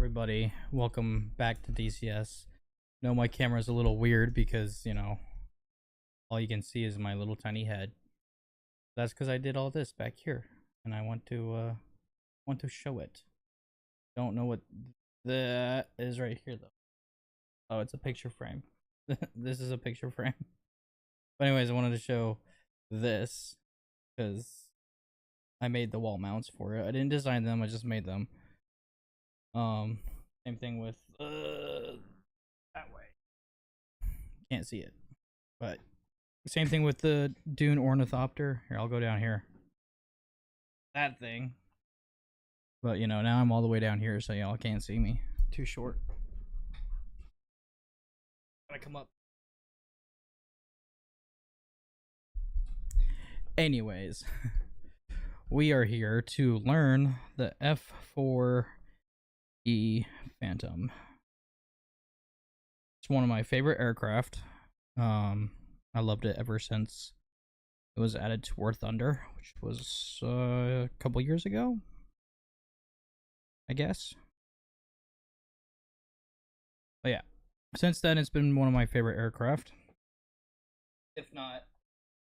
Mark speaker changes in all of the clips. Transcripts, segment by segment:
Speaker 1: everybody? Welcome back to DCS. No, my camera's a little weird because, all you can see is my little tiny head. That's because I did all this back here, and I want to show it. Don't know what that is right here though. Oh, it's a picture frame. This is a picture frame. But anyways, I wanted to show this because I made the wall mounts for it. I didn't design them, I just made them. Same thing with that way. Can't see it. But same thing with the Dune Ornithopter. Here, I'll go down here. That thing. But now I'm all the way down here, so y'all can't see me. Too short. Gotta come up. Anyways, we are here to learn the F-4E Phantom. It's one of my favorite aircraft. I loved it ever since it was added to War Thunder, which was a couple years ago, I guess. But yeah, since then it's been one of my favorite aircraft, if not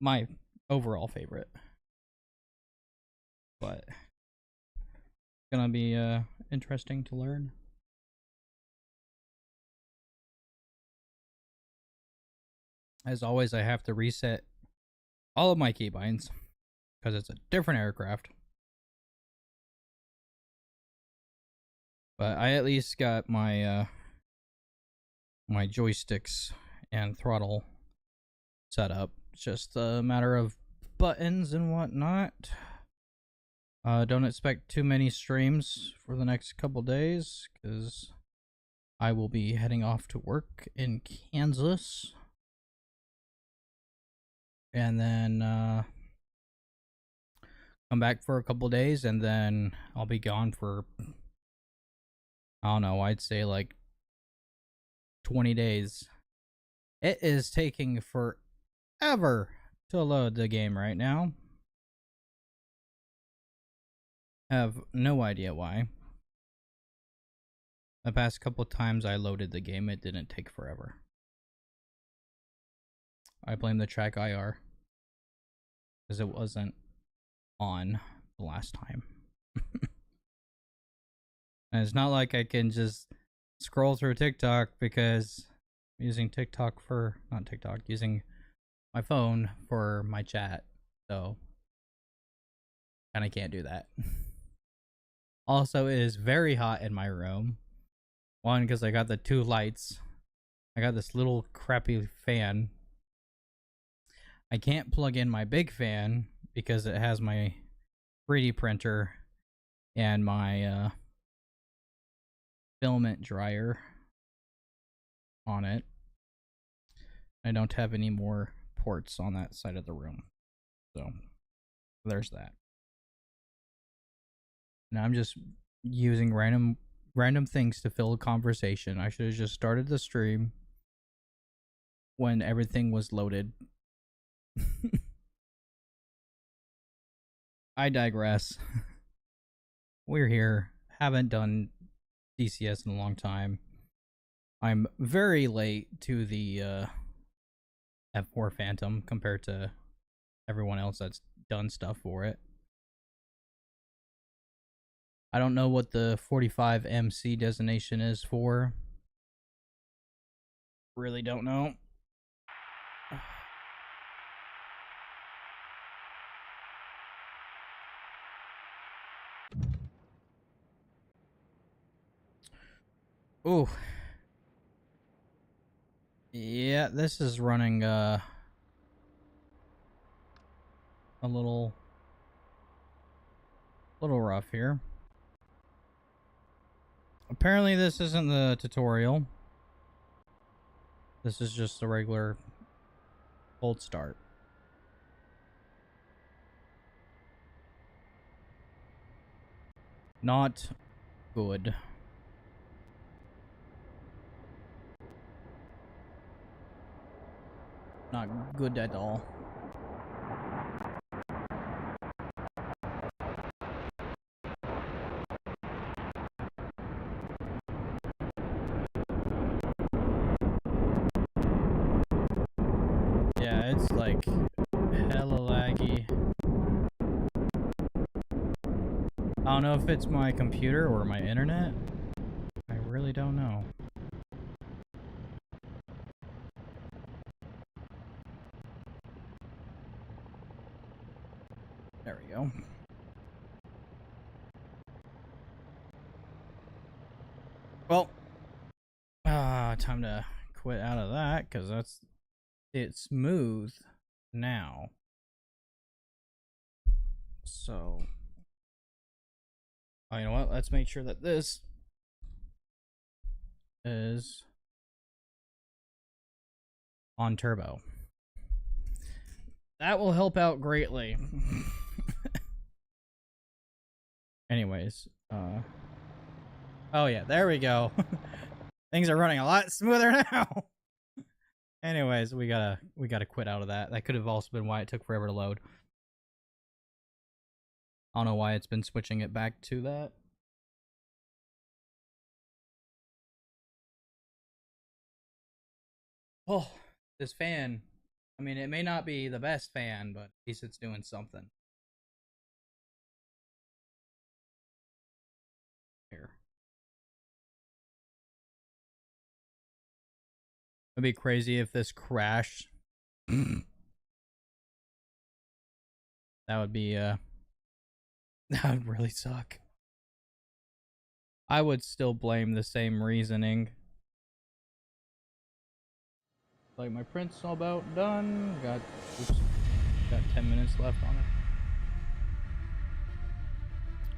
Speaker 1: my overall favorite. But it's gonna be interesting to learn. As always, I have to reset all of my keybinds because it's a different aircraft. But I at least got my my joysticks and throttle set up. It's just a matter of buttons and whatnot. Don't expect too many streams for the next couple days because I will be heading off to work in Kansas. And then come back for a couple days, and then I'll be gone for, I don't know, I'd say like 20 days. It is taking forever to load the game right now. Have no idea why. The past couple times I loaded the game, it didn't take forever. I blame the track IR because it wasn't on the last time. And it's not like I can just scroll through TikTok because I'm using TikTok for, not TikTok, using my phone for my chat. So kind of can't do that. Also, it is very hot in my room. One, because I got the two lights. I got this little crappy fan. I can't plug in my big fan because it has my 3D printer and my filament dryer on it. I don't have any more ports on that side of the room. So there's that. Now I'm just using random things to fill a conversation. I should have just started the stream when everything was loaded. I digress. We're here. Haven't done DCS in a long time. I'm very late to the F4 Phantom compared to everyone else that's done stuff for it. I don't know what the 45 MC designation is for. Really don't know. Ooh. Yeah, this is running a little rough here. Apparently this isn't the tutorial. This is just a regular cold start. Not good. Not good at all. Yeah, it's like hella laggy. I don't know if it's my computer or my internet. I really don't know. There we go. Well, time to quit out of that because it's smooth now. So, oh, you know what? Let's make sure that this is on turbo. That will help out greatly. Anyways, oh yeah, there we go. Things are running a lot smoother now. Anyways, we gotta quit out of that. That could have also been why it took forever to load. I don't know why it's been switching it back to that. Oh, this fan. I mean, it may not be the best fan, but at least it's doing something. Here. It'd be crazy if this crashed. That would be, that would really suck. I would still blame the same reasoning. Like, my print's all about done. Got 10 minutes left on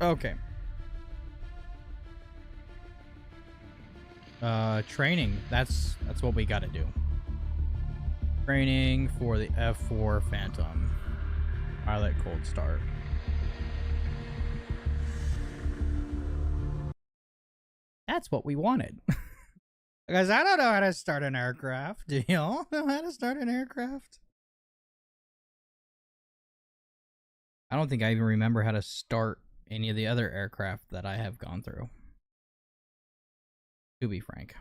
Speaker 1: it. Okay. Training. That's what we gotta do. Training for the F-4 Phantom. Pilot cold start. That's what we wanted. Because I don't know how to start an aircraft. Do y'all know how to start an aircraft? I don't think I even remember how to start any of the other aircraft that I have gone through. To be frank.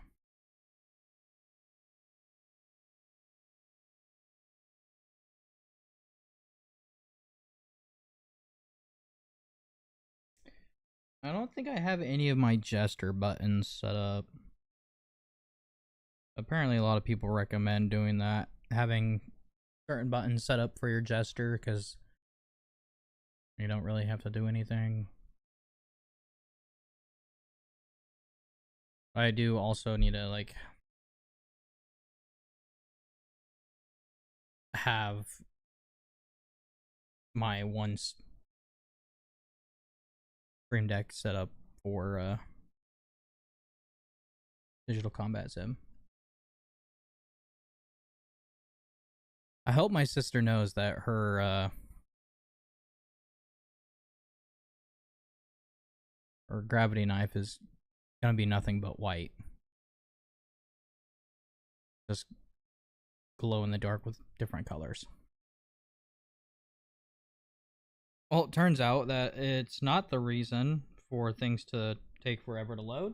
Speaker 1: I don't think I have any of my gesture buttons set up. Apparently a lot of people recommend doing that, having certain buttons set up for your gesture, because you don't really have to do anything. I do also need to, like, have my one stream deck set up for digital combat sim. I hope my sister knows that her gravity knife is gonna be nothing but white. Just glow in the dark with different colors. Well, it turns out that it's not the reason for things to take forever to load.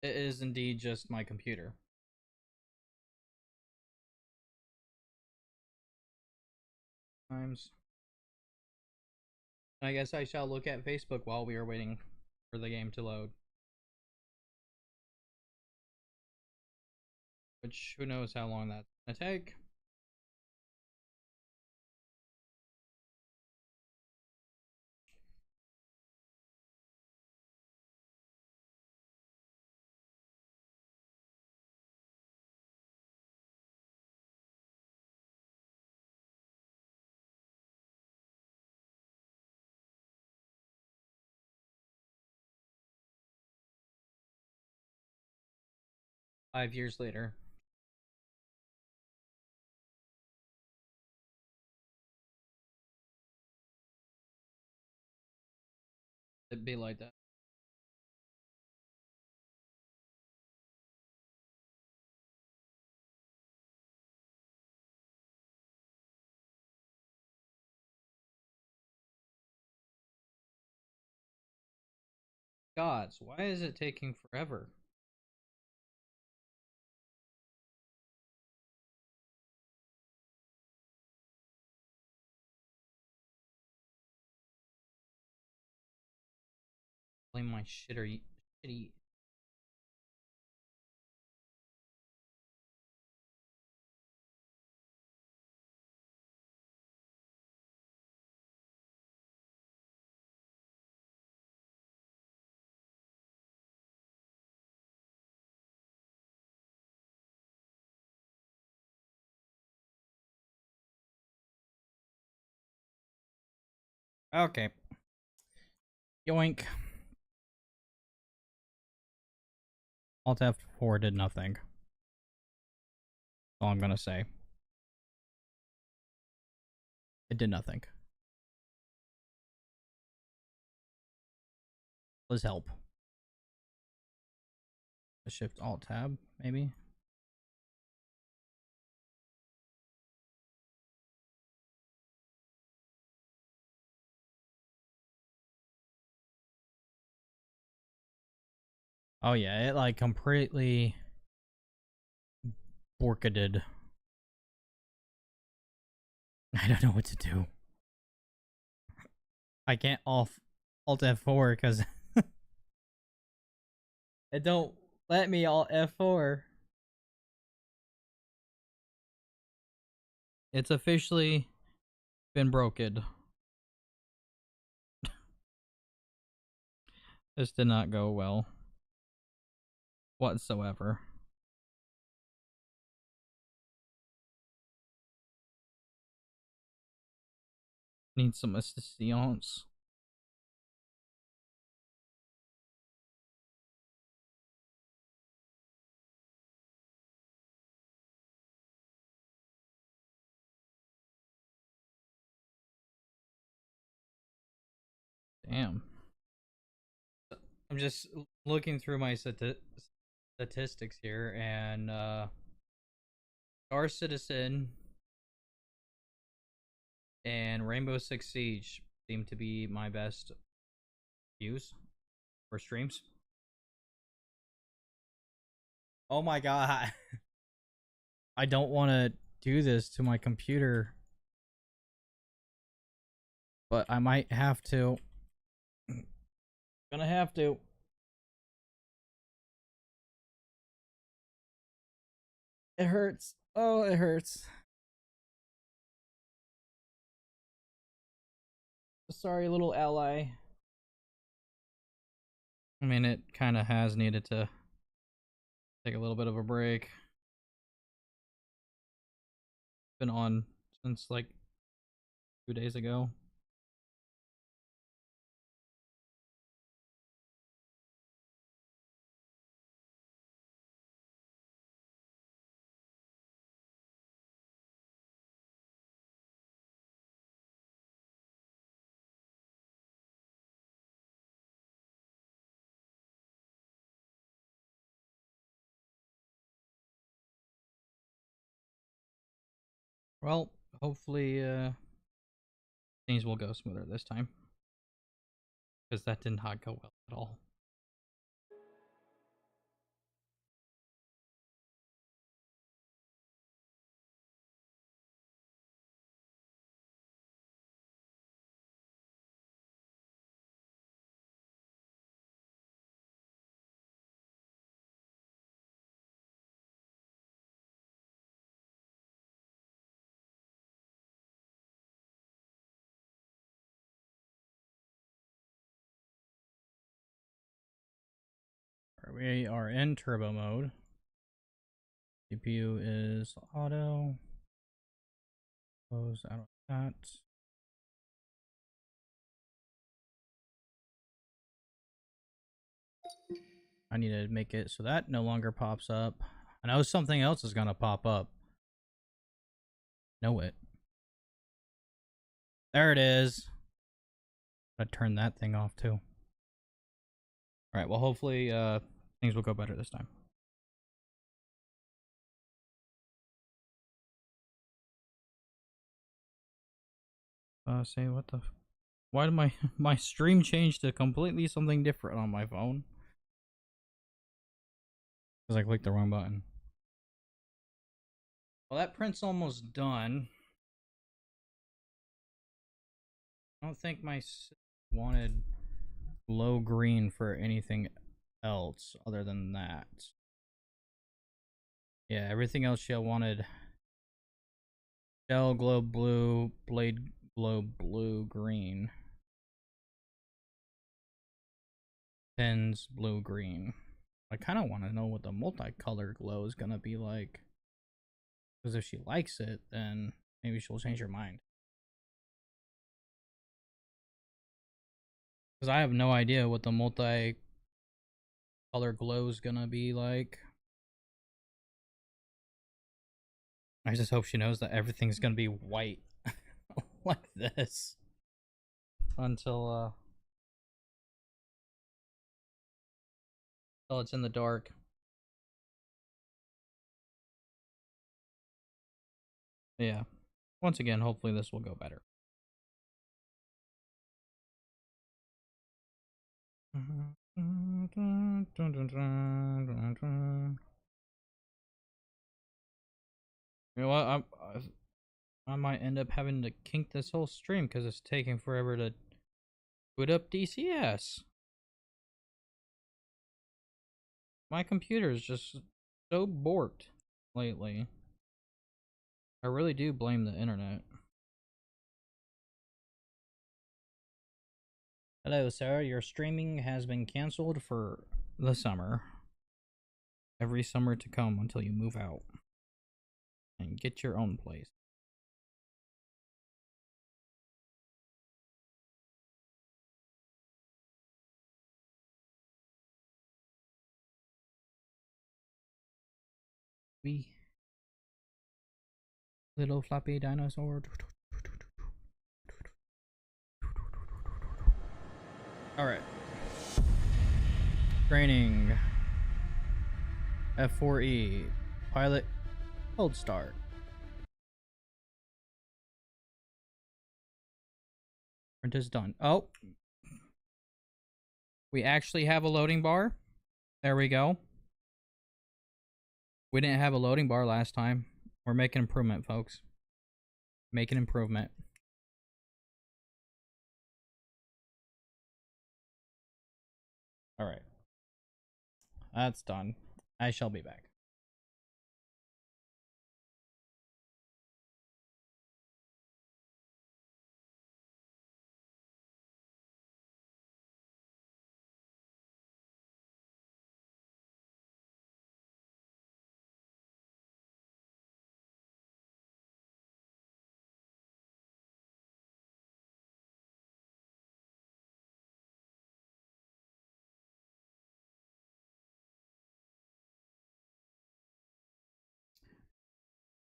Speaker 1: It is indeed just my computer. Times. I guess I shall look at Facebook while we are waiting for the game to load. Which, who knows how long that's gonna take. $5 years later. It'd be like that. Gods, why is it taking forever? Blame my shitty. Okay. Yoink. Alt F4 did nothing. That's all I'm gonna say. It did nothing. Let's help. Shift Alt Tab, maybe. Oh yeah, it like completely borkaded. I don't know what to do. I can't Alt F4 because it don't let me Alt F4. It's officially been broken. This did not go well whatsoever. Need some assistance. Damn. I'm just looking through my statistics here, and Star Citizen and Rainbow Six Siege seem to be my best views for streams. Oh my god. I don't want to do this to my computer, but I might have to. Gonna have to. It hurts. Oh, it hurts. Sorry, little ally. I mean, it kind of has needed to take a little bit of a break. Been on since like 2 days ago. Well, hopefully things will go smoother this time, because that did not go well at all. We are in turbo mode. CPU is auto. Close out of that. I need to make it so that no longer pops up. I know something else is gonna pop up. Know it. There it is. I turn that thing off too. Alright, well hopefully things will go better this time. Say what the why did my stream change to completely something different on my phone? Because I clicked the wrong button. Well, that print's almost done. I don't think my wanted glow green for anything else other than that. Yeah, everything else she wanted. Shell glow blue, blade glow blue green. Pins blue green. I kind of want to know what the multicolor glow is gonna be like. Because if she likes it, then maybe she'll change her mind. Because I have no idea what the multicolor glow is gonna be like. I just hope she knows that everything's gonna be white like this until it's in the dark. Yeah. Once again, hopefully this will go better. You know what? I might end up having to kink this whole stream because it's taking forever to boot up DCS. My computer is just so borked lately. I really do blame the internet. Hello, sir. Your streaming has been canceled for the summer. Every summer to come until you move out and get your own place. We little floppy dinosaur. All right. Training. F-4E. Pilot. Cold start. Print is done. Oh. We actually have a loading bar. There we go. We didn't have a loading bar last time. We're making improvement, folks. Making improvement. All right. That's done. I shall be back.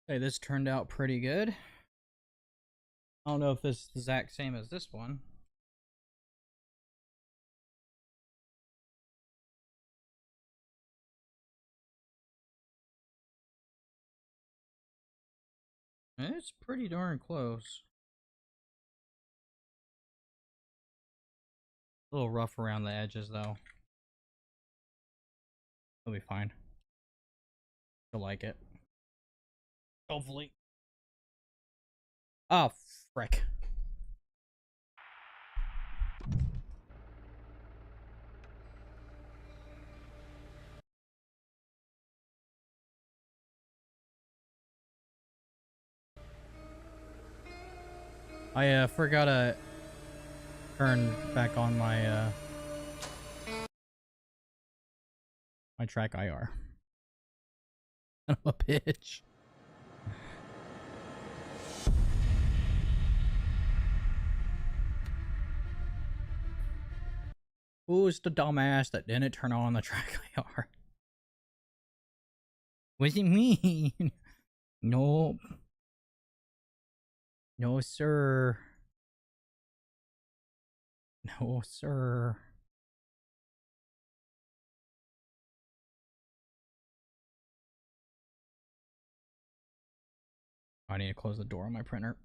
Speaker 1: Hey, this turned out pretty good. I don't know if this is the exact same as this one. It's pretty darn close. A little rough around the edges, though. It'll be fine. You'll like it. Hopefully. Oh, frick. I forgot to turn back on my my track IR. Son of a bitch. Who's the dumbass that didn't turn on the track IR? Was it me? No. No, sir. No, sir. I need to close the door on my printer.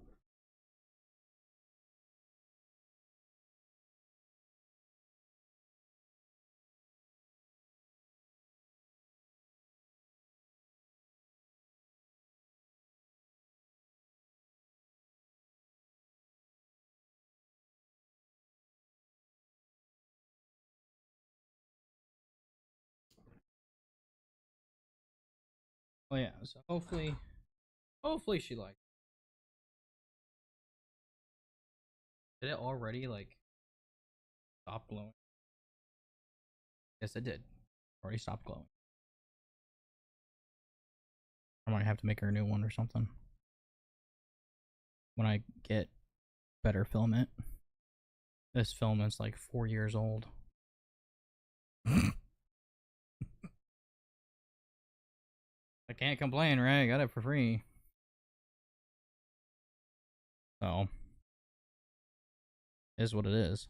Speaker 1: Well, yeah. So hopefully she liked it. Did it already like stop glowing? Yes, it did. Already stopped glowing. I might have to make her a new one or something when I get better filament. This filament's like 4 years old. I can't complain, right? I got it for free. So, is what it is.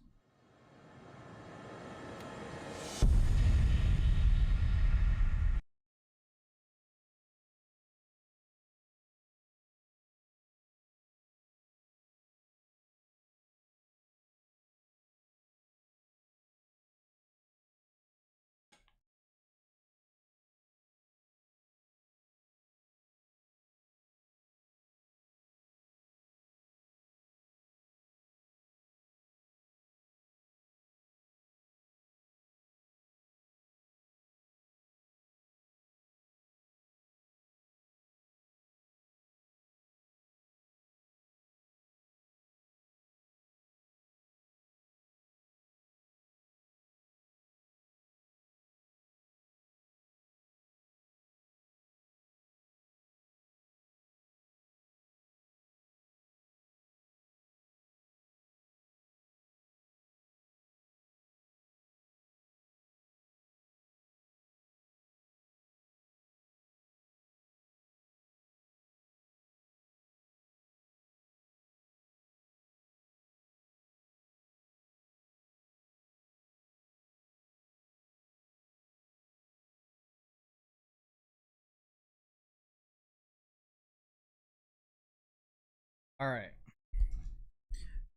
Speaker 1: All right.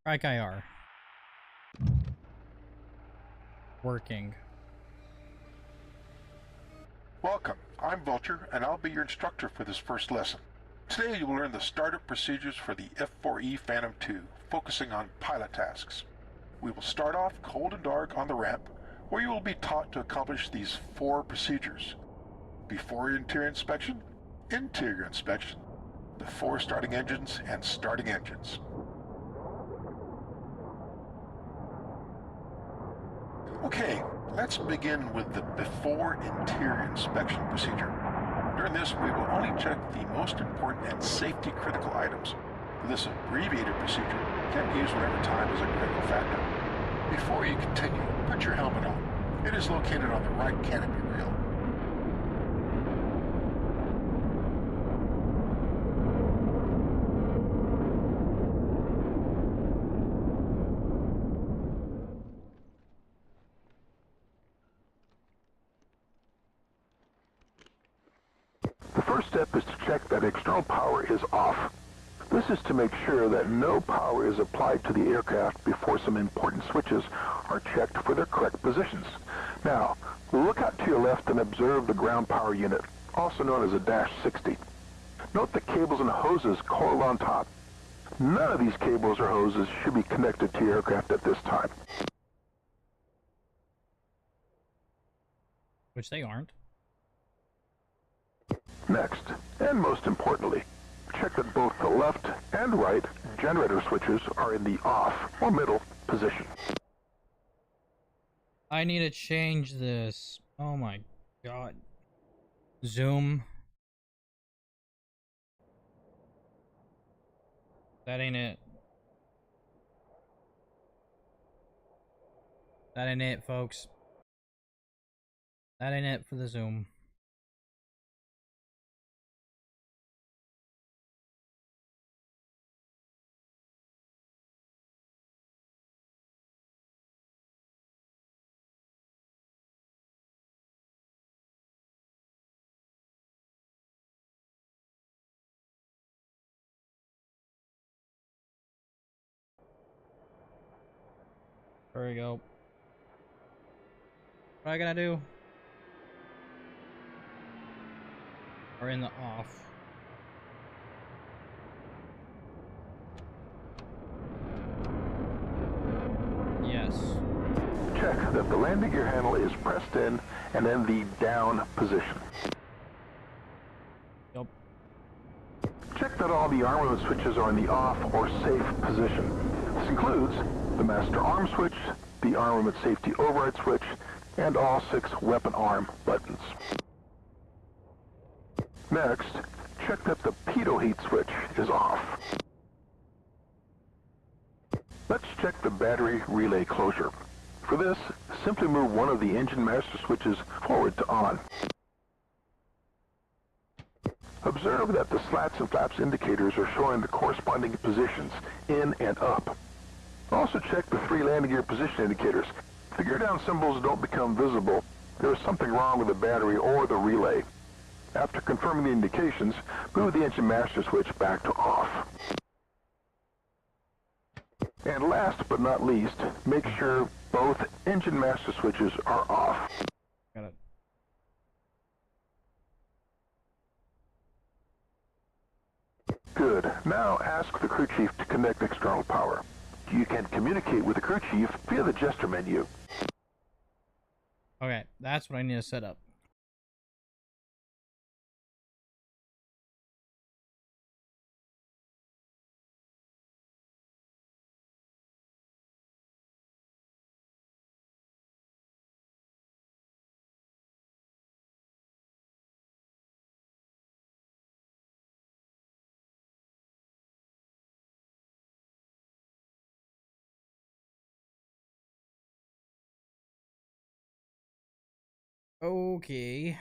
Speaker 1: Strike IR. Working.
Speaker 2: Welcome, I'm Vulture, and I'll be your instructor for this first lesson. Today you will learn the startup procedures for the F-4E Phantom II, focusing on pilot tasks. We will start off cold and dark on the ramp, where you will be taught to accomplish these 4 procedures. Before interior inspection, before starting engines, and starting engines. Okay, let's begin with the before interior inspection procedure. During this, we will only check the most important and safety critical items. This abbreviated procedure can be used whenever time is a critical factor. Before you continue, put your helmet on. It is located on the right canopy rail. The first step is to check that external power is off. This is to make sure that no power is applied to the aircraft before some important switches are checked for their correct positions. Now, look out to your left and observe the ground power unit, also known as a Dash 60. Note the cables and hoses coiled on top. None of these cables or hoses should be connected to your aircraft at this time.
Speaker 1: Which they aren't.
Speaker 2: Next, and most importantly, check that both the left and right generator switches are in the off or middle position.
Speaker 1: I need to change this. Oh my god. Zoom. That ain't it. That ain't it, folks. That ain't it for the zoom. There we go. What I gotta do? Or in the off. Yes.
Speaker 2: Check that the landing gear handle is pressed in and in the down position. check that all the armament switches are in the off or safe position. This includes the master arm switch, the armament safety override switch, and all 6 weapon arm buttons. Next, check that the pitot heat switch is off. Let's check the battery relay closure. For this, simply move one of the engine master switches forward to on. Observe that the slats and flaps indicators are showing the corresponding positions in and up. Also check the 3 landing gear position indicators. If the gear down symbols don't become visible, there is something wrong with the battery or the relay. After confirming the indications, move the engine master switch back to off. And last but not least, make sure both engine master switches are off.
Speaker 1: Got it.
Speaker 2: Good. Now ask the crew chief to connect external power. You can communicate with the crew chief via the gesture menu.
Speaker 1: Okay, that's what I need to set up. Okay.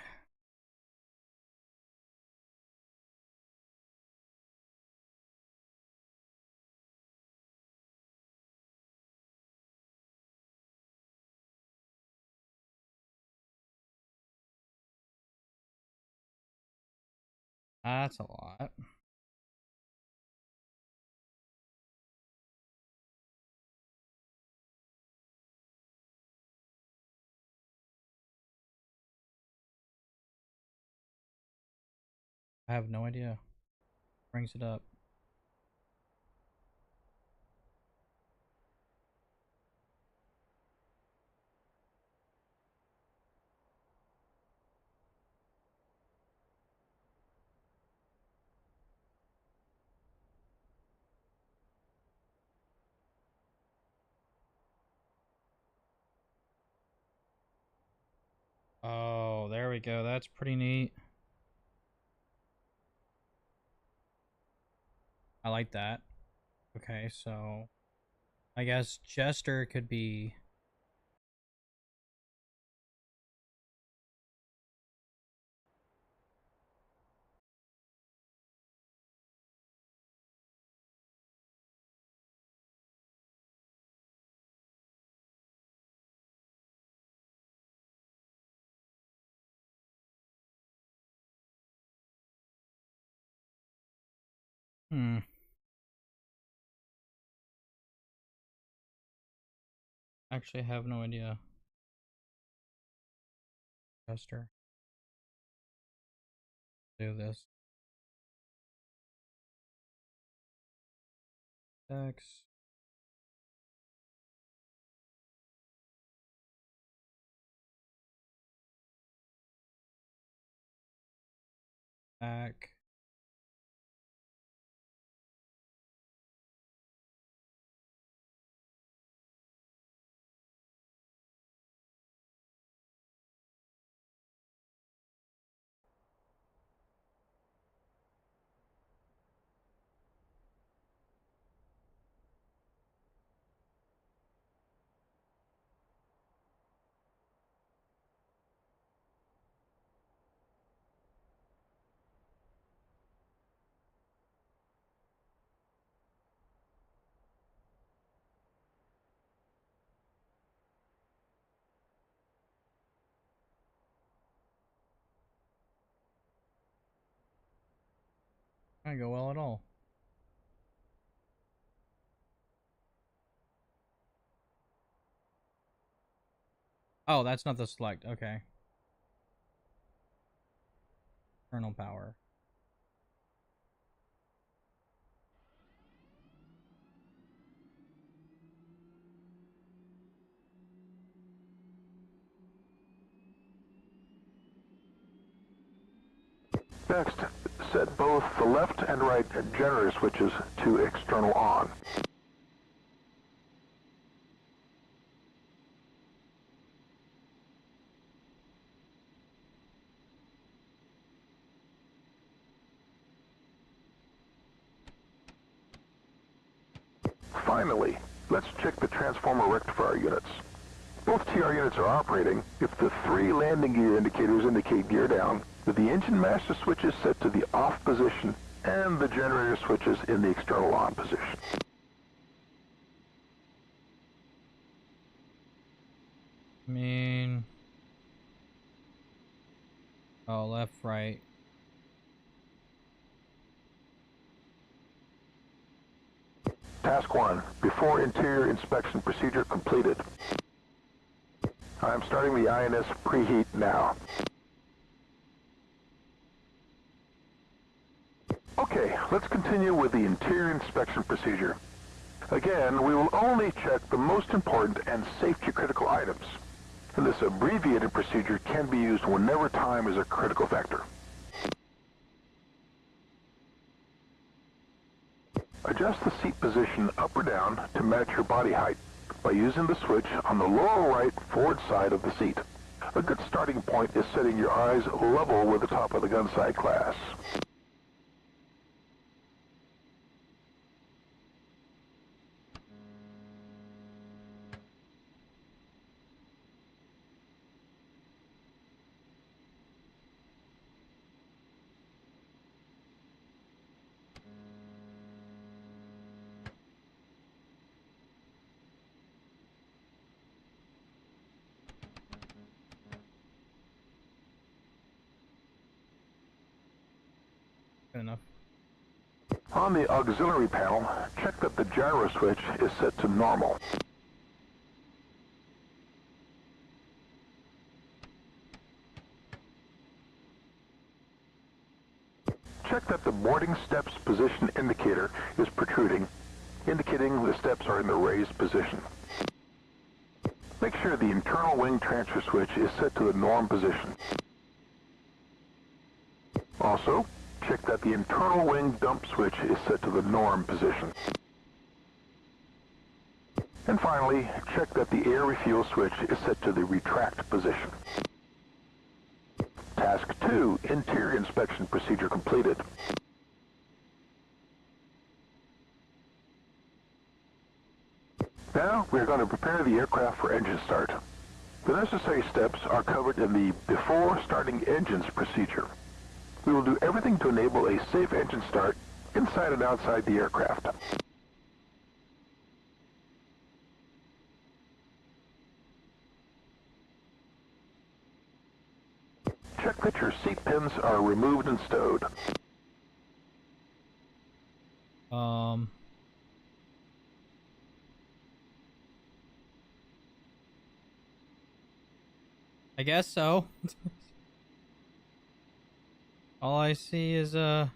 Speaker 1: That's a lot. I have no idea. Brings it up. Oh, there we go. That's pretty neat. I like that. Okay, so I guess Jester could be... Hmm. Actually, I have no idea. Jester. Do this. X. Back. Not go well at all. Oh, that's not the select. Okay. Kernel power.
Speaker 2: Next, set both the left and right generator switches to external on. Finally, let's check the transformer rectifier units. Both TR units are operating if the 3 landing gear indicators indicate gear down, with the engine master switches set to the off position and the generator switches in the external on position.
Speaker 1: Oh, left, right.
Speaker 2: Task 1, before interior inspection procedure completed. I am starting the INS preheat now. Okay, let's continue with the interior inspection procedure. Again, we will only check the most important and safety critical items. And this abbreviated procedure can be used whenever time is a critical factor. Adjust the seat position up or down to match your body height by using the switch on the lower right forward side of the seat. A good starting point is setting your eyes level with the top of the gun sight glass.
Speaker 1: Good enough.
Speaker 2: On the auxiliary panel, check that the gyro switch is set to normal. Check that the boarding steps position indicator is protruding, indicating the steps are in the raised position. Make sure the internal wing transfer switch is set to the norm position. Also, check that the internal wing dump switch is set to the norm position. And finally, check that the air refuel switch is set to the retract position. Task 2, interior inspection procedure completed. Now, we're going to prepare the aircraft for engine start. The necessary steps are covered in the before starting engines procedure. We will do everything to enable a safe engine start inside and outside the aircraft. Check that your seat pins are removed and stowed.
Speaker 1: I guess so. All I see is my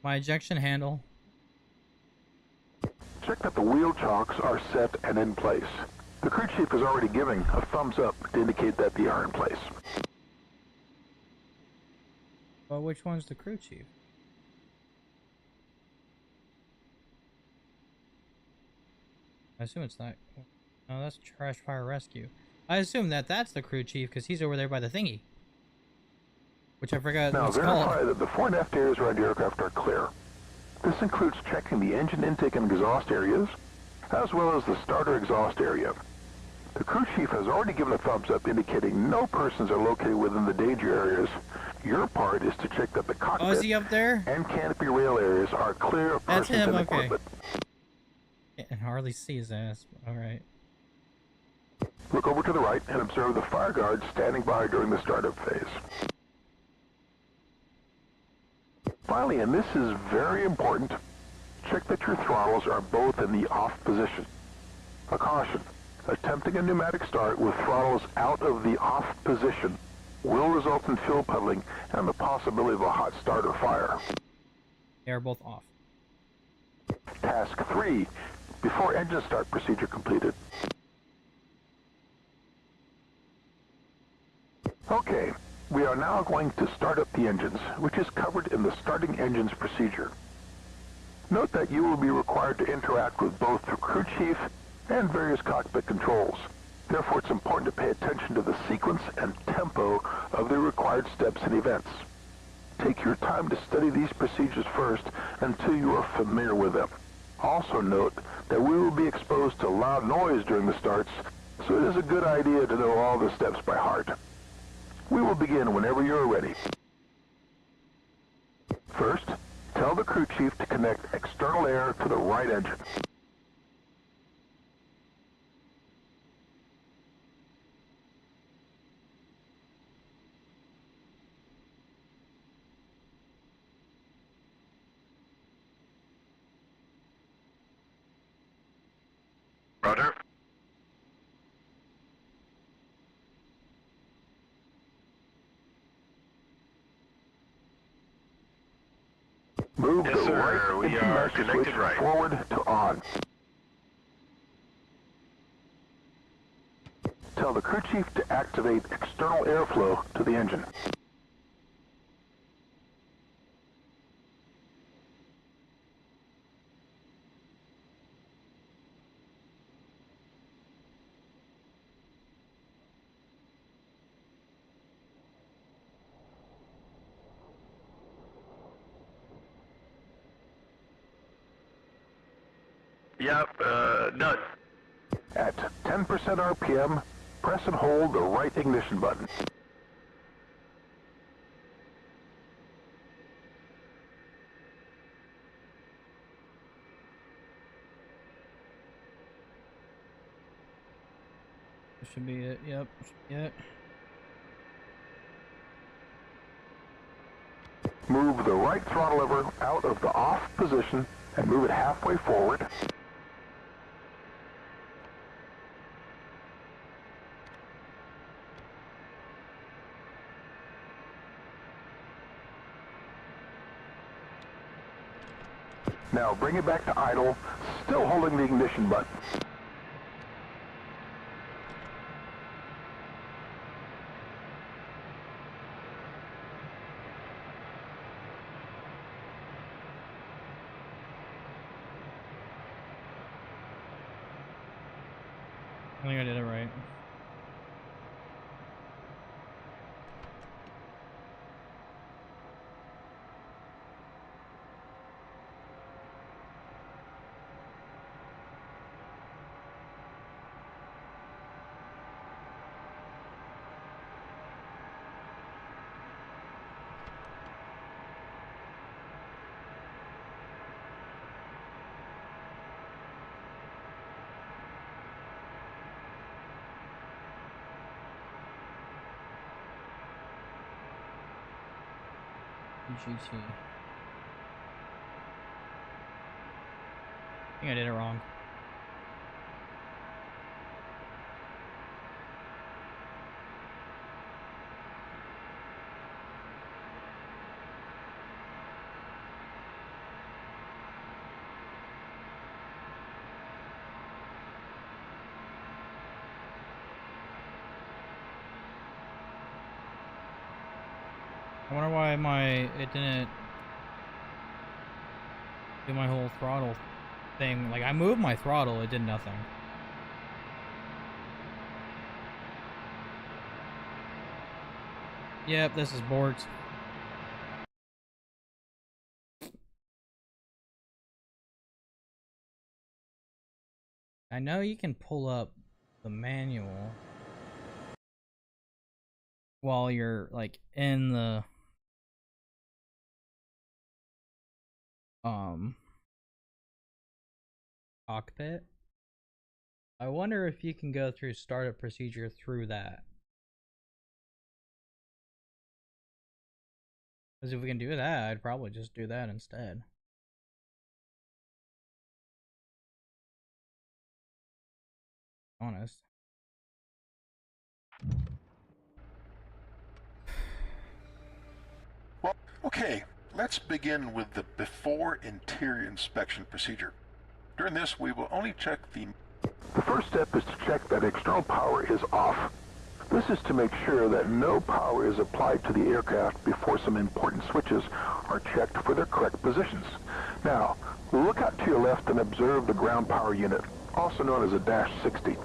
Speaker 1: ejection handle.
Speaker 2: Check that the wheel chocks are set and in place. The crew chief is already giving a thumbs up to indicate that they are in place.
Speaker 1: Well, which one's the crew chief? I assume it's not. No, that's trash fire rescue. I assume that that's the crew chief because he's over there by the thingy. Which I forgot
Speaker 2: Now
Speaker 1: what's
Speaker 2: verify
Speaker 1: called.
Speaker 2: that the fore and aft areas around the aircraft are clear. This includes checking the engine intake and exhaust areas, as well as the starter exhaust area. The crew chief has already given a thumbs up indicating no persons are located within the danger areas. Your part is to check that the cockpit
Speaker 1: Oh, is he up there?
Speaker 2: and canopy rail areas are clear of
Speaker 1: That's
Speaker 2: persons
Speaker 1: him,
Speaker 2: and
Speaker 1: okay.
Speaker 2: equipment.
Speaker 1: Can't hardly see his ass. Alright.
Speaker 2: Look over to the right and observe the fire guard standing by during the startup phase. Finally, and this is very important, check that your throttles are both in the off position. A caution, attempting a pneumatic start with throttles out of the off position will result in fuel puddling and the possibility of a hot start or fire.
Speaker 1: They are both off.
Speaker 2: Task 3, before engine start procedure completed. Okay, we We are now going to start up the engines, which is covered in the starting engines procedure. Note that you will be required to interact with both the crew chief and various cockpit controls. Therefore, it's important to pay attention to the sequence and tempo of the required steps and events. Take your time to study these procedures first until you are familiar with them. Also note that we will be exposed to loud noise during the starts, so it is a good idea to know all the steps by heart. We will begin whenever you're ready. First, tell the crew chief to connect external air to the right engine.
Speaker 3: Roger.
Speaker 2: Move
Speaker 3: Yes,
Speaker 2: the
Speaker 3: sir.
Speaker 2: right
Speaker 3: We
Speaker 2: engine
Speaker 3: are
Speaker 2: master
Speaker 3: connected
Speaker 2: switch
Speaker 3: right.
Speaker 2: forward to on. Tell the crew chief to activate external airflow to the engine.
Speaker 3: Yep, done.
Speaker 2: At 10% RPM, press and hold the right ignition button.
Speaker 1: This should be it. Yep. Yep.
Speaker 2: Move the right throttle lever out of the off position and move it halfway forward. Now bring it back to idle, still holding the ignition button.
Speaker 1: I think I did it right. GT. I think I did it wrong. I wonder why it didn't do my whole throttle thing. Like, I moved my throttle, it did nothing. Yep, this is Borg's. I know you can pull up the manual while you're, like, in the cockpit. I wonder if you can go through startup procedure through that. Because if we can do that, I'd probably just do that instead. Honest.
Speaker 4: Well, okay, let's begin with the before interior inspection procedure. During this, we will only check the...
Speaker 2: The first step is to check that external power is off. This is to make sure that no power is applied to the aircraft before some important switches are checked for their correct positions. Now, look out to your left and observe the ground power unit, also known as a Dash 60.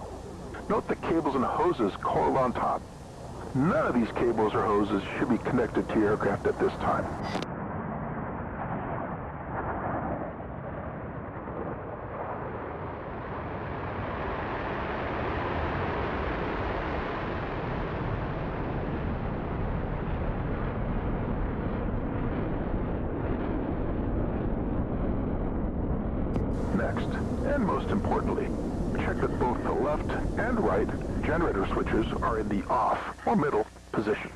Speaker 2: Note the cables and hoses coiled on top. None of these cables or hoses should be connected to your aircraft at this time. Next, and most importantly, check that both the left and right generator switches are in the off or middle position.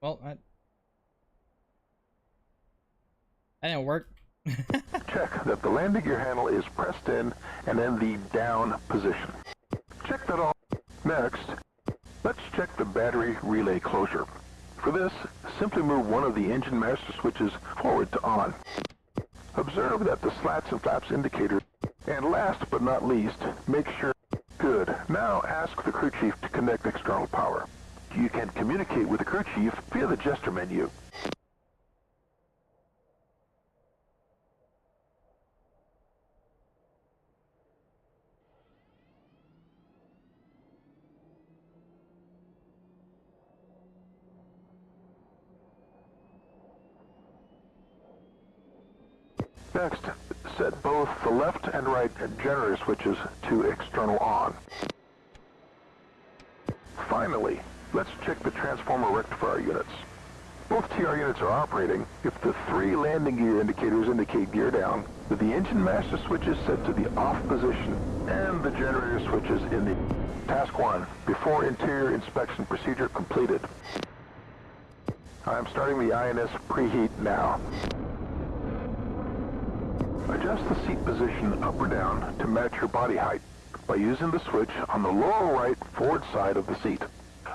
Speaker 1: Well, that didn't work.
Speaker 2: Check that the landing gear handle is pressed in and in the down position. Check that all. Next, let's check the battery relay closure. For this, simply move one of the engine master switches forward to on. Observe that the slats and flaps indicator, and last but not least, make sure. Good. Now ask the crew chief to connect external power. You can communicate with the crew chief via the gesture menu. Next, set both the left and right generator switches to external on. Finally, let's check the transformer rectifier units. Both TR units are operating if the 3 landing gear indicators indicate gear down, with the engine master switch is set to the off position, and the generator switch is in the task 1 before interior inspection procedure completed. I am starting the INS preheat now. Adjust the seat position up or down to match your body height by using the switch on the lower right forward side of the seat.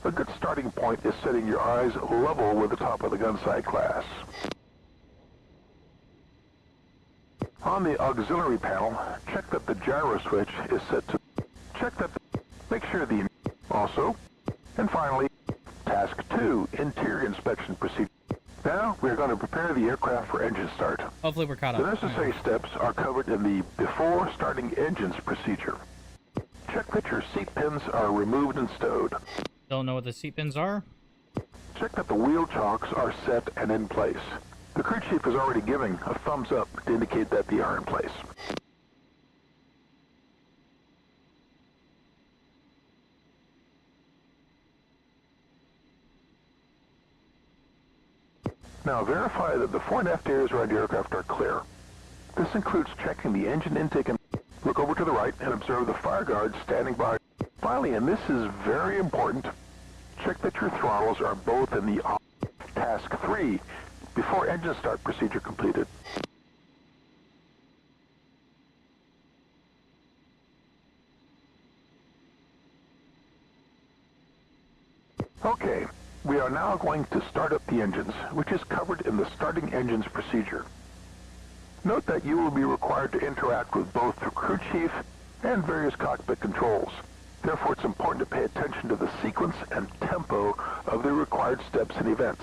Speaker 2: A good starting point is setting your eyes level with the top of the gun sight glass. On the auxiliary panel, check that the gyro switch is set to make sure the also. And finally, task 2, interior inspection procedure. Now, we are going to prepare the aircraft for engine start.
Speaker 1: Hopefully we're caught
Speaker 2: The
Speaker 1: up.
Speaker 2: necessary steps are covered in the before starting engines procedure. Check that your seat pins are removed and stowed.
Speaker 1: Don't know what the seat pins are?
Speaker 2: Check that the wheel chocks are set and in place. The crew chief is already giving a thumbs up to indicate that they are in place. Now verify that the fore and aft areas around your aircraft are clear. This includes checking the engine intake and look over to the right and observe the fire guard standing by. Finally, and this is very important, check that your throttles are both in the off task 3 before engine start procedure completed. Okay, we are now going to start up the engines, which is covered in the starting engines procedure. Note that you will be required to interact with both the crew chief and various cockpit controls. Therefore, it's important to pay attention to the sequence and tempo of the required steps and events.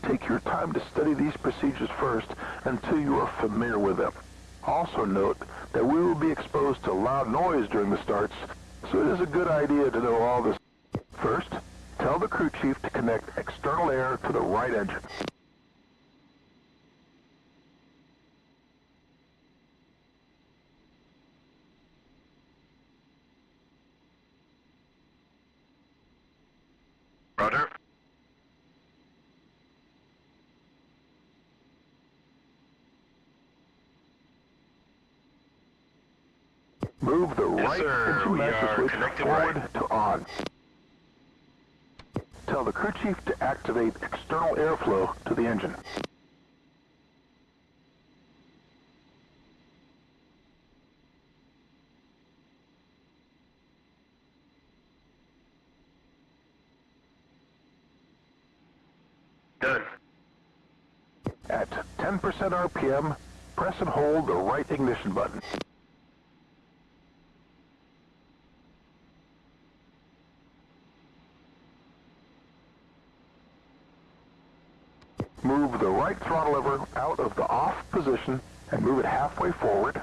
Speaker 2: Take your time to study these procedures first until you are familiar with them. Also note that we will be exposed to loud noise during the starts, so it is a good idea to know all this. First, tell the crew chief to connect external air to the right engine.
Speaker 3: Roger.
Speaker 2: Move the right
Speaker 3: sir.
Speaker 2: engine
Speaker 3: We
Speaker 2: master
Speaker 3: are
Speaker 2: switch
Speaker 3: connected
Speaker 2: forward
Speaker 3: right.
Speaker 2: to on. Tell the crew chief to activate external airflow to the engine.
Speaker 3: Done.
Speaker 2: At 10% RPM, Press and hold the right ignition button. Move the right throttle lever out of the off position and move it halfway forward.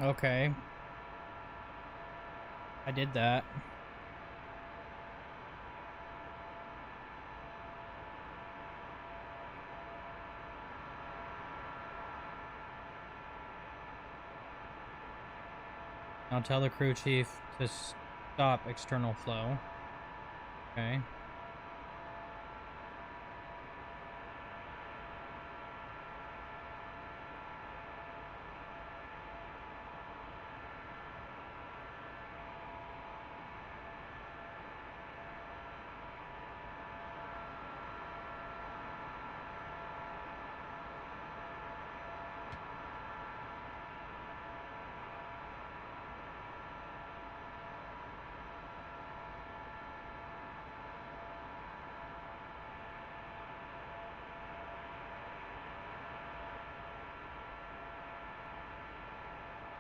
Speaker 1: Okay. I did that. Now tell the crew chief to stop external flow. Okay.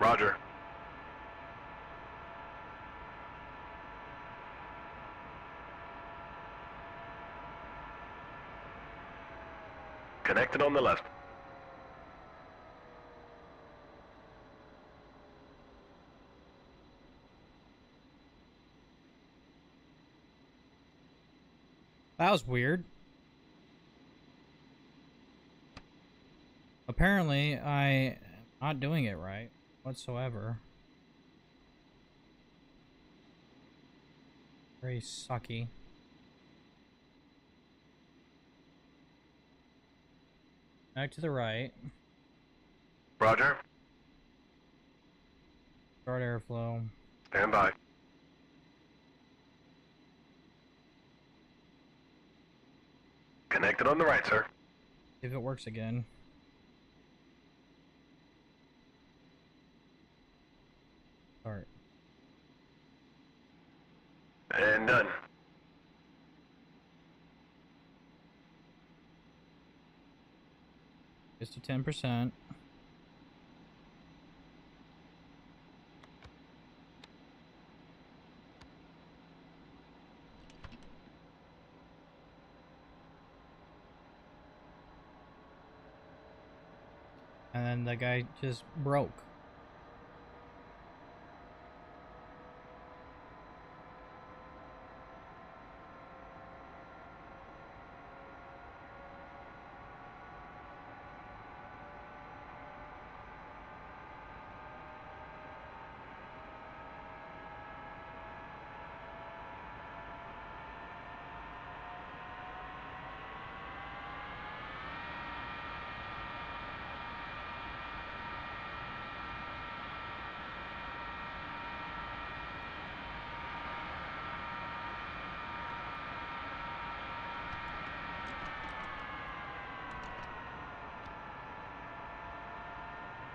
Speaker 3: Roger. Connected on the left.
Speaker 1: That was weird. Apparently, I am not doing it right whatsoever. Very sucky. Back to the right.
Speaker 3: Roger.
Speaker 1: Start airflow.
Speaker 3: Stand by. Connected on the right, sir.
Speaker 1: See if it works again. Start.
Speaker 3: And done.
Speaker 1: Just to 10%. And then the guy just broke.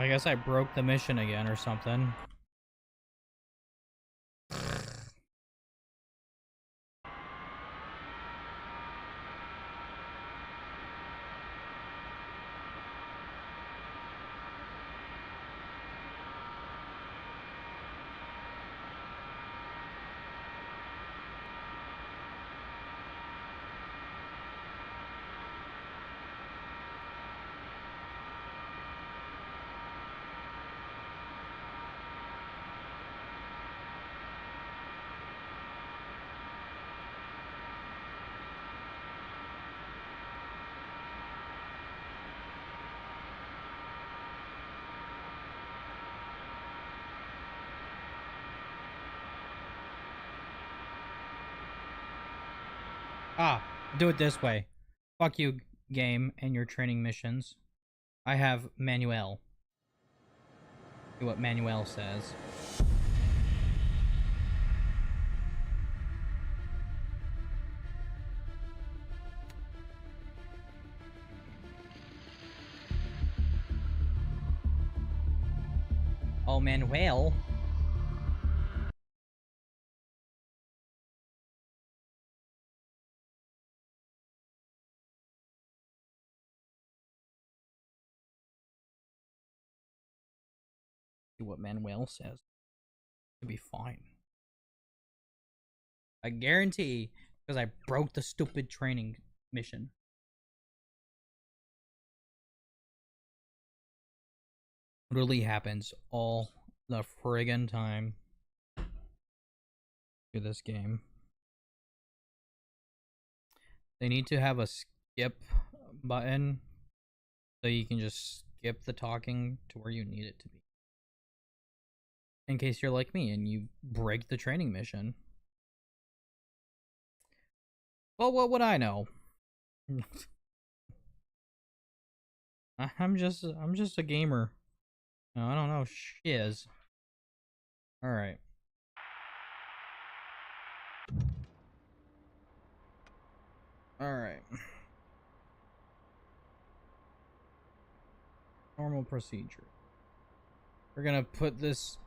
Speaker 1: I guess I broke the mission again or something. Ah, do it this way. Fuck you, game, and your training missions. I have Manuel. Do what Manuel says. Oh, Manuel. Do what Manuel says. It'll be fine. I guarantee, because I broke the stupid training mission. Literally happens all the friggin' time to this game. They need to have a skip button so you can just skip the talking to where you need it to be. In case you're like me and you break the training mission. Well, what would I know? I'm just a gamer. No, I don't know shiz. All right. All right. Normal procedure. We're gonna put this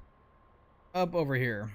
Speaker 1: up over here.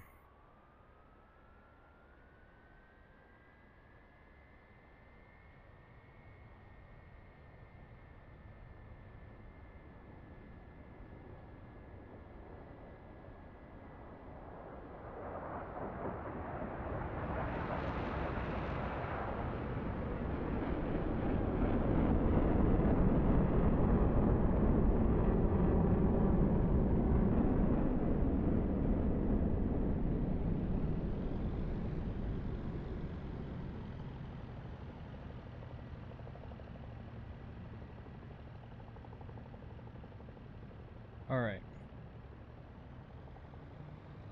Speaker 1: All right.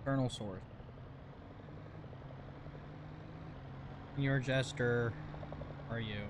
Speaker 1: Kernel source. Your jester, are you?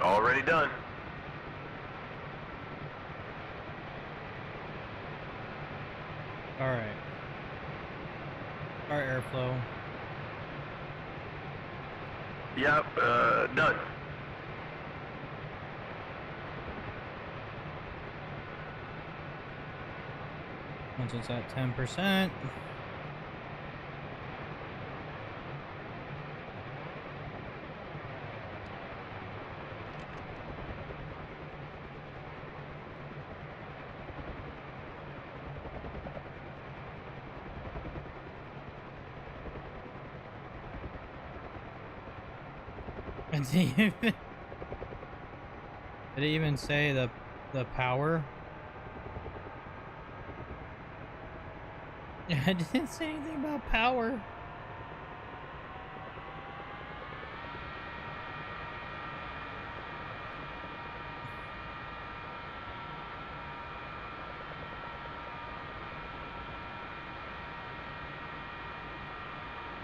Speaker 3: Already done.
Speaker 1: All right. Our airflow.
Speaker 3: Yep, done.
Speaker 1: Once it's at 10%. Did it even say the power? I didn't say anything about power.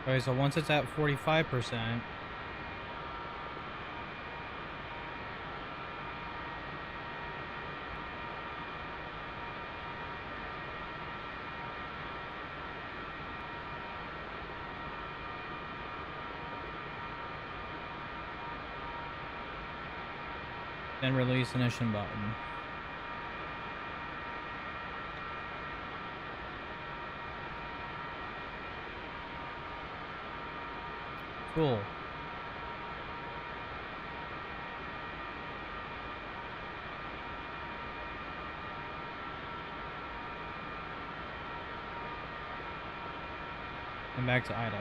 Speaker 1: Okay, so once it's at 45%, then release ignition button. Cool. And back to idle.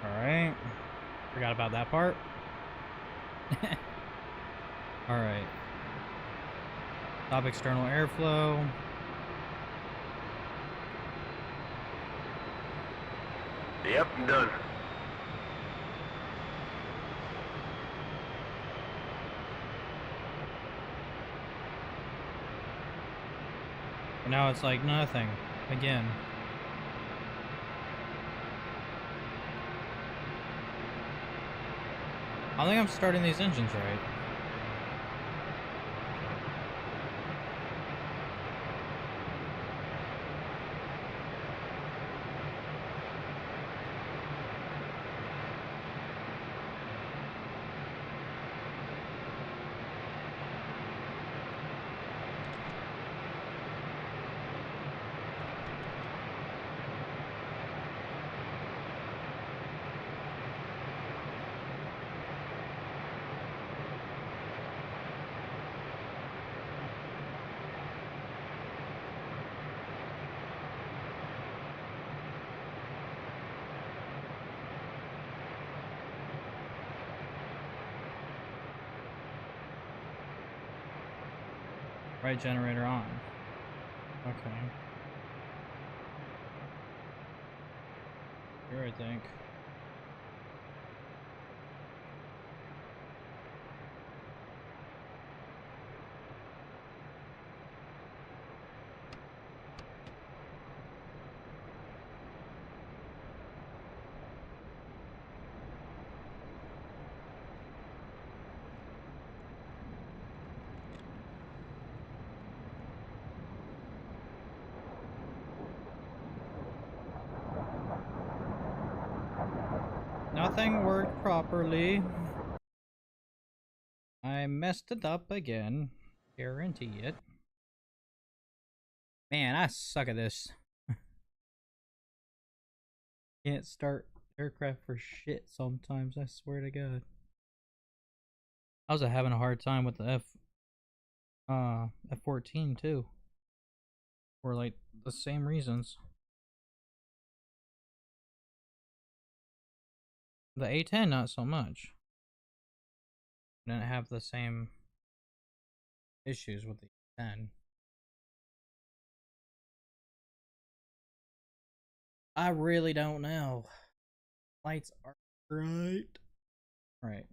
Speaker 1: Alright. Forgot about that part. Alright. Stop external airflow.
Speaker 3: Yep, I'm done.
Speaker 1: And now it's like nothing. Again. I think I'm starting these engines right. Right generator on. Okay. Here, I think. Nothing worked properly. I messed it up again. Guarantee it. Man, I suck at this. Can't start aircraft for shit sometimes, I swear to God. I was having a hard time with the F-14 too. For like the same reasons. The A-10 not so much. Didn't have the same issues with the A-10. I really don't know. Lights are bright. Right.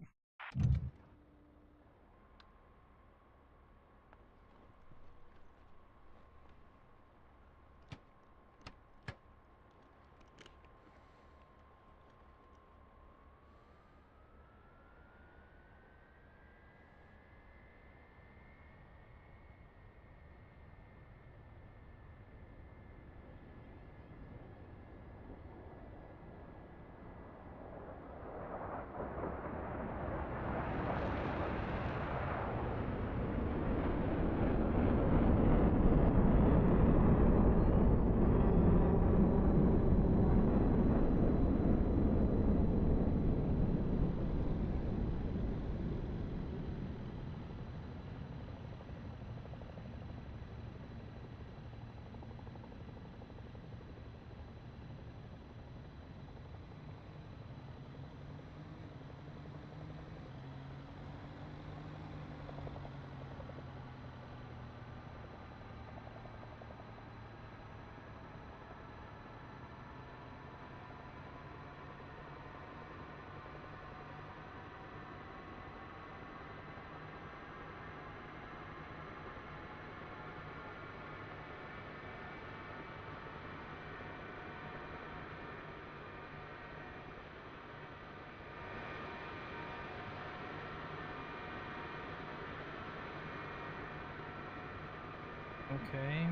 Speaker 1: Okay.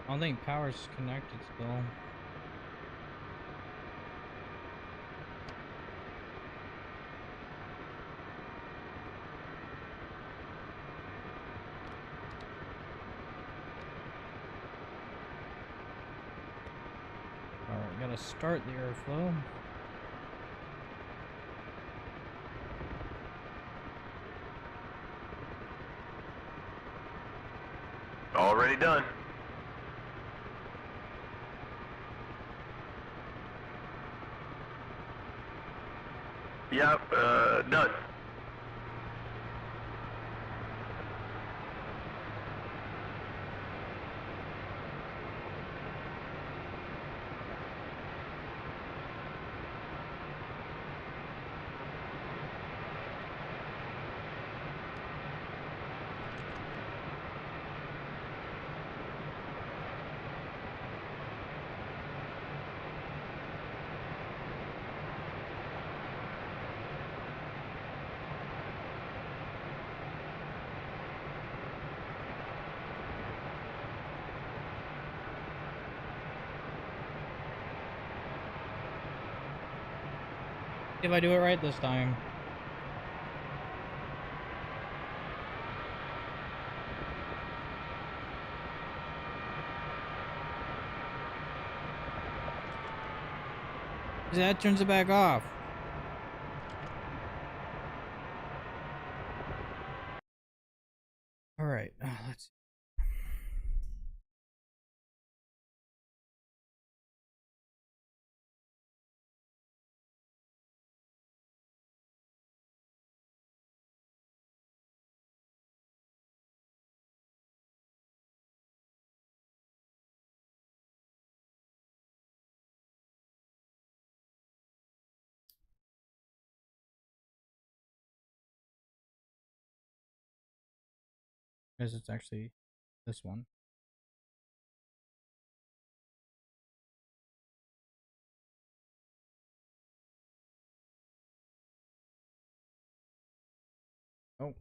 Speaker 1: I don't think power's connected still. Alright, gotta start the airflow.
Speaker 3: Already done. Yep, done.
Speaker 1: If I do it right this time. That turns it back off. All right, let's see. Because it's actually this one. Oh.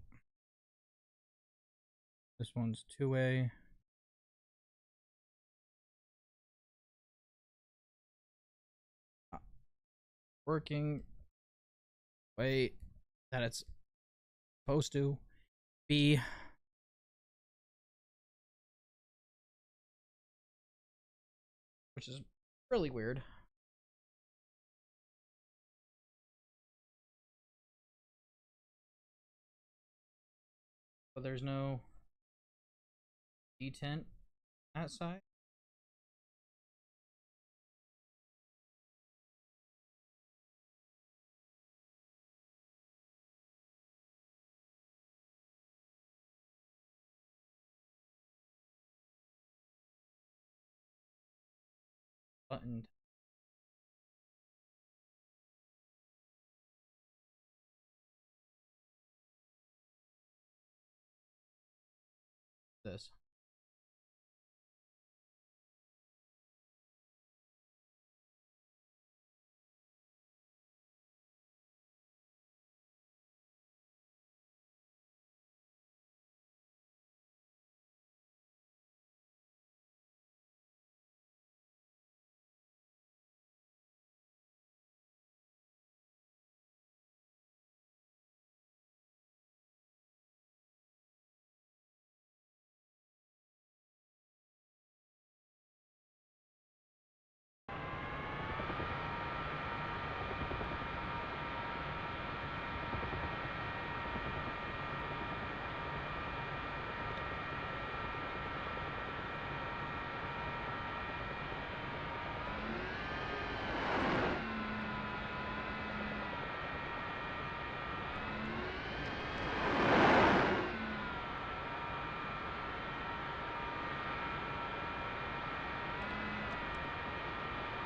Speaker 1: This one's two-way. Working. Wait. That it's supposed to be. Which is really weird. But there's no detent that side. Buttoned. This.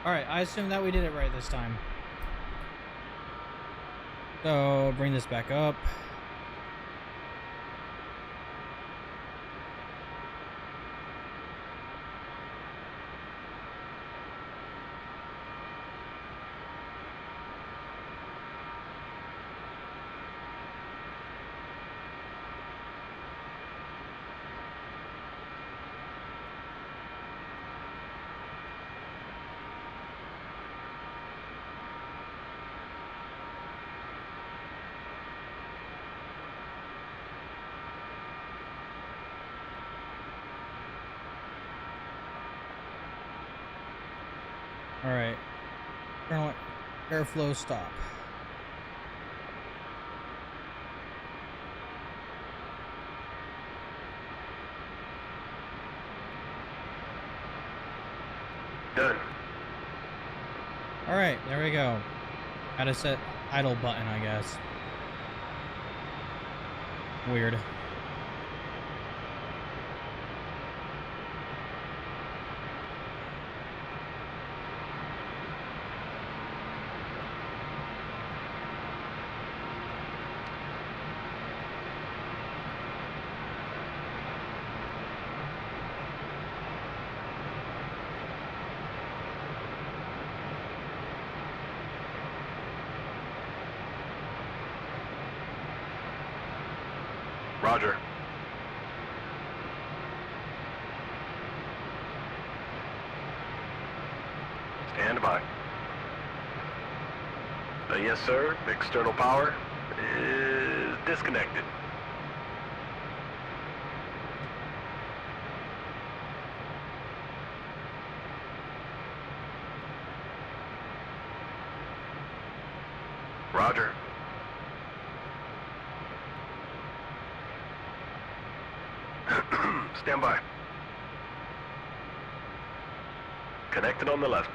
Speaker 1: Alright, I assume that we did it right this time. So, bring this back up. Alright. External airflow stop.
Speaker 3: Done.
Speaker 1: Alright, there we go. Gotta set idle button, I guess. Weird.
Speaker 3: Roger. Stand by. Yes, sir. External power is disconnected. Roger. Stand by. Connected on the left.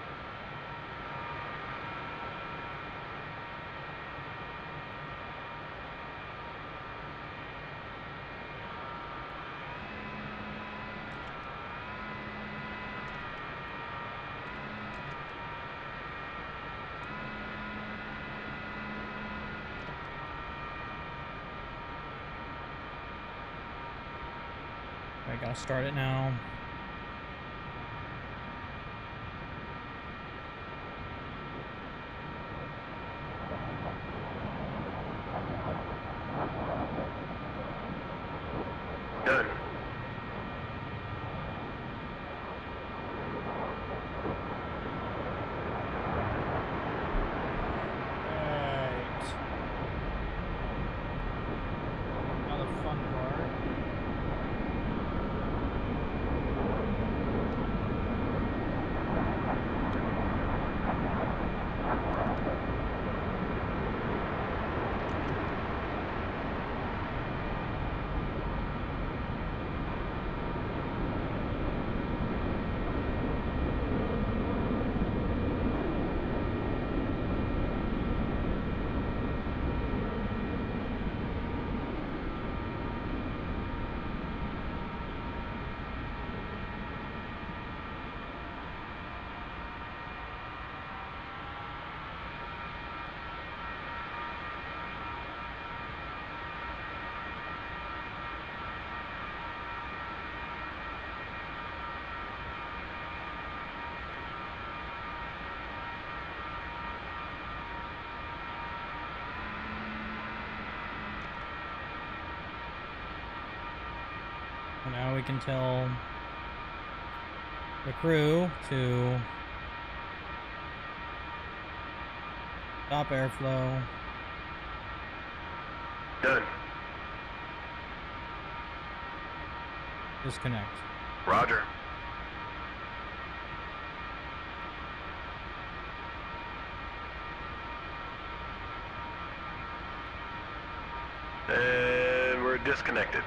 Speaker 1: I gotta start it now.
Speaker 3: Done.
Speaker 1: Alright. Now the fun part. So now we can tell the crew to stop airflow.
Speaker 3: Done.
Speaker 1: Disconnect.
Speaker 3: Roger. And we're disconnected.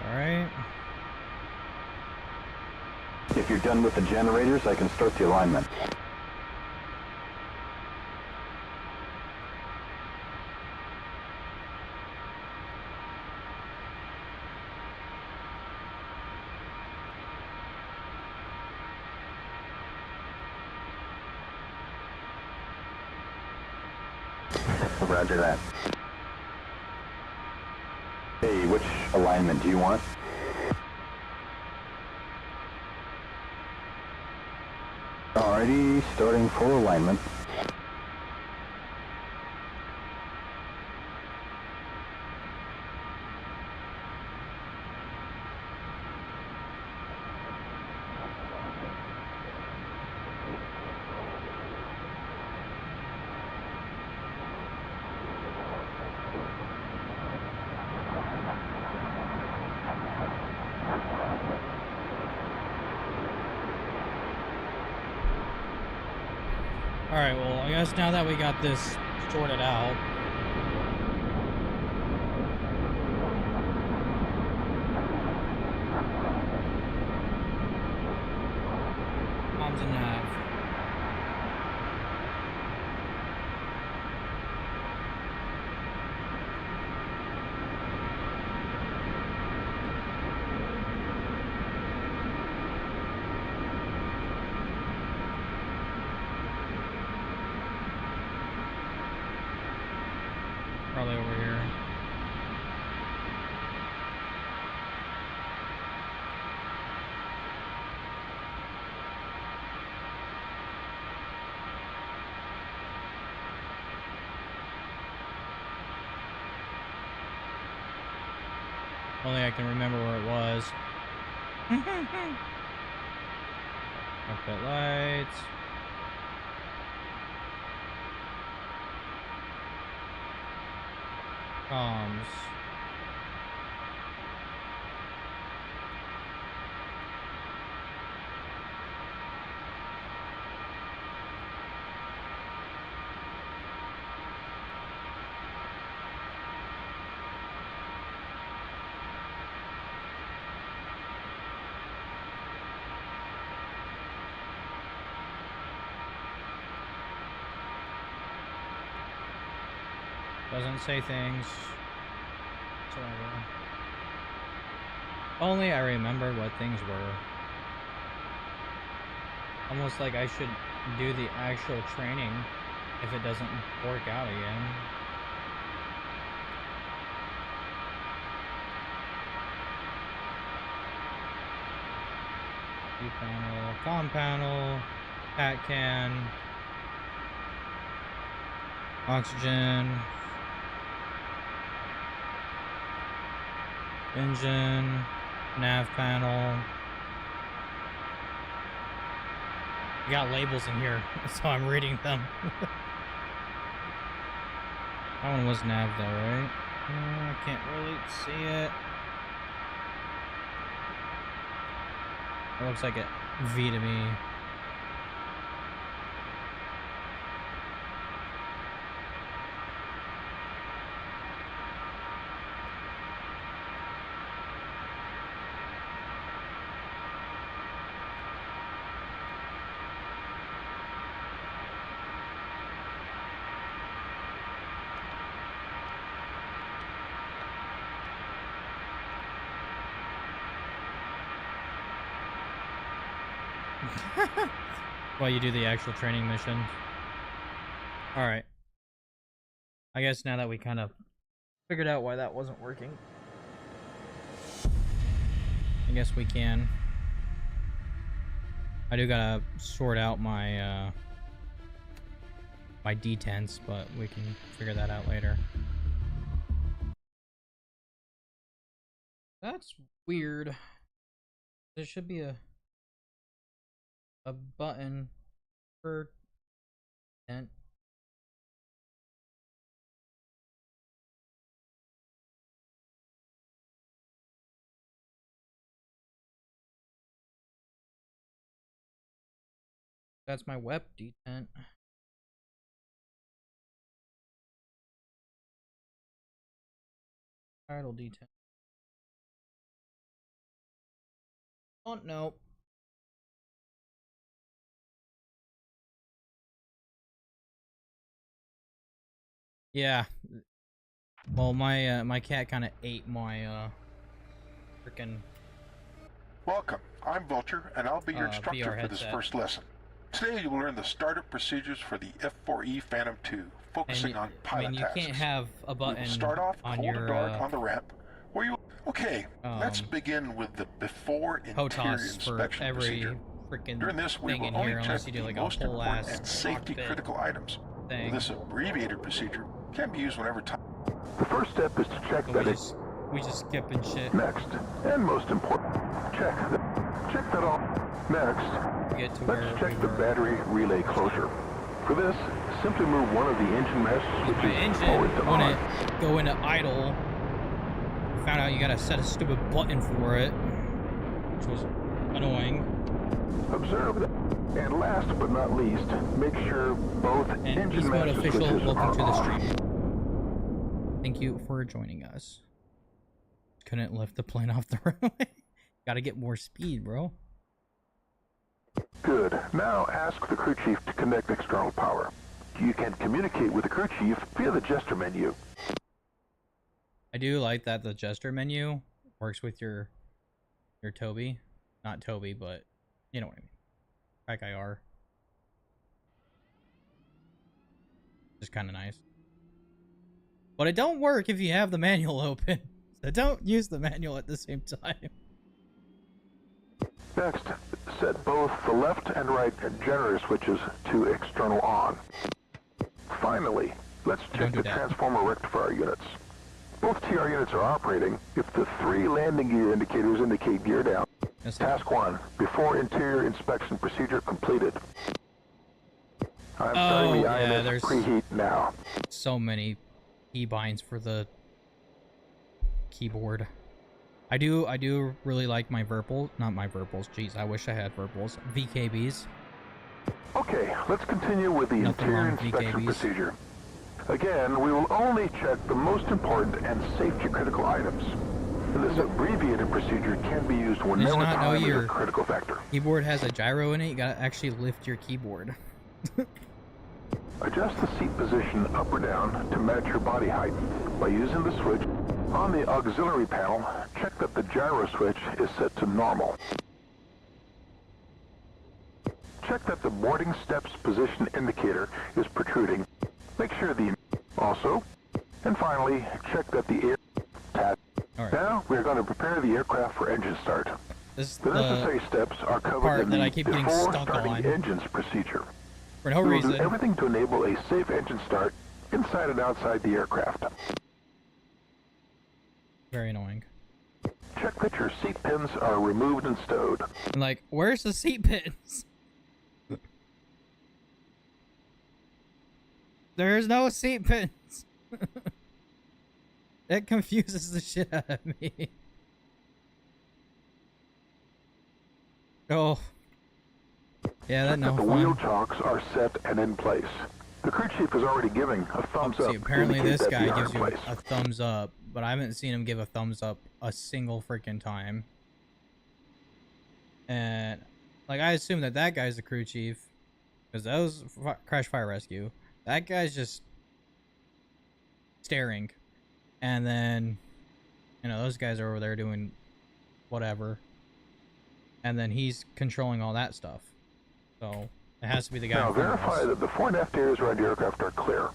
Speaker 1: Alright.
Speaker 2: If you're done with the generators, I can start the alignment. Roger that. Hey, which alignment do you want? Alrighty, starting full alignment.
Speaker 1: Alright, well, I guess now that we got this sorted out, comms and nav. Probably over here. Only I can remember where it was. Cockpit lights. Comms. Doesn't say things. Whatsoever. Only I remember what things were. Almost like I should do the actual training if it doesn't work out again. View panel, comm panel, pat can, oxygen, engine, nav panel. You got labels in here, so I'm reading them. That one was nav though, right? I can't really see it. It looks like a V to me. While you do the actual training mission. Alright. I guess now that we kind of figured out why that wasn't working, I guess we can. I do gotta sort out my my detents, but we can figure that out later. That's weird. There should be a button for tent. That's my web detent. Idle detent. Oh no. Yeah. Well, my my cat kind of ate my freaking.
Speaker 4: Welcome, I'm Vulture, and I'll be your instructor
Speaker 1: VR
Speaker 4: for this
Speaker 1: headset.
Speaker 4: first lesson. Today you will learn the startup procedures for the F-4E Phantom 2, focusing on pilot
Speaker 1: you
Speaker 4: tasks.
Speaker 1: can't have a
Speaker 4: We
Speaker 1: button
Speaker 4: will start off
Speaker 1: on
Speaker 4: cold
Speaker 1: your
Speaker 4: and dark on the ramp, where you... Okay, let's begin with the before interior
Speaker 1: POTOS for
Speaker 4: inspection
Speaker 1: every
Speaker 4: procedure.
Speaker 1: freaking
Speaker 4: During this, we
Speaker 1: thing
Speaker 4: will
Speaker 1: in
Speaker 4: only
Speaker 1: here,
Speaker 4: check
Speaker 1: unless you do
Speaker 4: the
Speaker 1: like a
Speaker 4: most
Speaker 1: whole
Speaker 4: important
Speaker 1: ass
Speaker 4: and safety
Speaker 1: cockpit
Speaker 4: critical items.
Speaker 1: thing.
Speaker 4: This abbreviated procedure can be used whenever time...
Speaker 2: The first step is to check
Speaker 1: So
Speaker 2: that
Speaker 1: we just skipping shit.
Speaker 2: Next, and most important, check that all. Next,
Speaker 1: Get to where
Speaker 2: let's check
Speaker 1: we
Speaker 2: the
Speaker 1: were.
Speaker 2: battery relay closure. For this, simply move one of the engine master
Speaker 1: My
Speaker 2: switches
Speaker 1: engine
Speaker 2: forward to on.
Speaker 1: wouldn't go into idle. Found out you gotta set a stupid button for it, which was annoying.
Speaker 2: Observe that And last but not least, make sure both
Speaker 1: And
Speaker 2: engine
Speaker 1: Beast Mode
Speaker 2: master
Speaker 1: Official,
Speaker 2: switches
Speaker 1: welcome
Speaker 2: are
Speaker 1: to the
Speaker 2: on.
Speaker 1: stream. Thank you for joining us. Couldn't lift the plane off the runway. Gotta get more speed, bro.
Speaker 2: Good. Now ask the crew chief to connect external power. You can communicate with the crew chief via the gesture menu.
Speaker 1: I do like that the gesture menu works with your Toby. Not Toby, but you know what I mean. Like IR. Just kind of nice. But it don't work if you have the manual open. So don't use the manual at the same time.
Speaker 2: Next, set both the left and right generator switches to external on. Finally, let's check the transformer rectifier units. Both TR units are operating if the 3 landing gear indicators indicate gear down.
Speaker 1: Yes,
Speaker 2: Task 1, before interior inspection procedure completed. I'm starting the INS preheat now.
Speaker 1: So many keybinds for the keyboard. I do really like my Virpals, not my Virpals, jeez, I wish I had Virpals. VKBs.
Speaker 2: Okay, let's continue with the interior inspection procedure. Again, we will only check the most important and safety critical items. And this abbreviated procedure can be used whenever time is a critical factor.
Speaker 1: Keyboard has a gyro in it, you gotta actually lift your keyboard.
Speaker 2: Adjust the seat position up or down to match your body height by using the switch. On the auxiliary panel, check that the gyro switch is set to normal. Check that the boarding steps position indicator is protruding. Make sure also, and finally, check that the air tap. Now we're going to prepare the aircraft for engine start. The necessary steps are covered in the before starting engines procedure.
Speaker 1: For no reason.
Speaker 2: We will do everything to enable a safe engine start inside and outside the aircraft.
Speaker 1: Very annoying.
Speaker 2: Check that your seat pins are removed and stowed.
Speaker 1: And like, where's the seat pins? There's no seat pins. That confuses the shit out of me. Oh. Yeah, that's no fun.
Speaker 2: The wheel chocks are set and in place. The crew chief is already giving a thumbs up.
Speaker 1: Apparently this guy gives you a thumbs up, but I haven't seen him give a thumbs up a single freaking time. And like, I assume that guy's the crew chief, because that was Crash Fire Rescue. That guy's just staring, and then you know those guys are over there doing whatever, and then he's controlling all that stuff. So it has to be the guy.
Speaker 2: Now verify that the fore and aft areas around the aircraft are clear.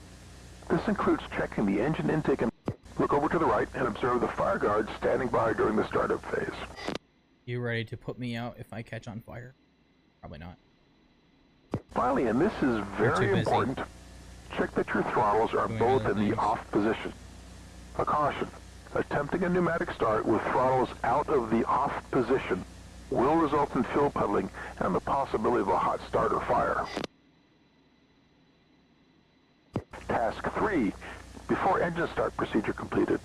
Speaker 2: This includes checking the engine intake and look over to the right and observe the fire guards standing by during the startup phase.
Speaker 1: You ready to put me out if I catch on fire? Probably not.
Speaker 2: Finally, and this is very important, check that your throttles are both in the off position. A caution, attempting a pneumatic start with throttles out of the off position will result in fuel puddling and the possibility of a hot start or fire. Task 3, before engine start procedure completed.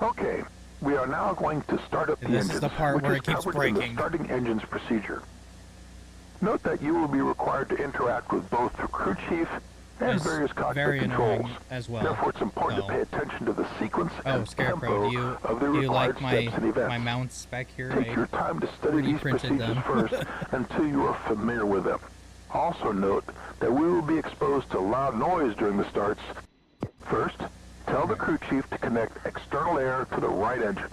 Speaker 2: Okay, we are now going to start up the engines,
Speaker 1: is the part where it keeps breaking.
Speaker 2: The starting engines procedure. Note that you will be required to interact with both the crew chief and various cockpit controls.
Speaker 1: As well.
Speaker 2: Therefore, it's important to pay attention to the sequence and tempo of the
Speaker 1: do you
Speaker 2: required
Speaker 1: like
Speaker 2: steps and events.
Speaker 1: my mounts back here?
Speaker 2: Take your time to study these procedures first until you are familiar with them. Also note that we will be exposed to loud noise during the starts. First, tell the crew chief to connect external air to the right engine.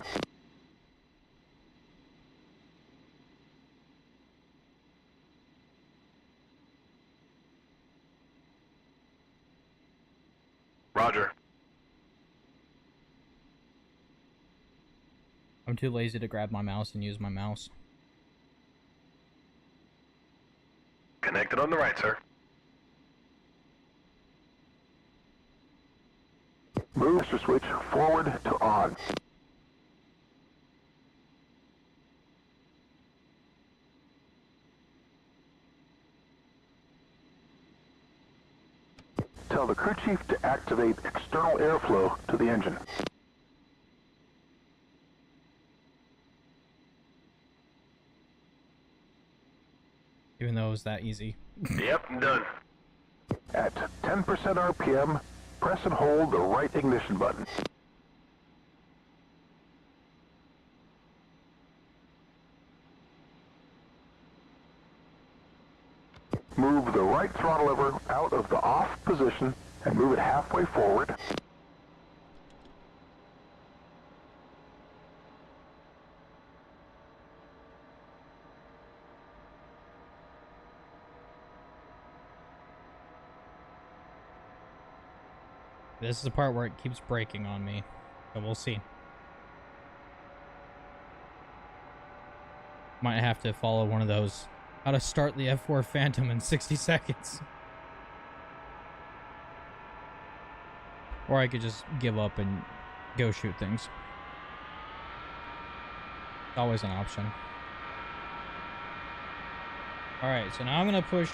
Speaker 3: Roger.
Speaker 1: I'm too lazy to grab my mouse and use my mouse.
Speaker 3: Connected on the right, sir.
Speaker 2: Move the switch forward to on. Tell the crew chief to activate external airflow to the engine.
Speaker 1: was that easy.
Speaker 3: Yep, done.
Speaker 2: At 10% RPM, press and hold the right ignition button. Move the right throttle lever out of the off position and move it halfway forward.
Speaker 1: This is the part where it keeps breaking on me, but we'll see. Might have to follow one of those. How to start the F-4 Phantom in 60 seconds. Or I could just give up and go shoot things. It's always an option. Alright, so now I'm gonna push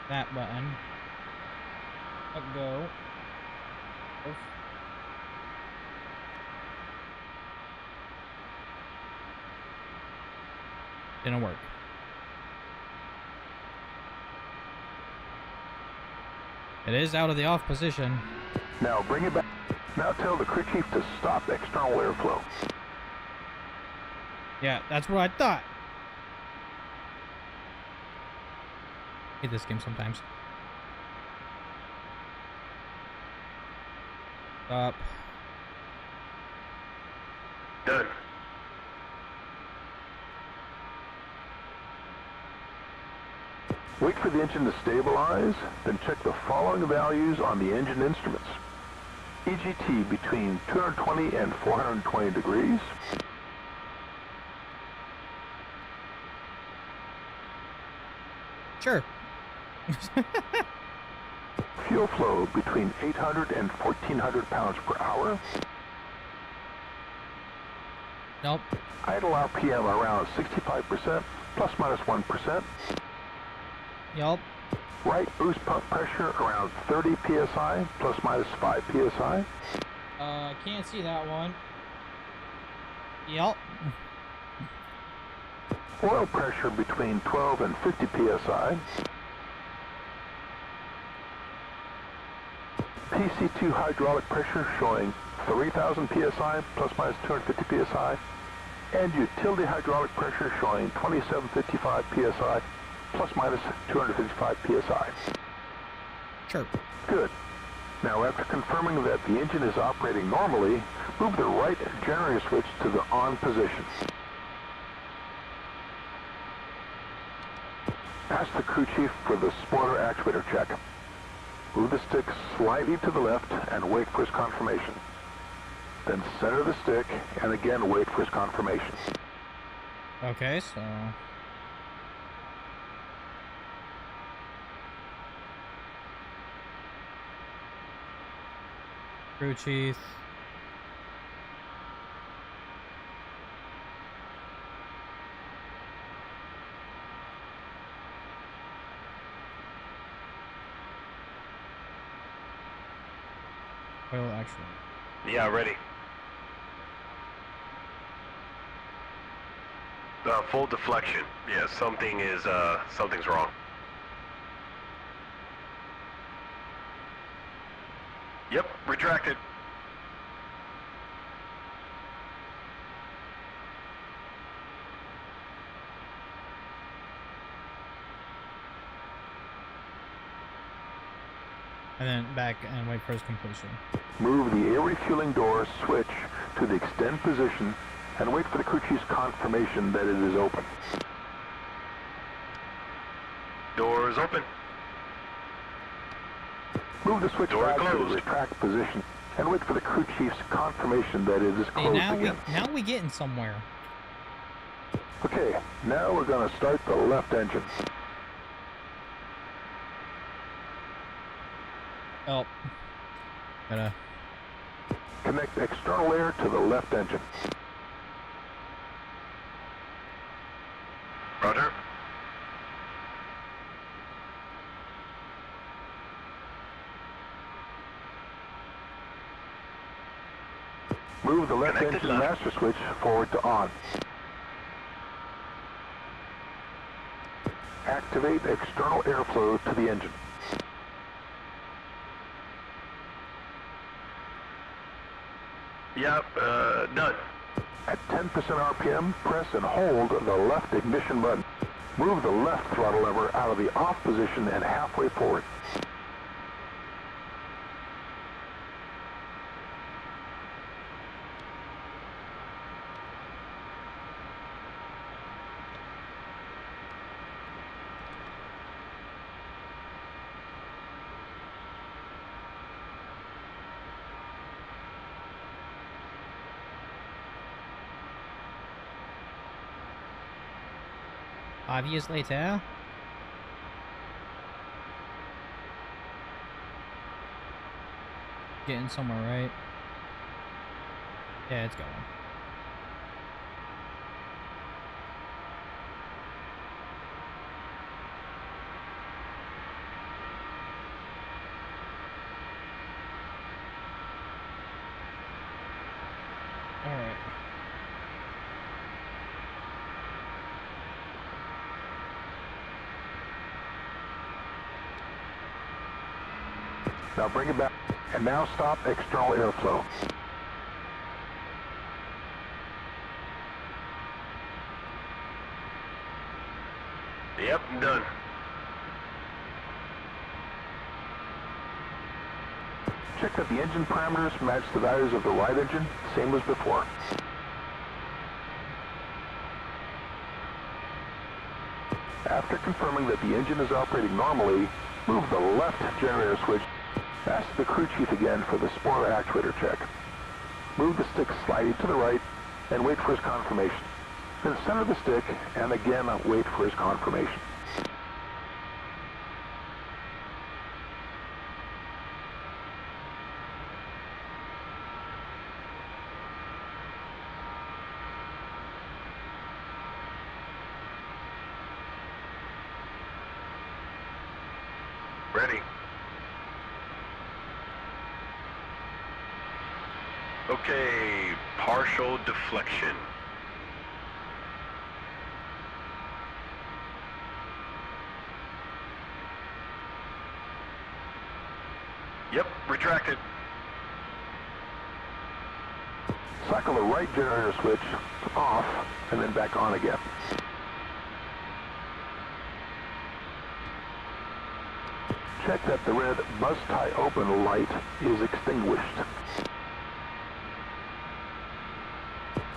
Speaker 1: that button. Let go. Oof. Didn't work. It is out of the off position.
Speaker 2: Now bring it back. Now tell the crew chief to stop external airflow.
Speaker 1: Yeah, that's what I thought. Hate this game sometimes. Stop.
Speaker 3: Done.
Speaker 2: Wait for the engine to stabilize, then check the following values on the engine instruments. EGT between 220 and 420 degrees.
Speaker 1: Sure.
Speaker 2: Fuel flow between 800 and 1400 pounds per hour.
Speaker 1: Nope.
Speaker 2: Idle RPM around 65%, plus minus 1%.
Speaker 1: Yup.
Speaker 2: Right boost pump pressure around 30 psi, plus minus 5 psi.
Speaker 1: Can't see that one. Yup.
Speaker 2: Oil pressure between 12 and 50 psi. PC2 hydraulic pressure showing 3000 psi, plus minus 250 psi. And utility hydraulic pressure showing 2755 psi, plus minus 255 psi.
Speaker 1: Sure.
Speaker 2: Good. Now, after confirming that the engine is operating normally, move the right generator switch to the on position. Ask the crew chief for the spoiler actuator check. Move the stick slightly to the left and wait for his confirmation. Then center the stick and again wait for his confirmation.
Speaker 1: Okay, so... Crew chief. Oil actually.
Speaker 3: Yeah, ready. Full deflection. Yeah, something's wrong. Yep, retracted.
Speaker 1: And then back and wait for his completion.
Speaker 2: Move the air refueling door switch to the extend position and wait for the crew chief's confirmation that it is open.
Speaker 3: Doors open.
Speaker 2: Move the switch
Speaker 3: Door
Speaker 2: back to the
Speaker 3: closed.
Speaker 2: retract position and wait for the crew chief's confirmation that it is
Speaker 1: Hey,
Speaker 2: closed again.
Speaker 1: now we getting somewhere.
Speaker 2: Okay, now we're going to start the left engine.
Speaker 1: Oh. Gotta...
Speaker 2: Connect external air to the left engine.
Speaker 3: Roger.
Speaker 2: Move the left
Speaker 3: Connected
Speaker 2: engine
Speaker 3: left.
Speaker 2: master switch forward to on. activate external airflow to the engine.
Speaker 3: Yep, done.
Speaker 2: At 10% RPM, press and hold the left ignition button. Move the left throttle lever out of the off position and halfway forward.
Speaker 1: Five years later. Getting somewhere, right? Yeah, it's going. All right.
Speaker 2: Now bring it back, and now stop external airflow.
Speaker 3: Yep, done.
Speaker 2: Check that the engine parameters match the values of the right engine, same as before. After confirming that the engine is operating normally, move the left generator switch. Ask the crew chief again for the spoiler actuator check. Move the stick slightly to the right and wait for his confirmation. Then center the stick and again wait for his confirmation.
Speaker 3: Ready. Okay, partial deflection. Yep, retracted.
Speaker 2: Cycle the right generator switch off and then back on again. Check that the red buzz tie open light is extinguished.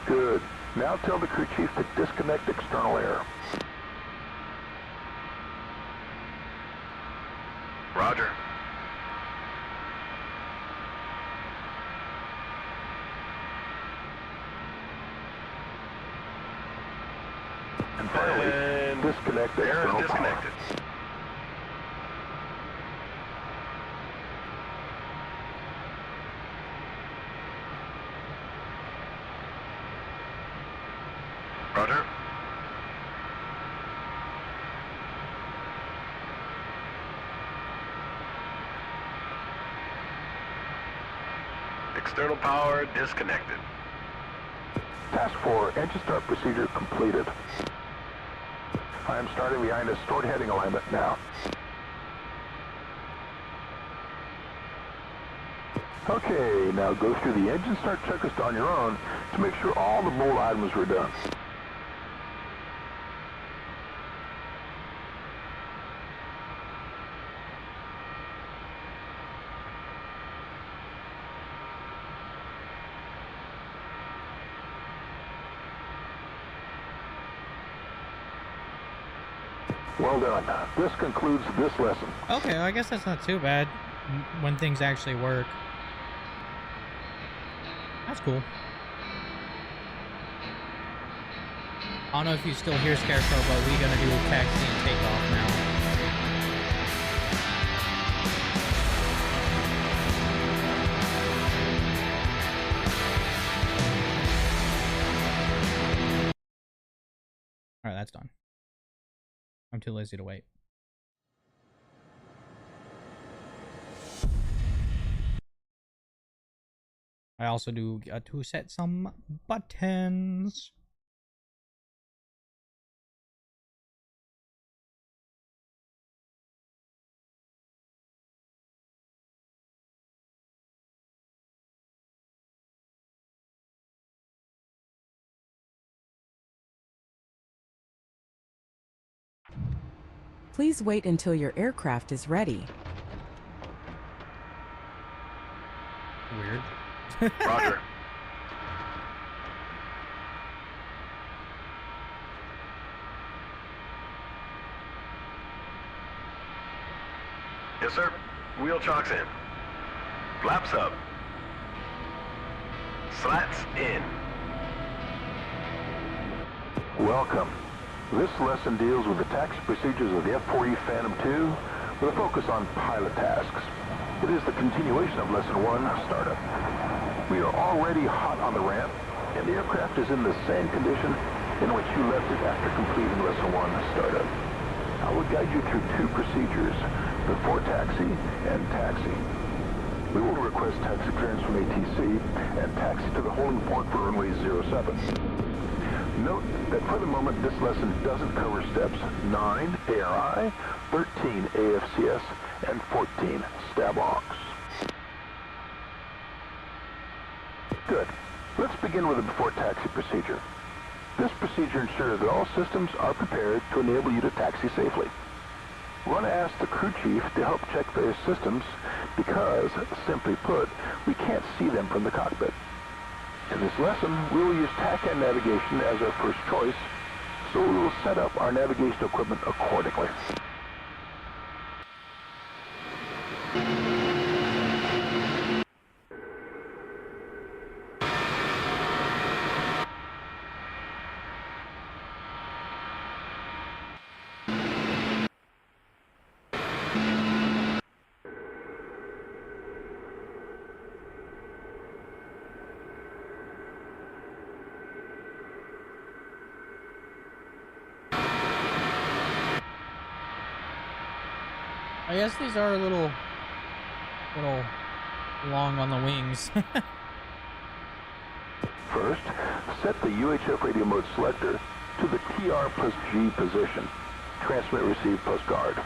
Speaker 2: Good. Now tell the crew chief to disconnect external air.
Speaker 3: Roger.
Speaker 2: And finally,
Speaker 3: And
Speaker 2: disconnect
Speaker 3: air is
Speaker 2: external power.
Speaker 3: disconnected. Roger. External power disconnected.
Speaker 2: Task 4, engine start procedure completed. I am starting behind a stored heading alignment now. Okay, now go through the engine start checklist on your own to make sure all the bold items were done. Well done. This concludes this lesson.
Speaker 1: Okay, well, I guess that's not too bad when things actually work. That's cool. I don't know if you still hear Scarecrow, but we're gonna do a taxi and take off now. Alright, that's done. I'm too lazy to wait. I also do get to set some buttons.
Speaker 5: Please wait until your aircraft is ready.
Speaker 1: Weird.
Speaker 3: Roger. Yes, sir. Wheel chocks in. Flaps up. Slats in.
Speaker 2: Welcome. This lesson deals with the taxi procedures of the F-4E Phantom II with a focus on pilot tasks. It is the continuation of Lesson 1, Startup. We are already hot on the ramp, and the aircraft is in the same condition in which you left it after completing Lesson 1, Startup. I will guide you through two procedures, before taxi and taxi. We will request taxi clearance from ATC and taxi to the holding port for runway 07. Note that for the moment this lesson doesn't cover steps 9 ARI, 13 AFCS, and 14 STABOX. Good. Let's begin with the before taxi procedure. This procedure ensures that all systems are prepared to enable you to taxi safely. We want to ask the crew chief to help check various systems because, simply put, we can't see them from the cockpit. In this lesson, we will use TACAN navigation as our first choice, so we will set up our navigation equipment accordingly.
Speaker 1: I guess these are a little long on the wings.
Speaker 2: First, set the UHF radio mode selector to the TR plus G position. Transmit, receive plus guard.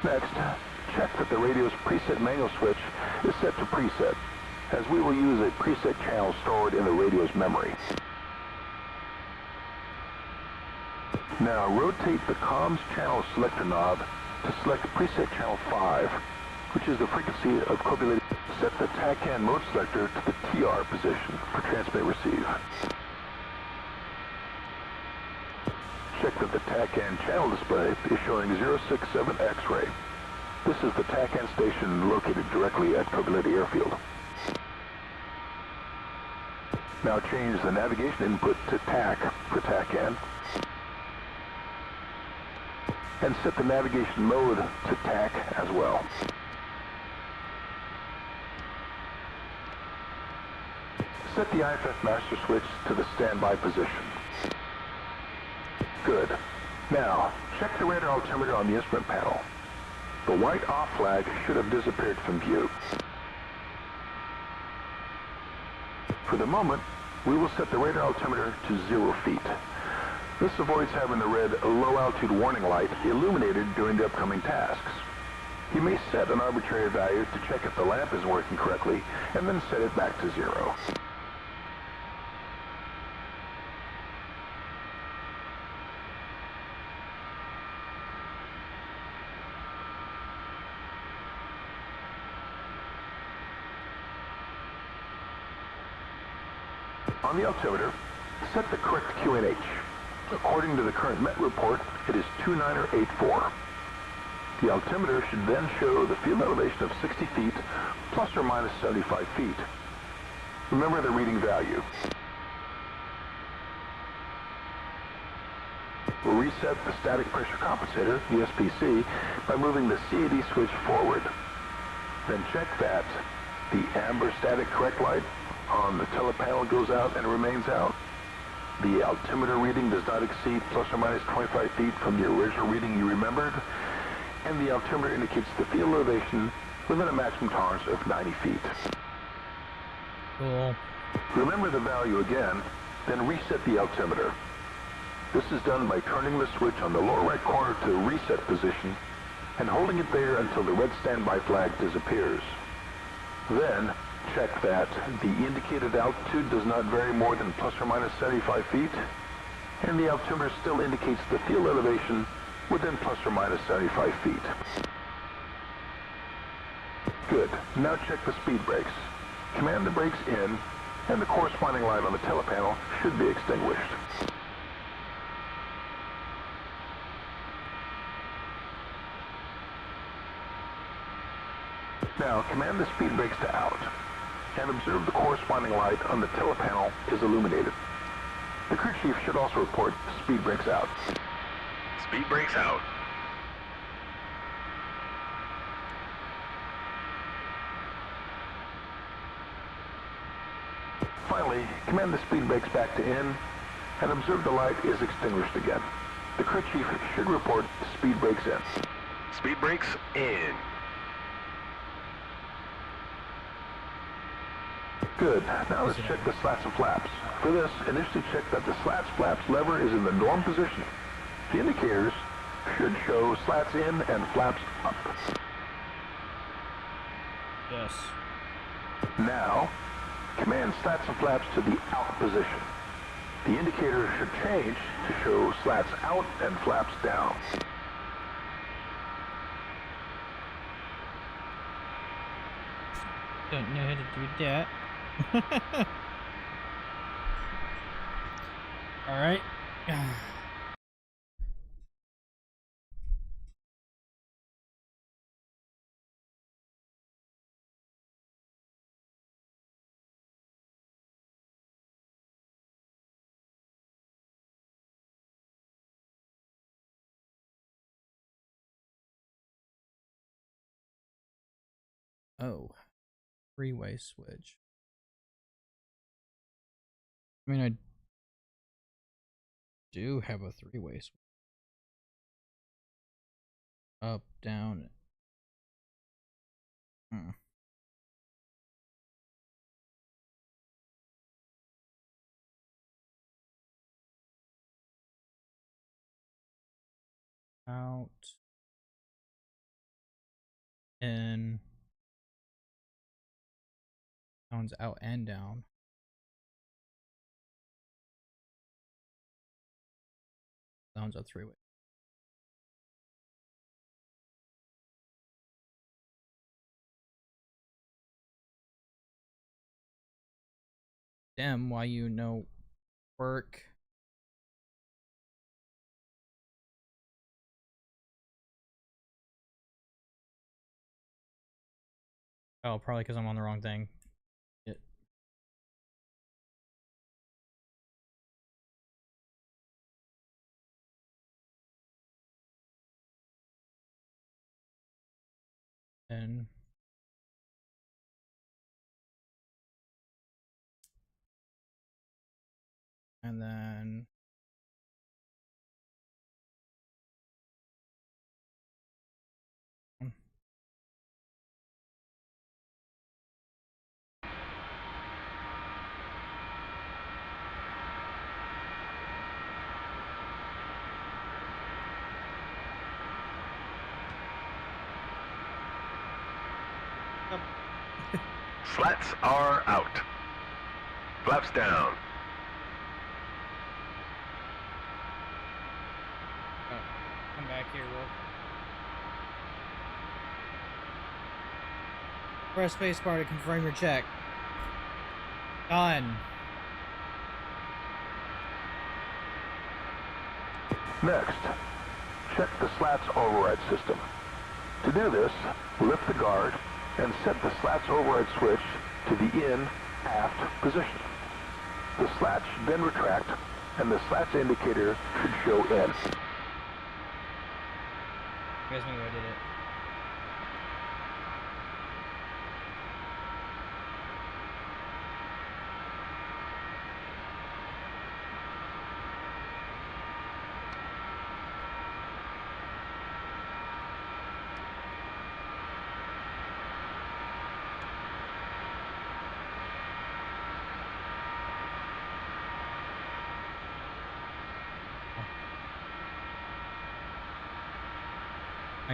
Speaker 2: Next, check that the radio's preset manual switch is set to preset, as we will use a preset channel stored in the radio's memory. Now rotate the comms channel selector knob to select preset channel 5, which is the frequency of copulating. Set the TACAN mode selector to the TR position for transmit receive. Check that the TACAN channel display is showing 067 X-ray. This is the TACAN station located directly at Cobility Airfield. Now change the navigation input to TAC for TACAN. And set the navigation mode to TAC as well. Set the IFF master switch to the standby position. Good. Now, check the radar altimeter on the instrument panel. The white off flag should have disappeared from view. For the moment, we will set the radar altimeter to 0 feet. This avoids having the red low altitude warning light illuminated during the upcoming tasks. You may set an arbitrary value to check if the lamp is working correctly, and then set it back to 0. On the altimeter, set the correct QNH. According to the current MET report, it is 2984. The altimeter should then show the field elevation of 60 feet, plus or minus 75 feet. Remember the reading value. We'll reset the static pressure compensator, the SPC, by moving the CAD switch forward. Then check that the amber static correct light on the telepanel goes out and remains out. The altimeter reading does not exceed plus or minus 25 feet from the original reading you remembered, and the altimeter indicates the field elevation within a maximum tolerance of 90 feet.
Speaker 1: Cool.
Speaker 2: Remember the value again, then reset the altimeter. This is done by turning the switch on the lower right corner to the reset position and holding it there until the red standby flag disappears. Then, check that the indicated altitude does not vary more than plus or minus 75 feet, and the altimeter still indicates the field elevation within plus or minus 75 feet. Good. Now check the speed brakes. Command the brakes in, and the corresponding light on the telepanel should be extinguished. Now command the speed brakes to out, and observe the corresponding light on the telepanel is illuminated. The crew chief should also report speed brakes out.
Speaker 3: Speed brakes out.
Speaker 2: Finally, command the speed brakes back to in, and observe the light is extinguished again. The crew chief should report speed brakes in.
Speaker 3: Speed brakes in.
Speaker 2: Good. Now let's check the slats and flaps. For this, initially check that the slats flaps lever is in the norm position. The indicators should show slats in and flaps up.
Speaker 1: Yes.
Speaker 2: Now, command slats and flaps to the out position. The indicator should change to show slats out and flaps down.
Speaker 1: Don't know how to do that. All right. Oh, three-way switch. I mean, I do have a three-way switch. Up, down. Out. In. That one's out and down. That one's a three-way. Damn, why you know work? Oh, probably because I'm on the wrong thing. It. And then
Speaker 3: Slats are out. Flaps down.
Speaker 1: oh, come back here, Wolf. Press spacebar to confirm your check. Done.
Speaker 2: Next, check the slats override system. To do this, lift the guard and set the slats override switch to the in-aft position. The slats should then retract, and the slats indicator should show in.
Speaker 1: You guys know who I did it.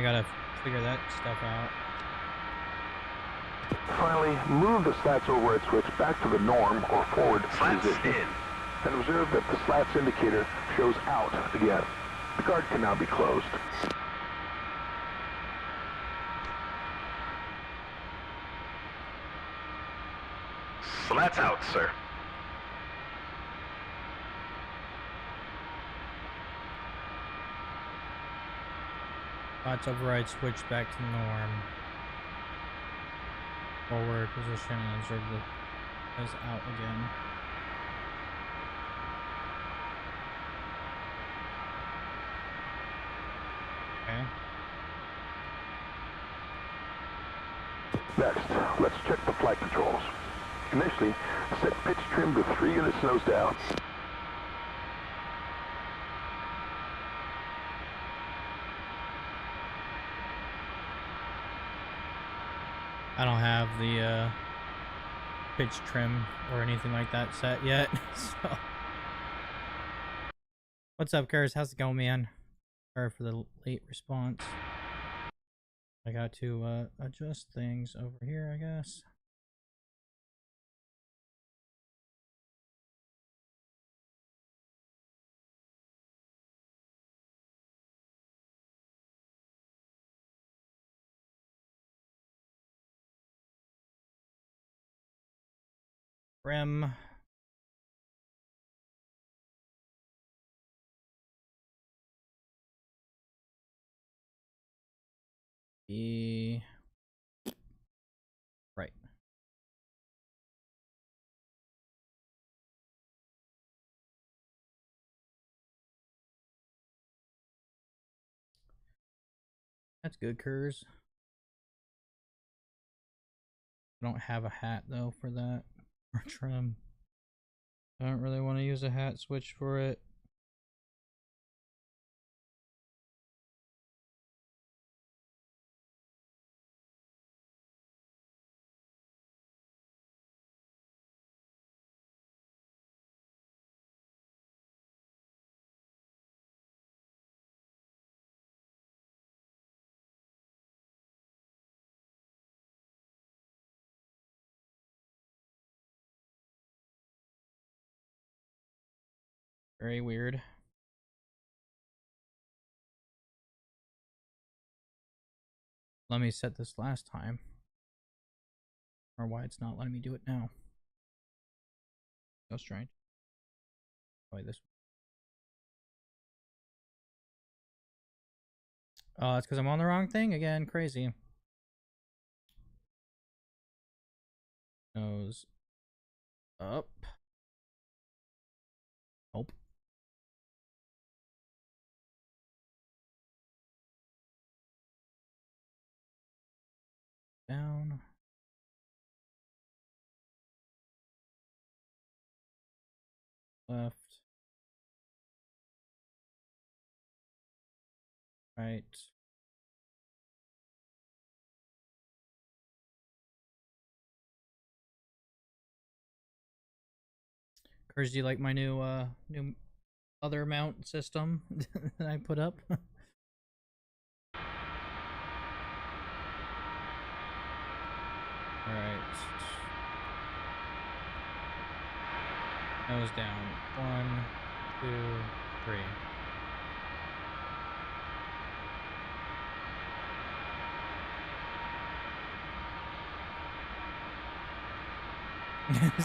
Speaker 1: I gotta figure that stuff out.
Speaker 2: Finally, move the slats override switch back to the norm or forward
Speaker 3: Slats
Speaker 2: position,
Speaker 3: in.
Speaker 2: and observe that the slats indicator shows out again. The guard can now be closed.
Speaker 3: Slats out, sir.
Speaker 1: Lots override switch back to norm. Forward position and observe the is out again. Okay.
Speaker 2: Next, let's check the flight controls. Initially, set pitch trim to 3 units nose down.
Speaker 1: I don't have the pitch trim or anything like that set yet. So, what's up, Kurs? How's it going, man? Sorry for the late response. I got to adjust things over here, I guess. Rim. Right. That's good, Kurs. I don't have a hat though for that or trim. I don't really want to use a hat switch for it. Very weird. Let me set this last time. Or why it's not letting me do it now. So strange. Oh, wait, this. Oh, that's because I'm on the wrong thing again. Crazy. Nose up. Nope. Down. Left. Right. Kurs, do you like my new other mount system that I put up? Alright. Nose down. 1, 2, 3.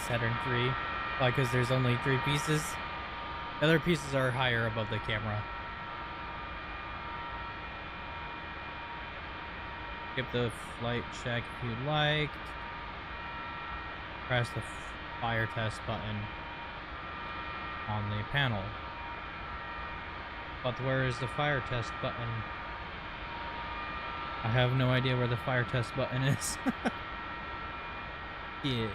Speaker 1: Saturn 3. Why? Because there's only 3 pieces. The other pieces are higher above the camera. Skip the flight check if you'd like. Press the fire test button on the panel. But where is the fire test button? I have no idea where the fire test button is. Yeah.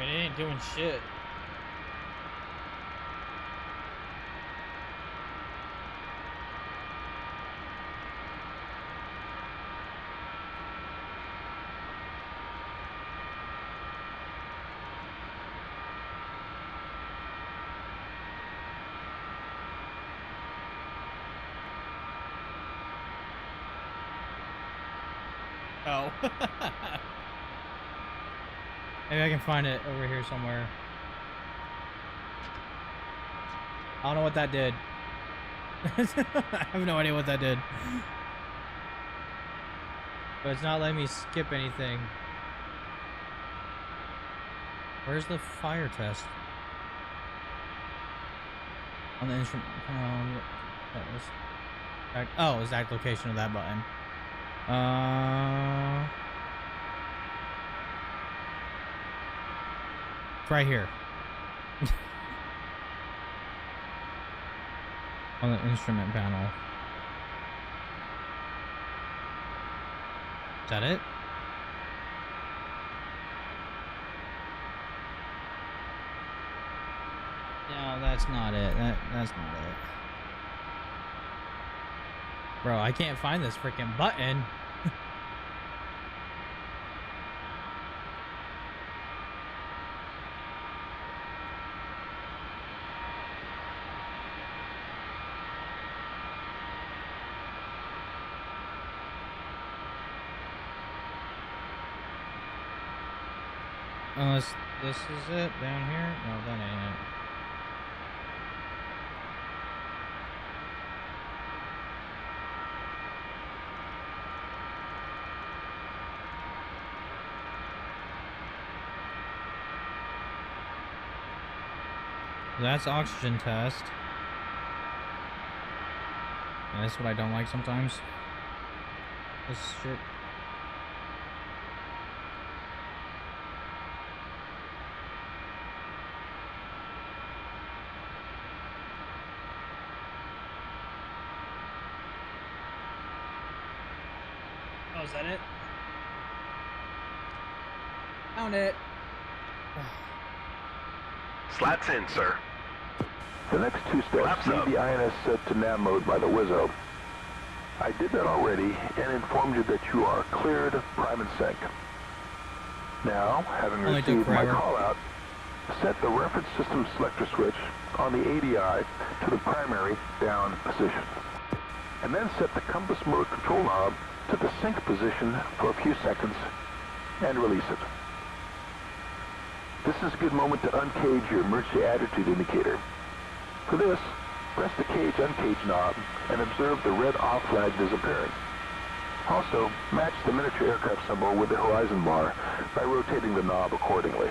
Speaker 1: It ain't doing shit. Oh. Maybe I can find it over here somewhere. I don't know what that did. I have no idea what that did. But it's not letting me skip anything. Where's the fire test? On the instrument. That was. Oh, exact location of that button. It's right here. On the instrument panel. Is that it? No, that's not it. That's not it. Bro, I can't find this freaking button. Unless this is it down here? No, that ain't it. That's oxygen test. And that's what I don't like sometimes. This shit. Oh, is that it? Found it.
Speaker 3: Slats in, sir.
Speaker 2: The next two steps leave the INS set to nav mode by the Wizzo. I did that already and informed you that you are cleared prime and sync. Now, having received my call out, set the reference system selector switch on the ADI to the primary down position. And then set the compass mode control knob to the sync position for a few seconds and release it. This is a good moment to uncage your emergency attitude indicator. For this, press the cage uncage knob and observe the red off flag disappearing. Also, match the miniature aircraft symbol with the horizon bar by rotating the knob accordingly.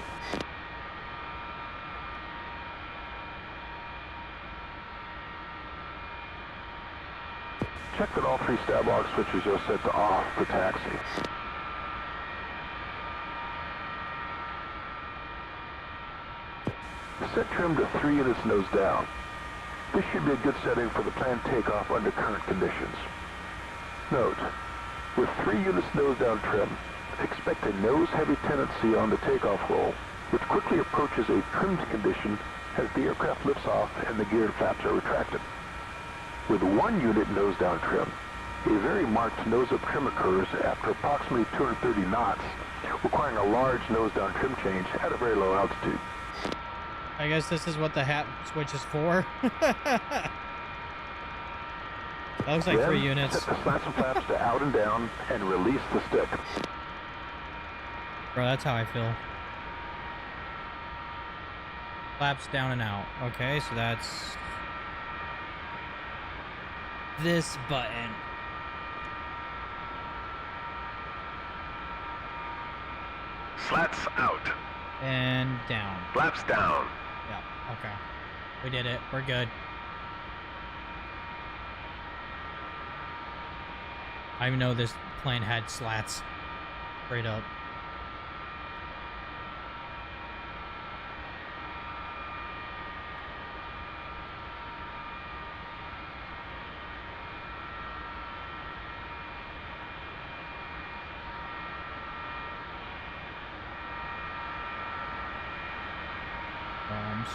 Speaker 2: Check that all three stab lock switches are set to off for taxi. Set trim to 3 units nose down. This should be a good setting for the planned takeoff under current conditions. Note, with 3 units nose down trim, expect a nose-heavy tendency on the takeoff roll, which quickly approaches a trimmed condition as the aircraft lifts off and the geared flaps are retracted. With 1 unit nose down trim, a very marked nose-up trim occurs after approximately 230 knots, requiring a large nose down trim change at a very low altitude.
Speaker 1: I guess this is what the hat switch is for. That looks like
Speaker 2: then,
Speaker 1: 3 units.
Speaker 2: Set the slats and flaps to out and down and release the stick.
Speaker 1: Bro, that's how I feel. Flaps down and out. Okay, so that's this button.
Speaker 3: Slats out.
Speaker 1: And down.
Speaker 3: Flaps down.
Speaker 1: Yeah, okay. We did it. We're good. I even know this plane had slats. Straight up.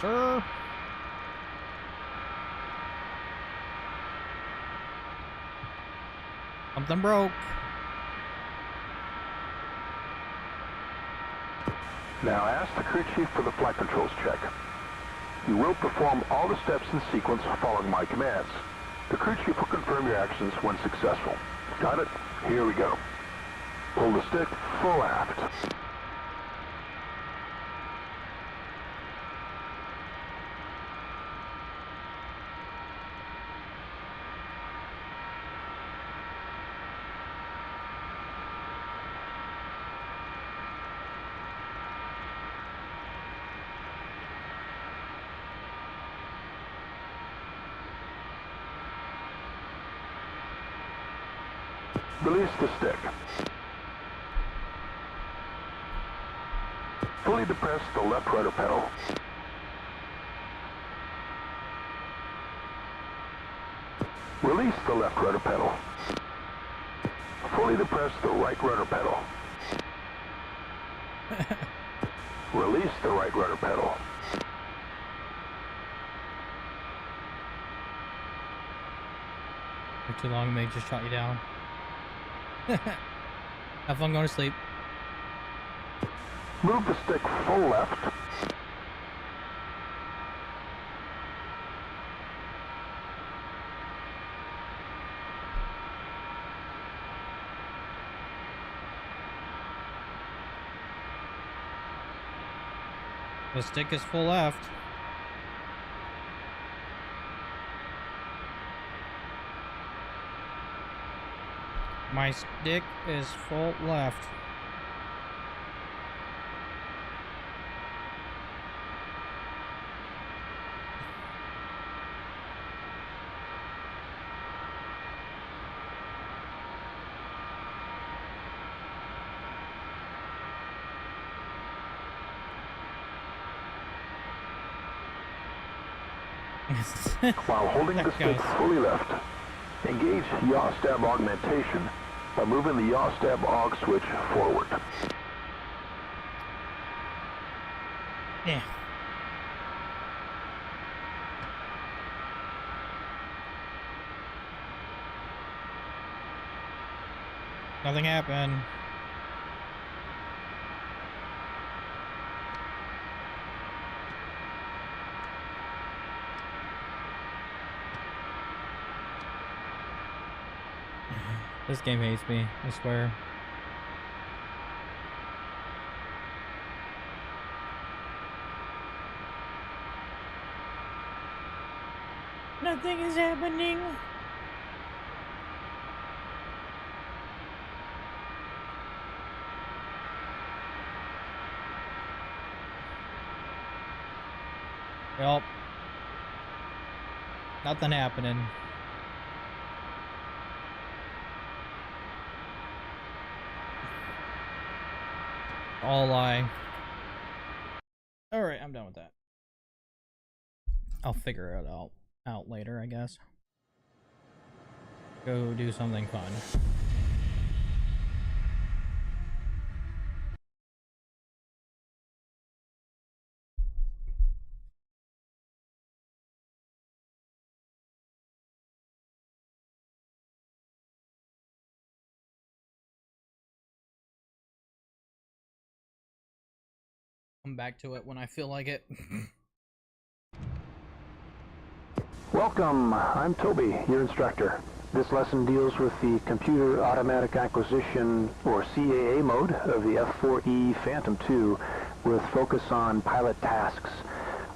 Speaker 1: Sir. Something broke.
Speaker 2: Now ask the crew chief for the flight controls check. You will perform all the steps in sequence following my commands. The crew chief will confirm your actions when successful. Got it? Here we go. Pull the stick full aft. Release the stick. Fully depress the left rudder pedal. Release the left rudder pedal. Fully depress the right rudder pedal. Release the right rudder pedal.
Speaker 1: Took too long, may just shot you down. Have fun going to sleep.
Speaker 2: Move the stick full left.
Speaker 1: The stick is full left. My stick is full left.
Speaker 2: While holding the stick fully left, engage yaw stab augmentation by moving the yaw stab aug switch forward.
Speaker 1: Yeah. Nothing happened. This game hates me, I swear. Nothing is happening. Well, nothing happening. All lie. Alright, I'm done with that. I'll figure it out later, I guess. Go do something fun. Come back to it when I feel like it.
Speaker 2: Welcome, I'm Toby, your instructor. This lesson deals with the Computer Automatic Acquisition, or CAA mode, of the F-4E Phantom II with focus on pilot tasks.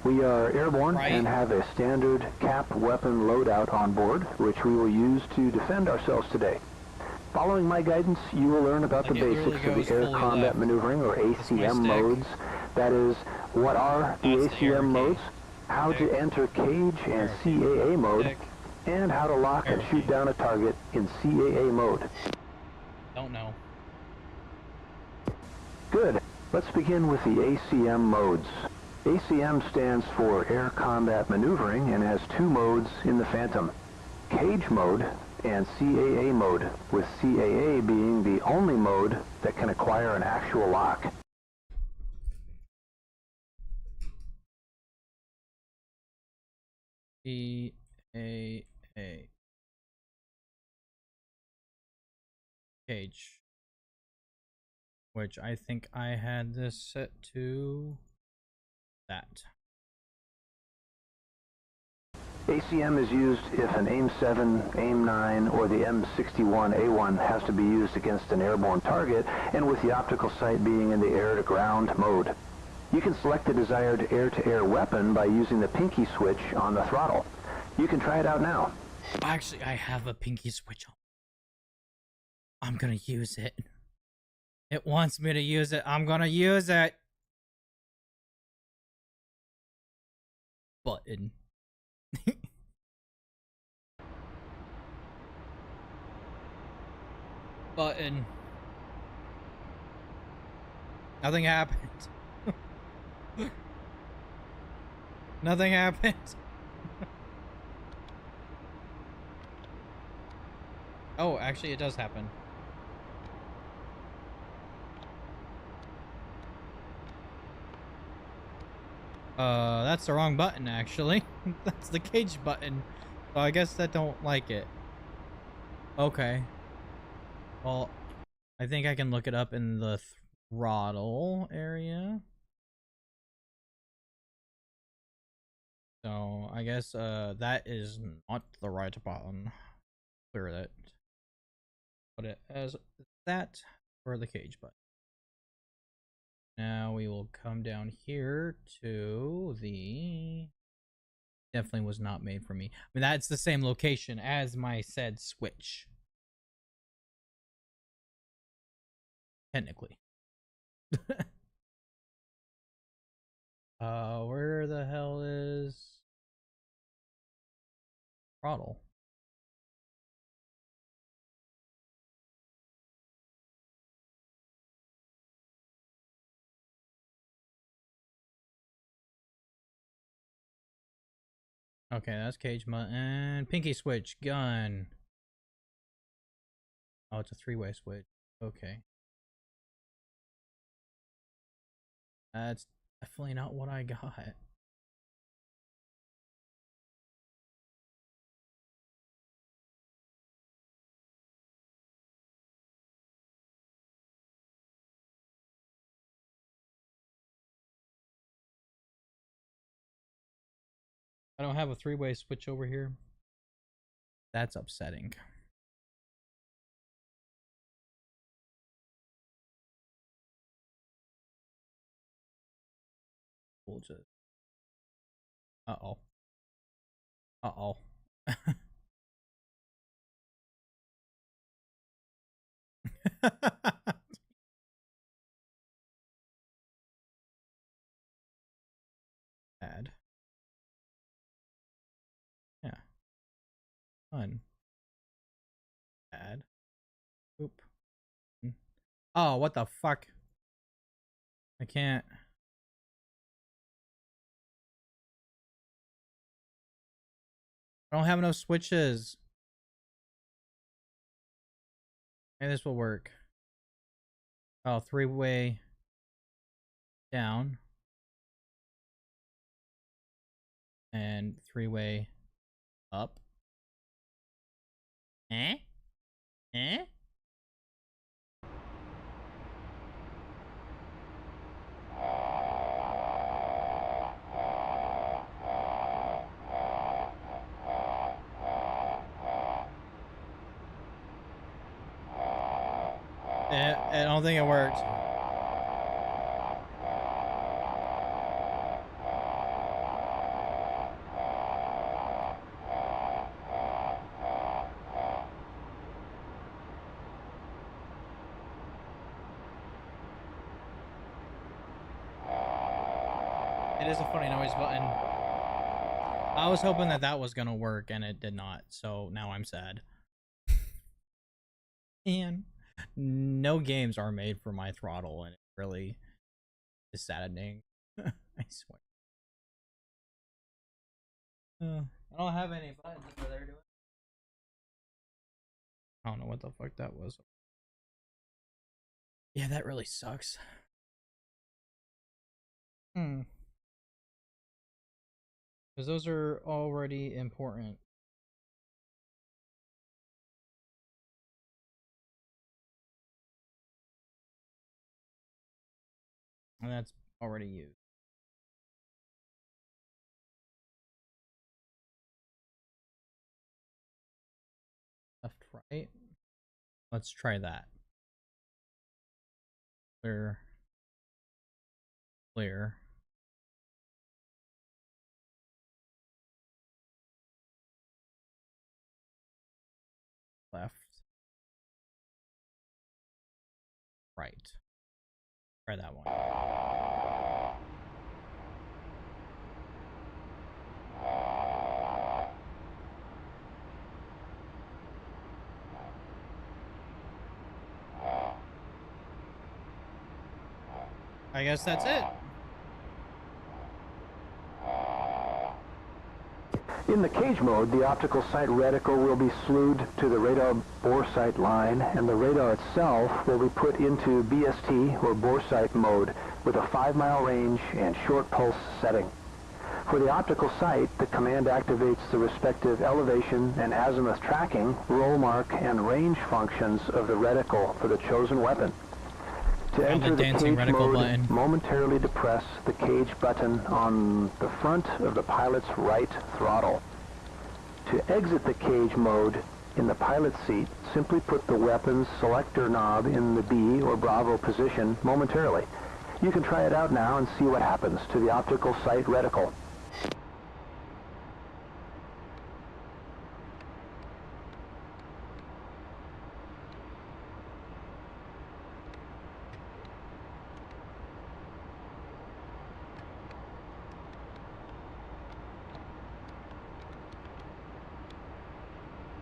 Speaker 2: We are airborne and have a standard cap weapon loadout on board, which we will use to defend ourselves today. Following my guidance, you will learn about the basics of the Air Combat Maneuvering, or ACM modes. That is, what are the ACM modes, how to enter cage and CAA mode, and how to lock and shoot down a target in CAA mode.
Speaker 1: Don't know.
Speaker 2: Good. Let's begin with the ACM modes. ACM stands for Air Combat Maneuvering and has two modes in the Phantom: Cage mode and CAA mode, with CAA being the only mode that can acquire an actual lock.
Speaker 1: CAA. Cage. Which I think I had this set to that.
Speaker 2: ACM is used if an AIM-7, AIM-9, or the M61A1 has to be used against an airborne target and with the optical sight being in the air-to-ground mode. You can select the desired air-to-air weapon by using the pinky switch on the throttle. You can try it out now.
Speaker 1: Actually, I have a pinky switch on. I'm gonna use it. It wants me to use it. I'm gonna use it. Button. Button. Nothing happened. Nothing happened. Oh, actually it does happen. That's the wrong button actually. That's the cage button. So I guess that don't like it. Okay. Well, I think I can look it up in the throttle area. So I guess that is not the right button. Clear that. Put it as that for the cage button. Now we will come down here to the... Definitely was not made for me. I mean, that's the same location as my said switch. Technically. Where the hell is throttle? Okay, that's cage button. Pinky switch, gun. Oh, it's a three-way switch. Okay. That's definitely not what I got. I don't have a three-way switch over here. That's upsetting. We'll just... Uh-oh. Uh-oh. Add. Yeah. Fun. Add. Oop. Oh, what the fuck? I can't. I don't have enough switches. Maybe this will work. Oh, three-way down. And three-way up. Eh? Eh? I don't think it worked. It is a funny noise button. I was hoping that that was gonna work and it did not, so now I'm sad. And no games are made for my throttle, and it really is saddening. I swear. I don't have any buttons over there, do I? I don't know what the fuck that was. Yeah, that really sucks. Because those are already important. And that's already used. Let's try that. Clear. Clear. Left. Right. Try that one. I guess that's it.
Speaker 2: In the cage mode, the optical sight reticle will be slewed to the radar bore sight line, and the radar itself will be put into BST, or bore sight mode, with a 5-mile range and short pulse setting. For the optical sight, the command activates the respective elevation and azimuth tracking, roll mark, and range functions of the reticle for the chosen weapon. To enter the cage mode, momentarily depress the cage button on the front of the pilot's right throttle. To exit the cage mode in the pilot's seat, simply put the weapon's selector knob in the B or Bravo position momentarily. You can try it out now and see what happens to the optical sight reticle.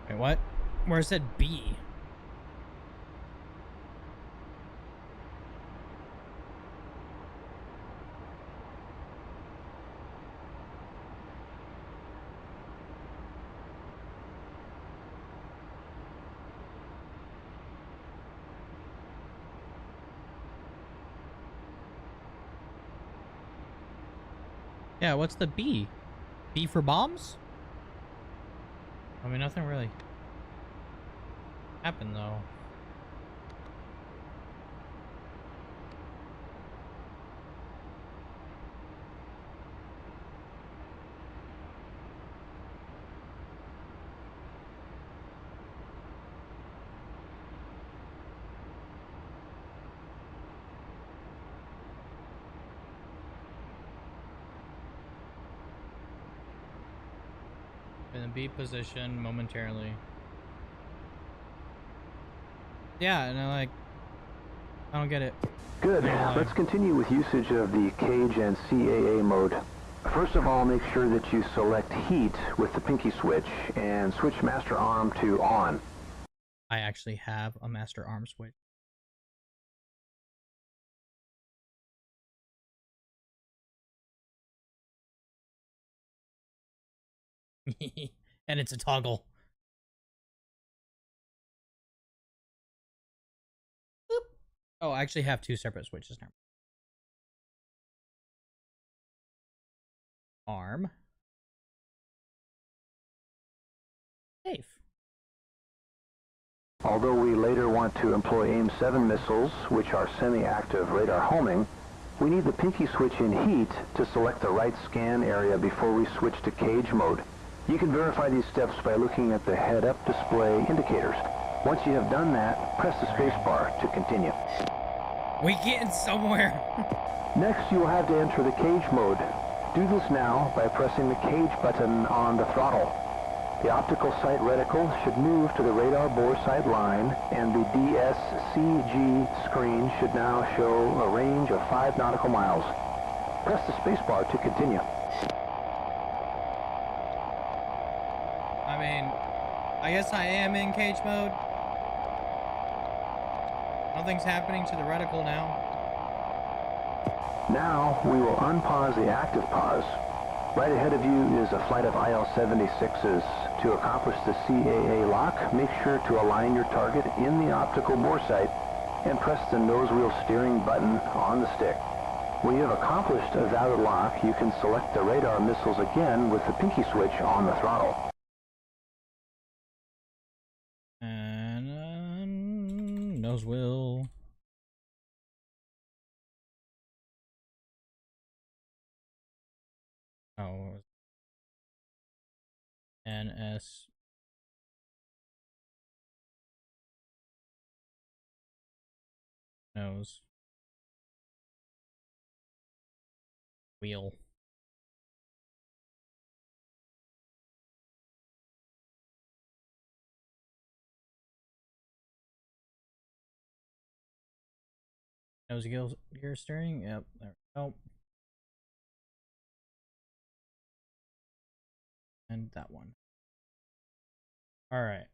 Speaker 1: Wait, what? Where it said B? Yeah, what's the B? B for bombs? I mean, nothing really happened, though. In the B position momentarily. Yeah, and I don't get it.
Speaker 2: Good. Let's continue with usage of the cage and CAA mode. First of all, make sure that you select heat with the pinky switch and switch master arm to on.
Speaker 1: I actually have a master arm switch. And it's a toggle. Boop. Oh, I actually have 2 separate switches now. Arm. Safe.
Speaker 2: Although we later want to employ AIM-7 missiles, which are semi-active radar homing, we need the pinky switch in heat to select the right scan area before we switch to cage mode. You can verify these steps by looking at the head-up display indicators. Once you have done that, press the spacebar to continue.
Speaker 1: We getting somewhere.
Speaker 2: Next, you will have to enter the cage mode. Do this now by pressing the cage button on the throttle. The optical sight reticle should move to the radar bore sight line, and the DSCG screen should now show a range of 5 nautical miles. Press the spacebar to continue.
Speaker 1: I mean, I guess I am in cage mode. Nothing's happening to the reticle now.
Speaker 2: Now, we will unpause the active pause. Right ahead of you is a flight of IL-76s. To accomplish the CAA lock, make sure to align your target in the optical bore sight and press the nose wheel steering button on the stick. When you have accomplished a valid lock, you can select the radar missiles again with the pinky switch on the throttle.
Speaker 1: And nose wheel. Oh, NS Nose. Wheel. Nose gear steering. Yep. There we go. And that one. Alright.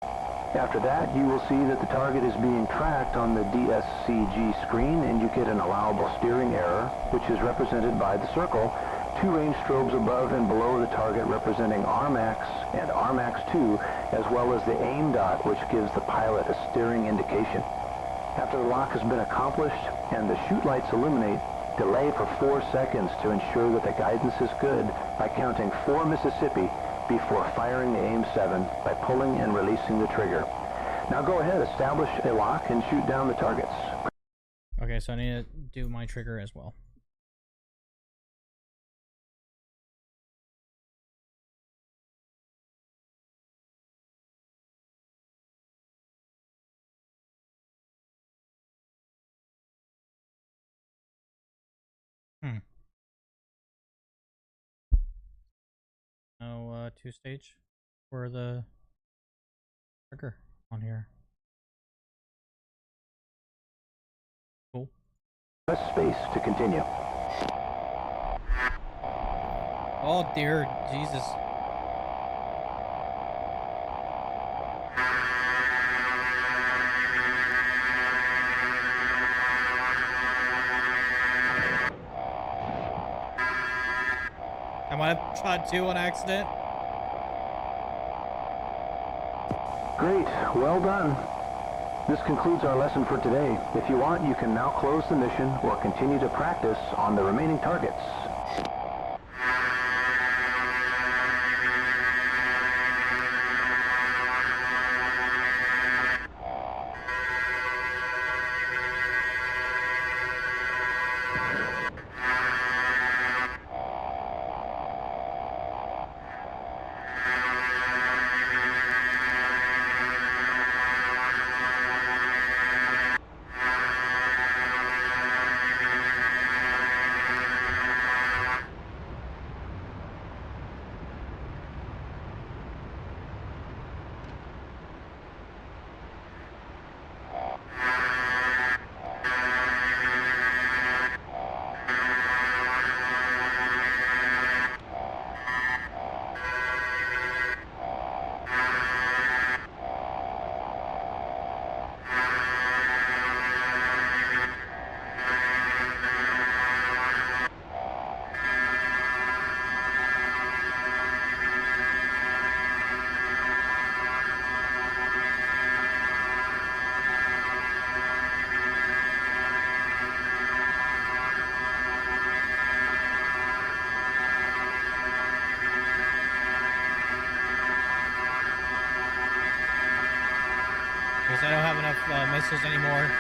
Speaker 2: After that, you will see that the target is being tracked on the DSCG screen, and you get an allowable steering error, which is represented by the circle, 2 range strobes above and below the target representing RMAX and RMAX2, as well as the aim dot, which gives the pilot a steering indication. After the lock has been accomplished and the chute lights illuminate, delay for 4 seconds to ensure that the guidance is good by counting 4 Mississippi before firing the AIM-7 by pulling and releasing the trigger. Now go ahead, establish a lock and shoot down the targets.
Speaker 1: Okay, so I need to do my trigger as well. No 2-stage for the trigger on here. Cool.
Speaker 2: Press space to continue.
Speaker 1: Oh dear Jesus. I might have shot 2 on accident.
Speaker 2: Great, well done. This concludes our lesson for today. If you want, you can now close the mission or continue to practice on the remaining targets. Because I don't have enough missiles anymore.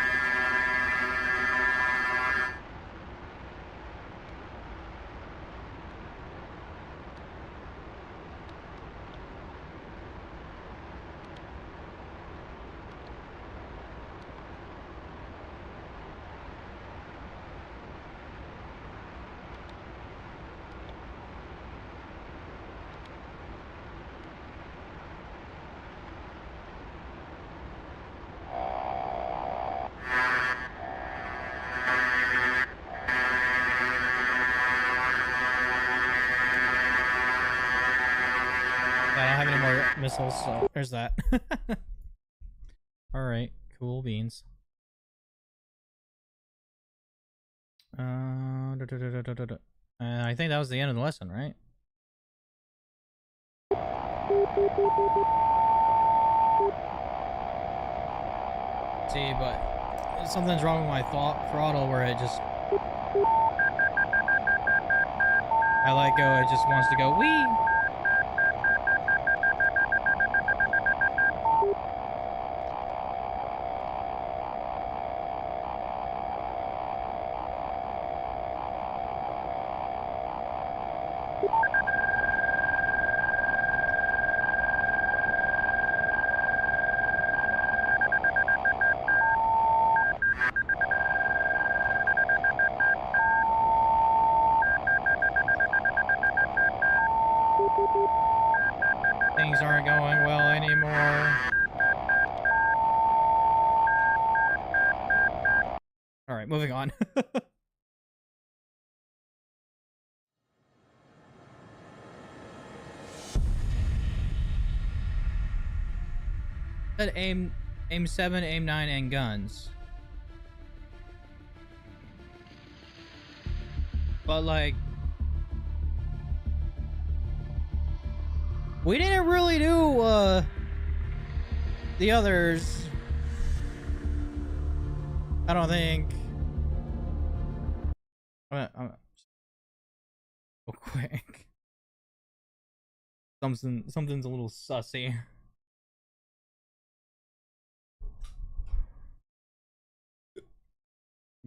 Speaker 2: I don't have any more missiles, so there's that. Alright, cool beans. I think that was the end of the lesson, right? See, but something's wrong with my throttle where it just... I let go, it just wants to go wee!
Speaker 1: on. Said aim 7, aim 9, and guns. But like, we didn't really do the others. I don't think. Real quick. Something's a little sussy.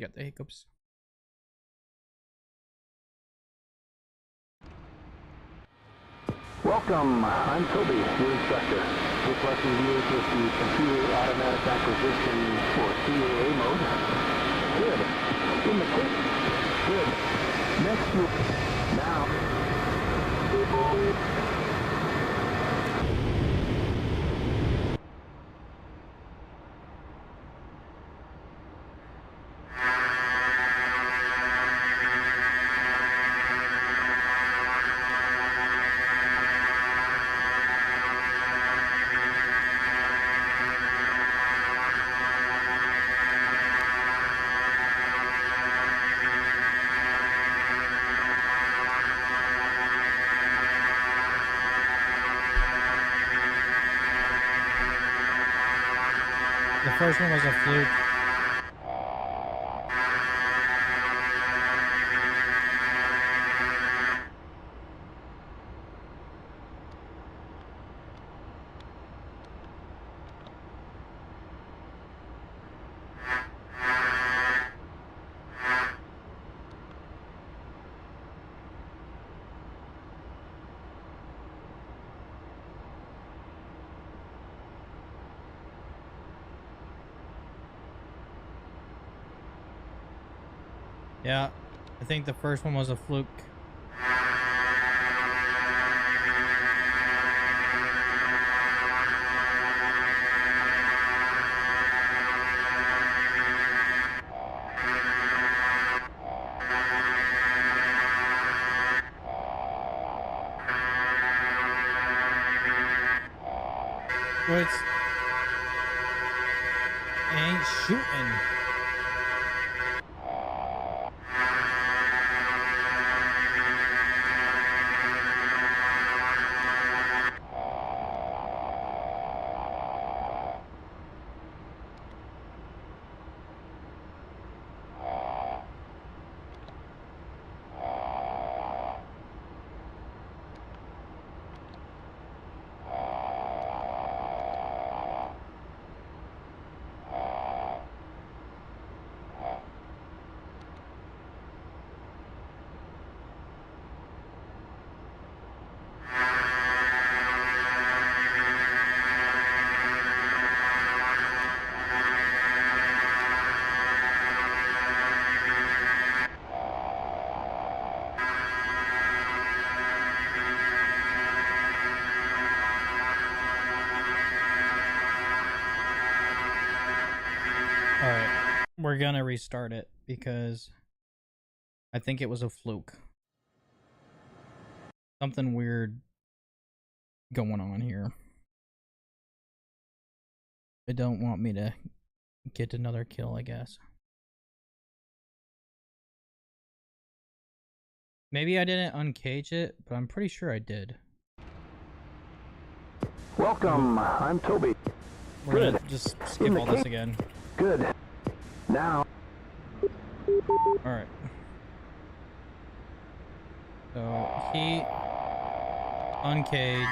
Speaker 1: Got the hiccups.
Speaker 2: Welcome, I'm Toby, your instructor. This lesson deals with the computer automatic acquisition for CAA mode. Good. In the quick. Good. Next you. Now.
Speaker 1: The first one was a fluke. Yeah, I think the first one was a fluke. Which ain't shooting. We're gonna restart it because I think it was a fluke. Something weird going on here. They don't want me to get another kill, I guess. Maybe I didn't uncage it, but I'm pretty sure I did.
Speaker 2: Welcome, I'm Toby.
Speaker 1: We're gonna just skip all this again.
Speaker 2: Good. Now.
Speaker 1: Alright. So, heat, uncage.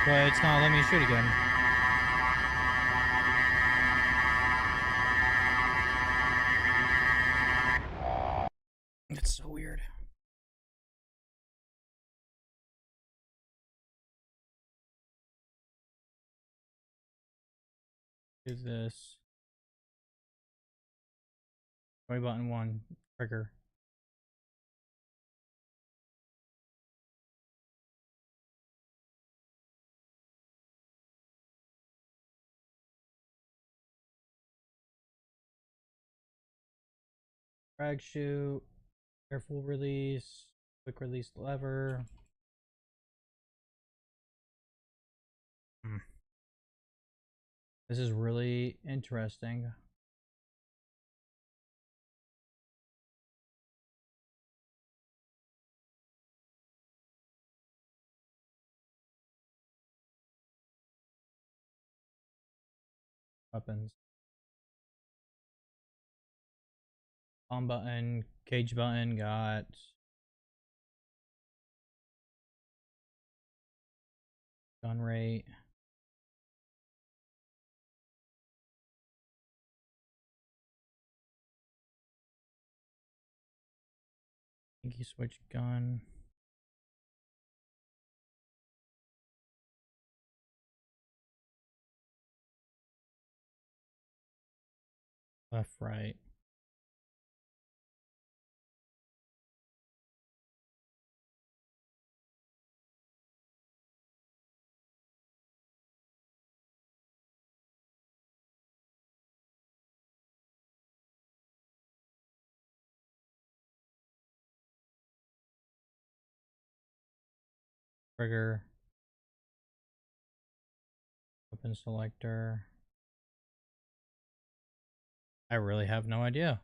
Speaker 1: But it's not letting me shoot again. It's so weird. Do this. Right button 1. Trigger. Drag shoot. Careful release. Quick release lever. This is really interesting. Weapons. Bomb button. Cage button. Got gun rate. Pinky switch gun. Left, right. Trigger. Weapon selector. I really have no idea.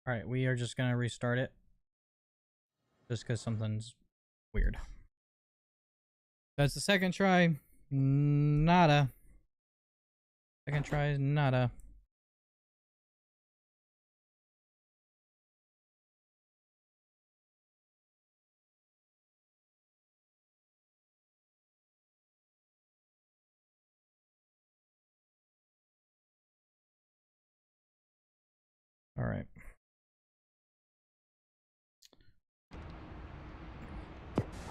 Speaker 1: Alright, we are just gonna restart it. Just because something's weird. That's the second try. Nada. Second try is nada. Alright.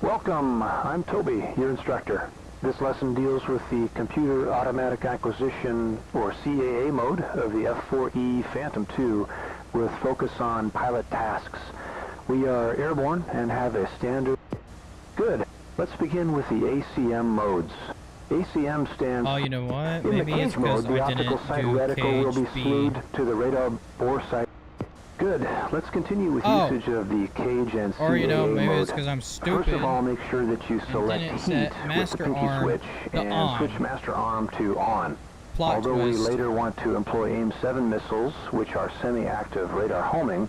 Speaker 2: Welcome, I'm Toby, your instructor. This lesson deals with the Computer Automatic Acquisition, or CAA mode, of the F-4E Phantom II, with focus on pilot tasks. We are airborne and have a standard... Good. Let's begin with the ACM modes. ACM stands...
Speaker 1: Oh, you know what?
Speaker 2: In
Speaker 1: Maybe
Speaker 2: the
Speaker 1: it's
Speaker 2: cage mode,
Speaker 1: because
Speaker 2: the
Speaker 1: I
Speaker 2: optical
Speaker 1: didn't
Speaker 2: sight
Speaker 1: do
Speaker 2: reticle will be
Speaker 1: cage B.
Speaker 2: slewed to the radar bore sight. Good. Let's continue with usage of the cage and CAA
Speaker 1: Or, you know, maybe
Speaker 2: mode.
Speaker 1: it's because I'm stupid.
Speaker 2: First of all, make sure that you select
Speaker 1: didn't
Speaker 2: heat
Speaker 1: set
Speaker 2: with the
Speaker 1: master
Speaker 2: pinky
Speaker 1: arm
Speaker 2: switch
Speaker 1: to
Speaker 2: and
Speaker 1: on.
Speaker 2: switch master arm to on.
Speaker 1: Plot
Speaker 2: Although we
Speaker 1: twist.
Speaker 2: later want to employ AIM-7 missiles, which are semi-active radar homing,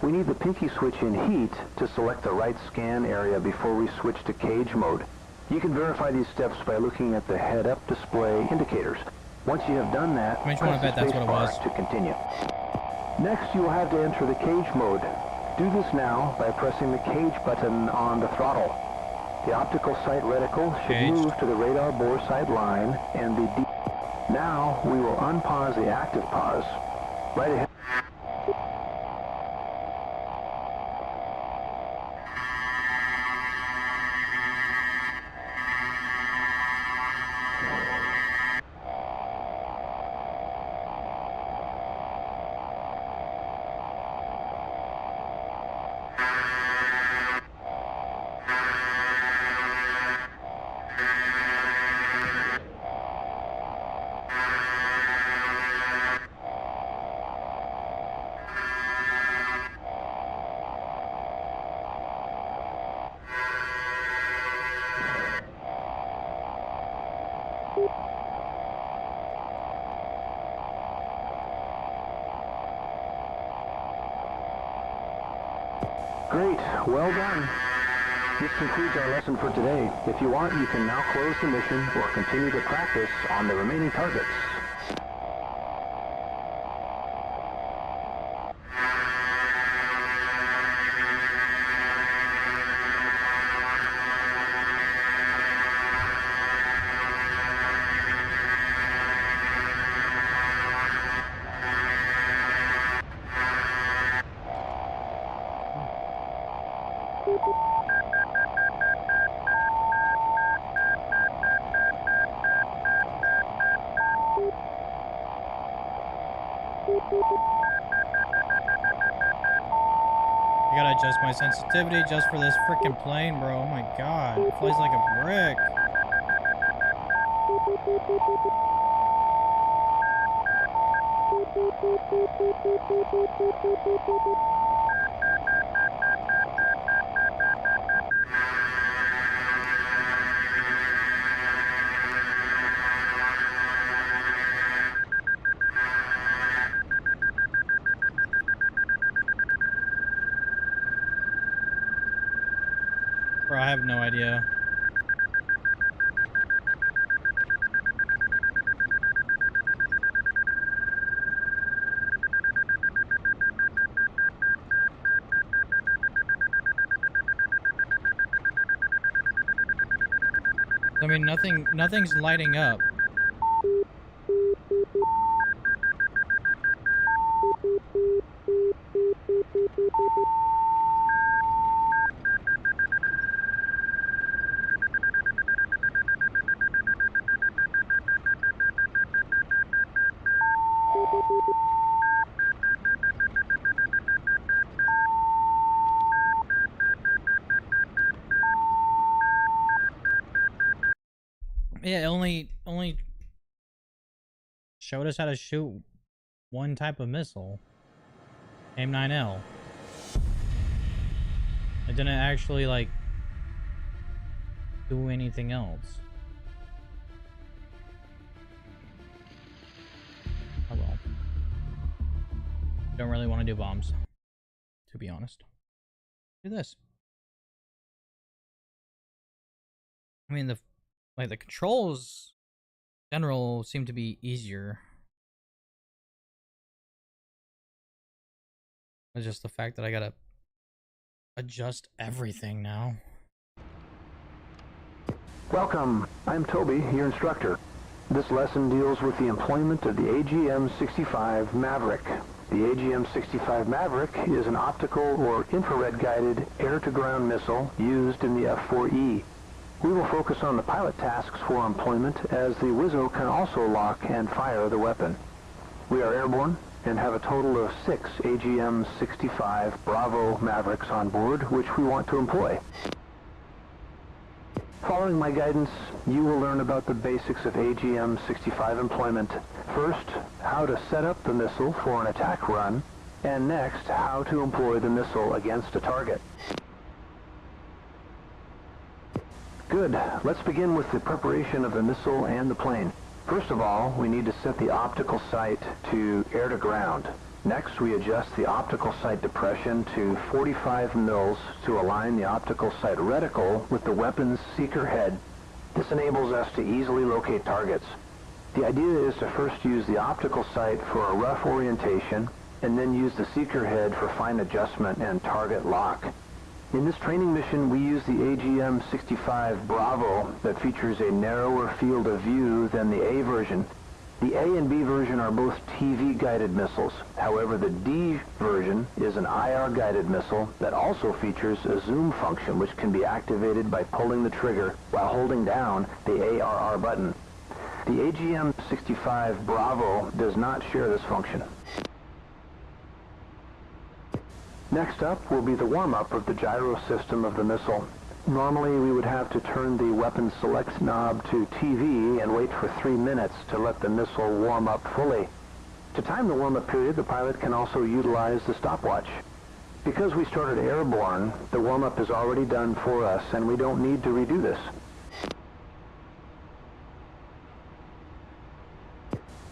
Speaker 2: we need the pinky switch in heat to select the right scan area before we switch to cage mode. You can verify these steps by looking at the head-up display indicators. Once you have done that,
Speaker 1: Makes me
Speaker 2: press
Speaker 1: wanna
Speaker 2: the
Speaker 1: bet that's what it
Speaker 2: spacebar
Speaker 1: was.
Speaker 2: to continue. Next, you will have to enter the cage mode. Do this now by pressing the cage button on the throttle. The optical sight reticle should
Speaker 1: Caged.
Speaker 2: move to the radar bore sight line, and the now we will unpause the active pause. Right ahead. Great, well done. This concludes our lesson for today. If you want, you can now close the mission or continue to practice on the remaining targets.
Speaker 1: I gotta adjust my sensitivity just for this freaking plane, bro. Oh my god. It flies like a brick. Bro, I have no idea. I mean, nothing's lighting up. Yeah, it only showed us how to shoot one type of missile. AIM-9L. It didn't actually, like, do anything else. Oh well. Don't really want to do bombs, to be honest. Do this. I mean, the controls in general seem to be easier. It's just the fact that I gotta adjust everything now.
Speaker 2: Welcome. I'm Toby, your instructor. This lesson deals with the employment of the AGM-65 Maverick. The AGM-65 Maverick is an optical or infrared-guided air-to-ground missile used in the F-4E. We will focus on the pilot tasks for employment, as the WISO can also lock and fire the weapon. We are airborne and have a total of 6 AGM-65 Bravo Mavericks on board, which we want to employ. Following my guidance, you will learn about the basics of AGM-65 employment. First, how to set up the missile for an attack run, and next, how to employ the missile against a target. Good. Let's begin with the preparation of the missile and the plane. First of all, we need to set the optical sight to air-to-ground. Next, we adjust the optical sight depression to 45 mils to align the optical sight reticle with the weapon's seeker head. This enables us to easily locate targets. The idea is to first use the optical sight for a rough orientation, and then use the seeker head for fine adjustment and target lock. In this training mission, we use the AGM-65 Bravo that features a narrower field of view than the A version. The A and B version are both TV-guided missiles. However, the D version is an IR-guided missile that also features a zoom function, which can be activated by pulling the trigger while holding down the ARR button. The AGM-65 Bravo does not share this function. Next up will be the warm-up of the gyro system of the missile. Normally, we would have to turn the weapon select knob to TV and wait for 3 minutes to let the missile warm up fully. To time the warm-up period, the pilot can also utilize the stopwatch. Because we started airborne, the warm-up is already done for us, and we don't need to redo this.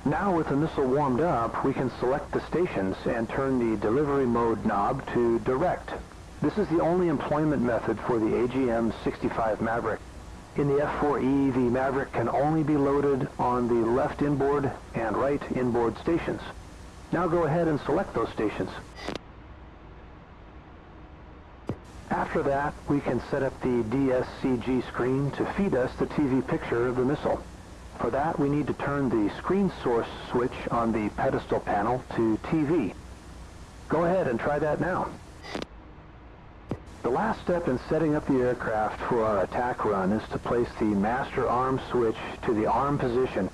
Speaker 2: Now with the missile warmed up, we can select the stations and turn the delivery mode knob to direct. This is the only employment method for the AGM-65 Maverick. In the F-4E, the Maverick can only be loaded on the left inboard and right inboard stations. Now go ahead and select those stations. After that, we can set up the DSCG screen to feed us the TV picture of the missile. For that, we need to turn the screen source switch on the pedestal panel to TV. Go ahead and try that now. The last step in setting up the aircraft for our attack run is to place the master arm switch to the arm position.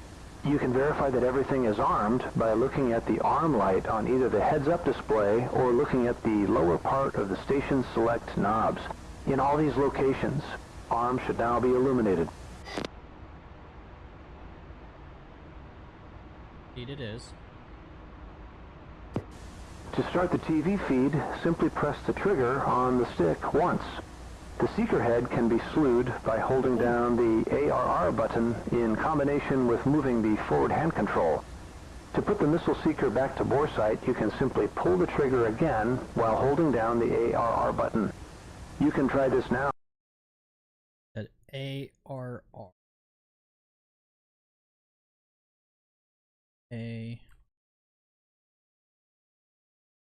Speaker 2: You can verify that everything is armed by looking at the arm light on either the heads-up display or looking at the lower part of the station select knobs. In all these locations, arms should now be illuminated.
Speaker 1: Indeed it is.
Speaker 2: To start the TV feed, simply press the trigger on the stick once. The seeker head can be slewed by holding down the ARR button in combination with moving the forward hand control. To put the missile seeker back to bore sight, you can simply pull the trigger again while holding down the ARR button. You can try this now.
Speaker 1: At ARR.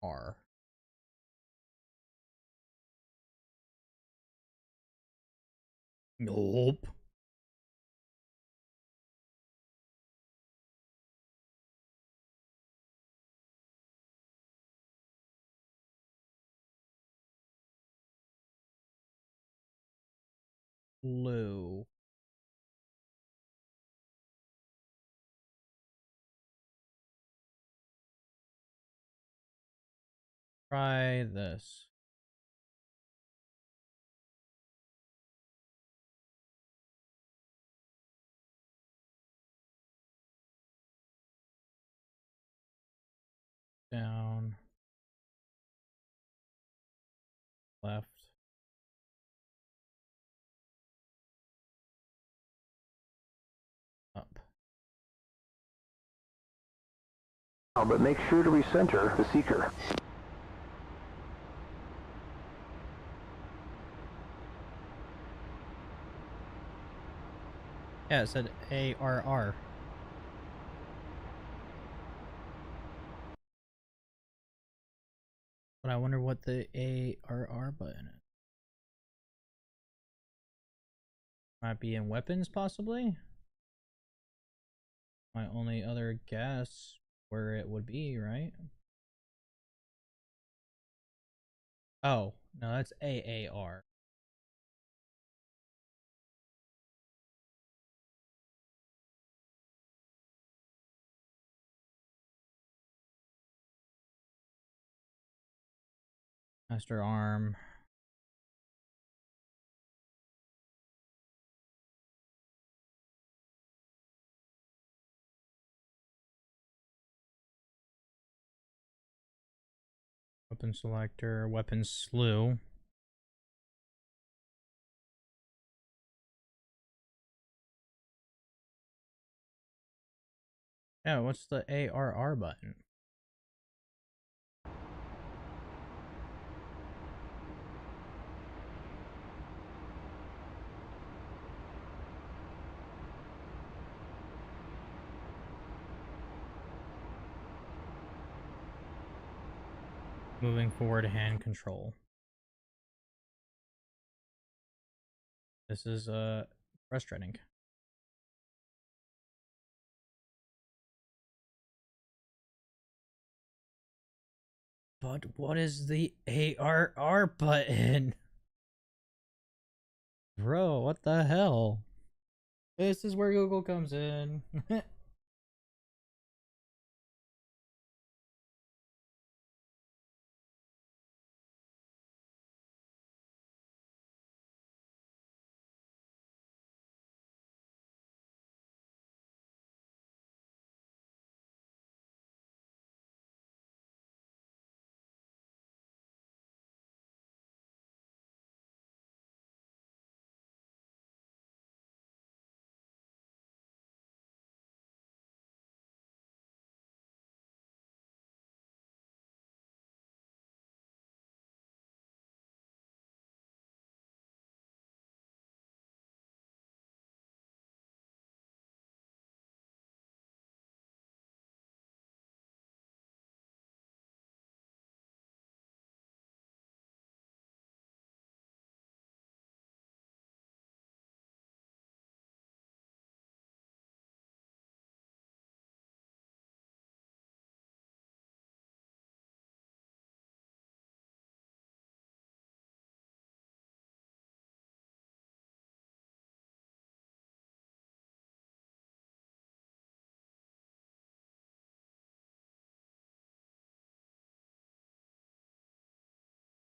Speaker 1: AR. Nope. Blue. Try this. Down. Left. Up.
Speaker 2: But make sure to recenter the seeker.
Speaker 1: Yeah, it said ARR. But I wonder what the ARR button is. Might be in weapons, possibly? My only other guess where it would be, right? Oh, no, that's AAR. Master arm. Weapon selector, weapon slew. Yeah, what's the ARR button? Moving forward hand control. This is frustrating. But what is the ARR button? Bro, what the hell? This is where Google comes in.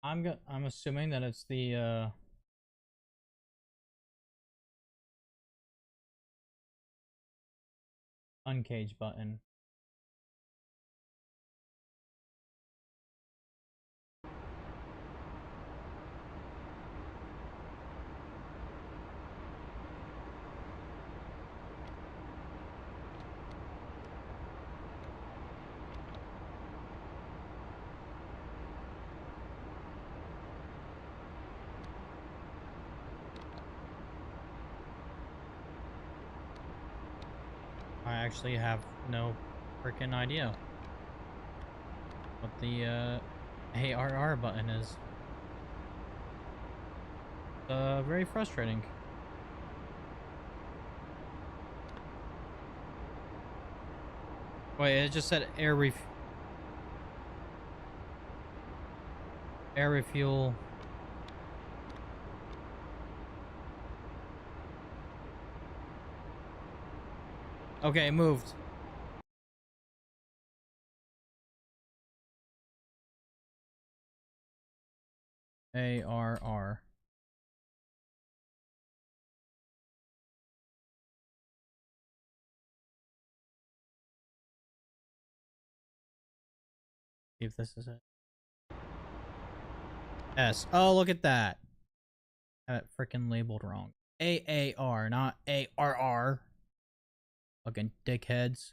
Speaker 1: I'm assuming that it's the uncage button. I actually have no freaking idea what the ARR button is. Very frustrating. Wait, it just said air refuel. Okay, it moved. ARR. See if this is it. S. Oh, look at that. I had it freaking labeled wrong. AAR, not ARR. Fucking dickheads.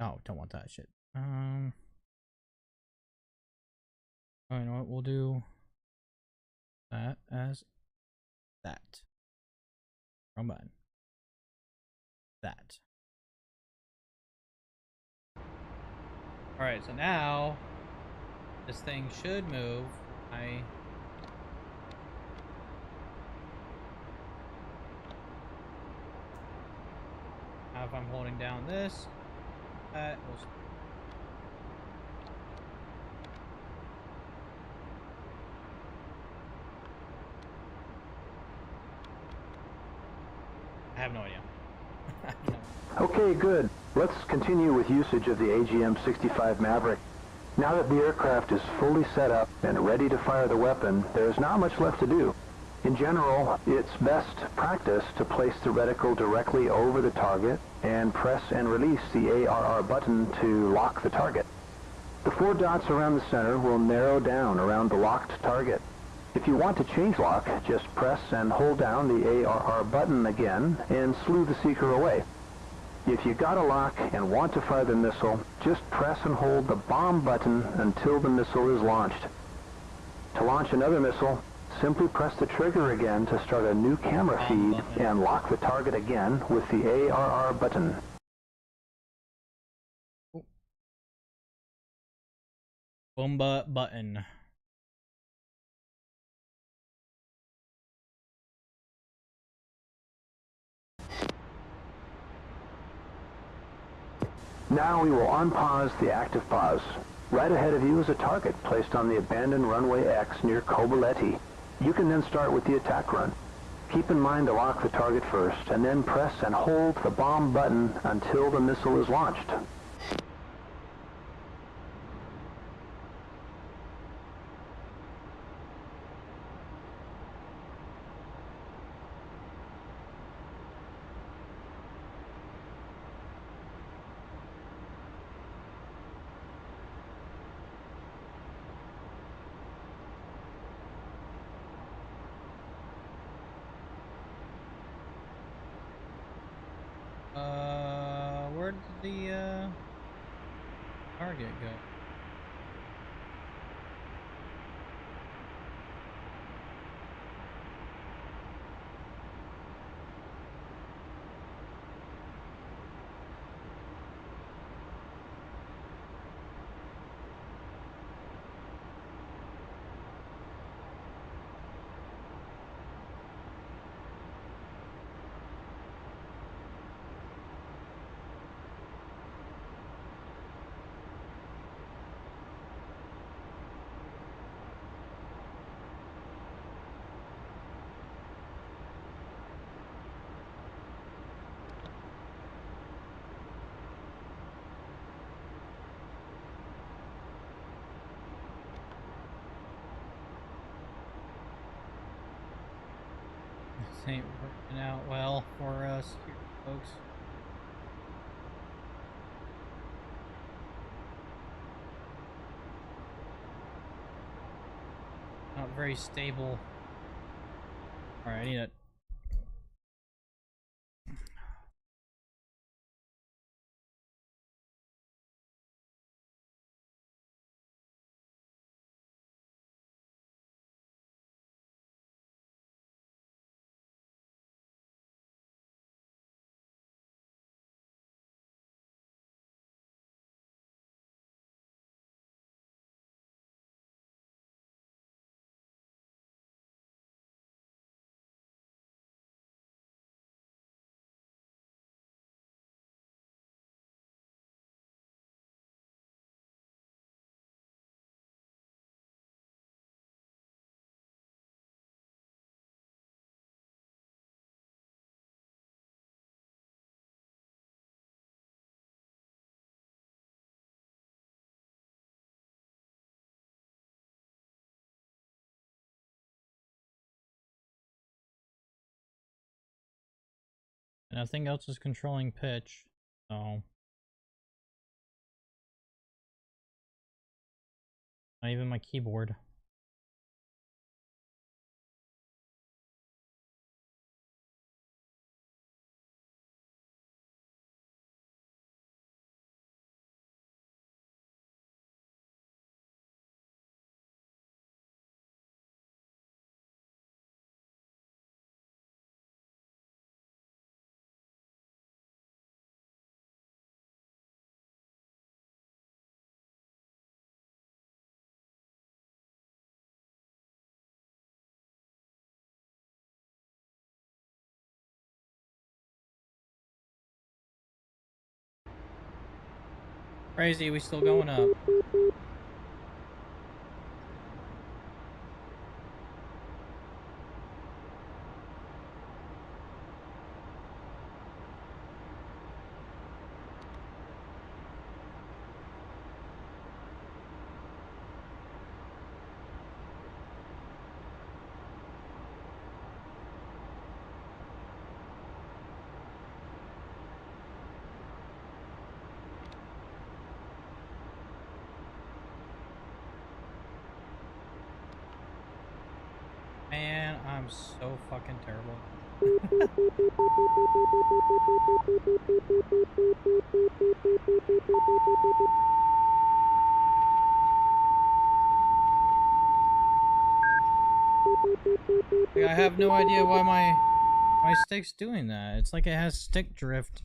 Speaker 1: Oh, don't want that shit. Oh, you know what? We'll do that as that. Wrong button. That. Alright, so now this thing should move. If I'm holding down this, that will. I have no idea.
Speaker 2: Okay, good. Let's continue with usage of the AGM-65 Maverick. Now that the aircraft is fully set up and ready to fire the weapon, there's not much left to do. In general, it's best practice to place the reticle directly over the target and press and release the ARR button to lock the target. The 4 dots around the center will narrow down around the locked target. If you want to change lock, just press and hold down the ARR button again and slew the seeker away. If you got a lock and want to fire the missile, just press and hold the bomb button until the missile is launched. To launch another missile, simply press the trigger again to start a new camera feed and lock the target again with the ARR button.
Speaker 1: Bomba button.
Speaker 2: Now we will unpause the active pause. Right ahead of you is a target placed on the abandoned runway X near Cobaleti. You can then start with the attack run. Keep in mind to lock the target first, and then press and hold the bomb button until the missile is launched.
Speaker 1: Where did the target go? ain't working out well for us here, folks. Not very stable. Alright, I need it. Nothing else is controlling pitch, so not even my keyboard. Crazy, we still going up. Man, I'm so fucking terrible. Like, I have no idea why my stick's doing that. It's like it has stick drift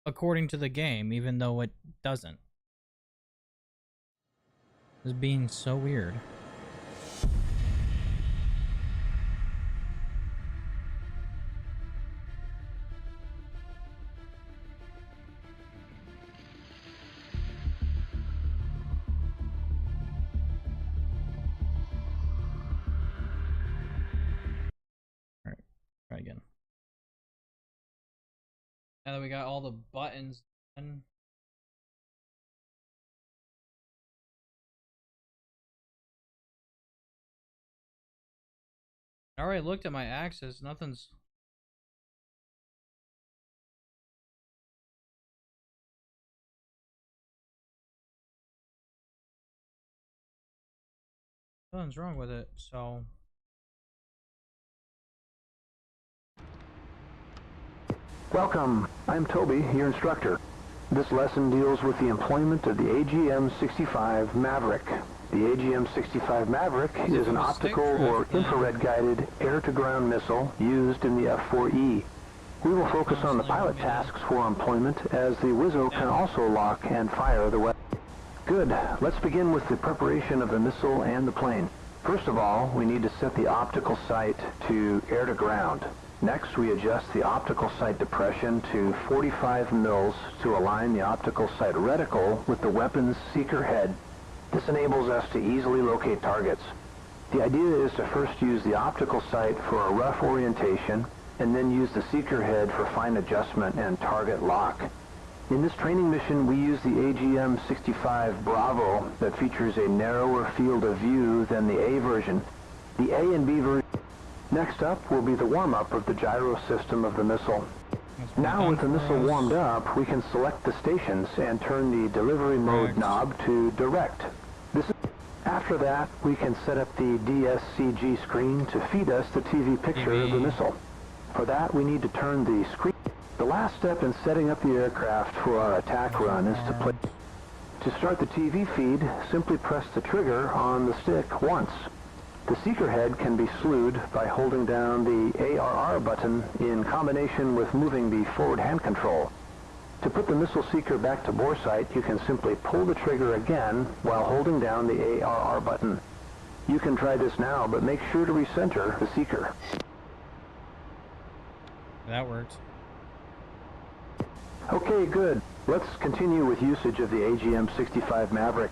Speaker 1: according to the game, even though it doesn't. It's being so weird. Try again. Now that we got all the buttons done. I already looked at my axis, nothing's wrong with it, so
Speaker 2: Welcome, I'm Toby, your instructor. This lesson deals with the employment of the AGM-65 Maverick. The AGM-65 Maverick is an optical or infrared-guided air-to-ground missile used in the F-4E. We will focus on the pilot tasks for employment, as the Wizzo can also lock and fire the weapon. Good. Let's begin with the preparation of the missile and the plane. First of all, we need to set the optical sight to air-to-ground. Next, we adjust the optical sight depression to 45 mils to align the optical sight reticle with the weapon's seeker head. This enables us to easily locate targets. The idea is to first use the optical sight for a rough orientation, and then use the seeker head for fine adjustment and target lock. In this training mission, we use the AGM-65 Bravo that features a narrower field of view than the A version. The A and B version Next up will be the warm-up of the gyro system of the missile. Now with the missile warmed up, we can select the stations and turn the delivery mode knob to direct. After that, we can set up the DSCG screen to feed us the TV picture of the missile. For that, we need to turn the screen. The last step in setting up the aircraft for our attack run is to play. To start the TV feed, simply press the trigger on the stick once. The seeker head can be slewed by holding down the ARR button in combination with moving the forward hand control. To put the missile seeker back to bore sight, you can simply pull the trigger again while holding down the ARR button. You can try this now, but make sure to recenter the seeker.
Speaker 1: That worked.
Speaker 2: Okay, good. Let's continue with usage of the AGM-65 Maverick.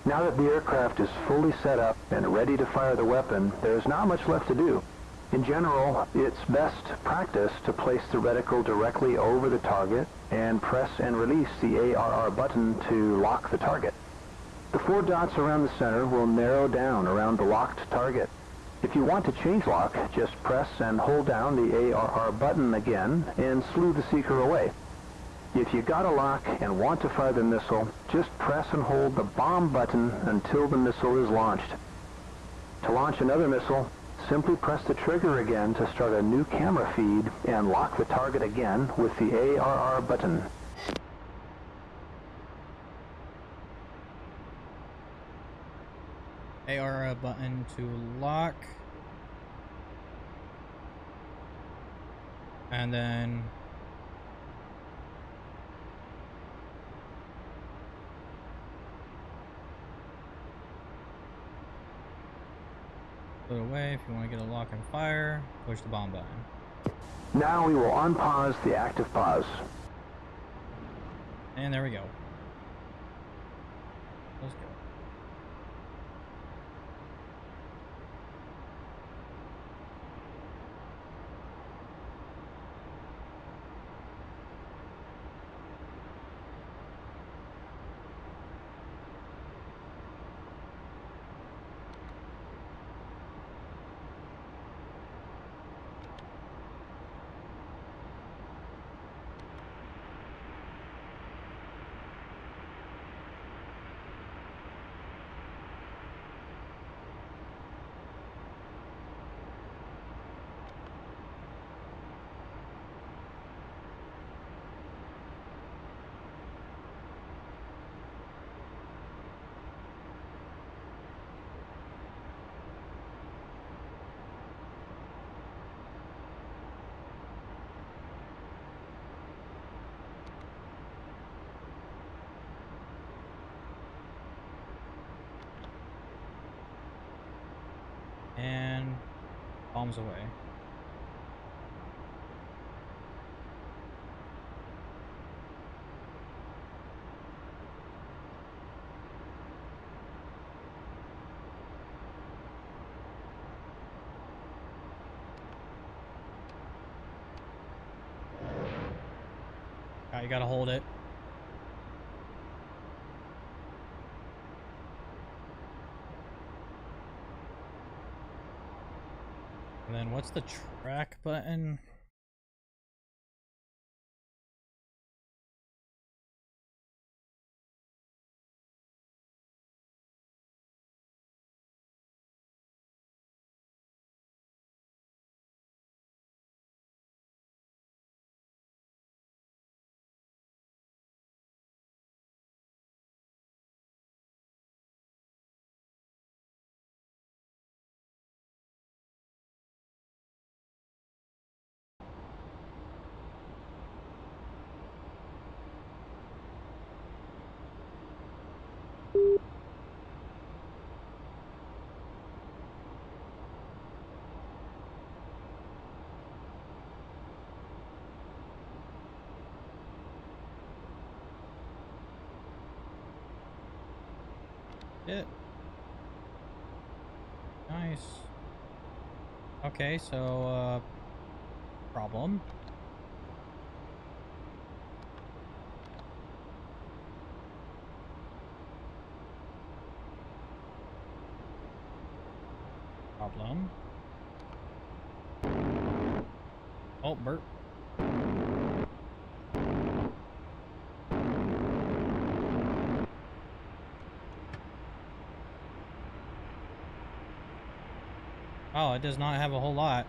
Speaker 2: Now that the aircraft is fully set up and ready to fire the weapon, there is not much left to do. In general, it's best practice to place the reticle directly over the target and press and release the ARR button to lock the target. The 4 dots around the center will narrow down around the locked target. If you want to change lock, just press and hold down the ARR button again and slew the seeker away. If you got a lock and want to fire the missile, just press and hold the bomb button until the missile is launched. To launch another missile, simply press the trigger again to start a new camera feed and lock the target again with the ARR button.
Speaker 1: ARR button to lock. And then put it away. If you want to get a lock and fire, push the bomb button.
Speaker 2: Now we will unpause the active pause.
Speaker 1: And there we go. Let's go. And bombs away. You gotta hold it. And then what's the track button? It. Nice. Okay, so, problem. Problem. Oh, burp. Oh, it does not have a whole lot.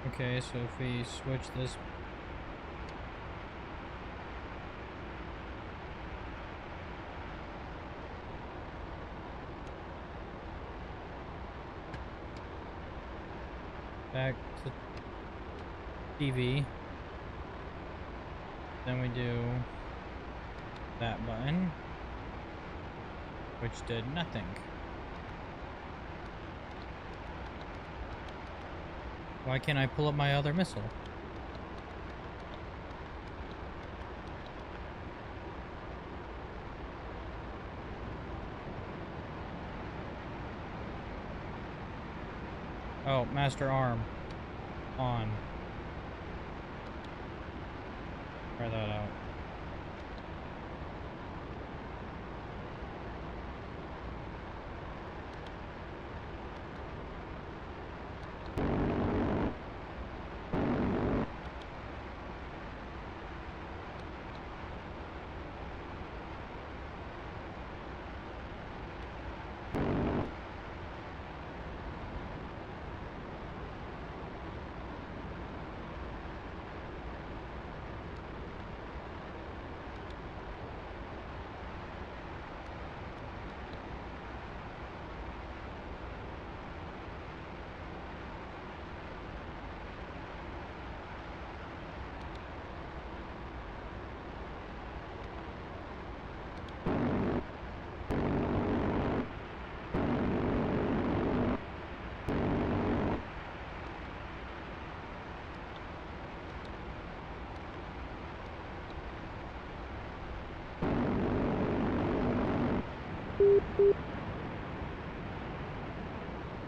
Speaker 1: Okay, so if we switch this back to TV, then we do that button, which did nothing. Why can't I pull up my other missile? Oh, master arm on. Try that out.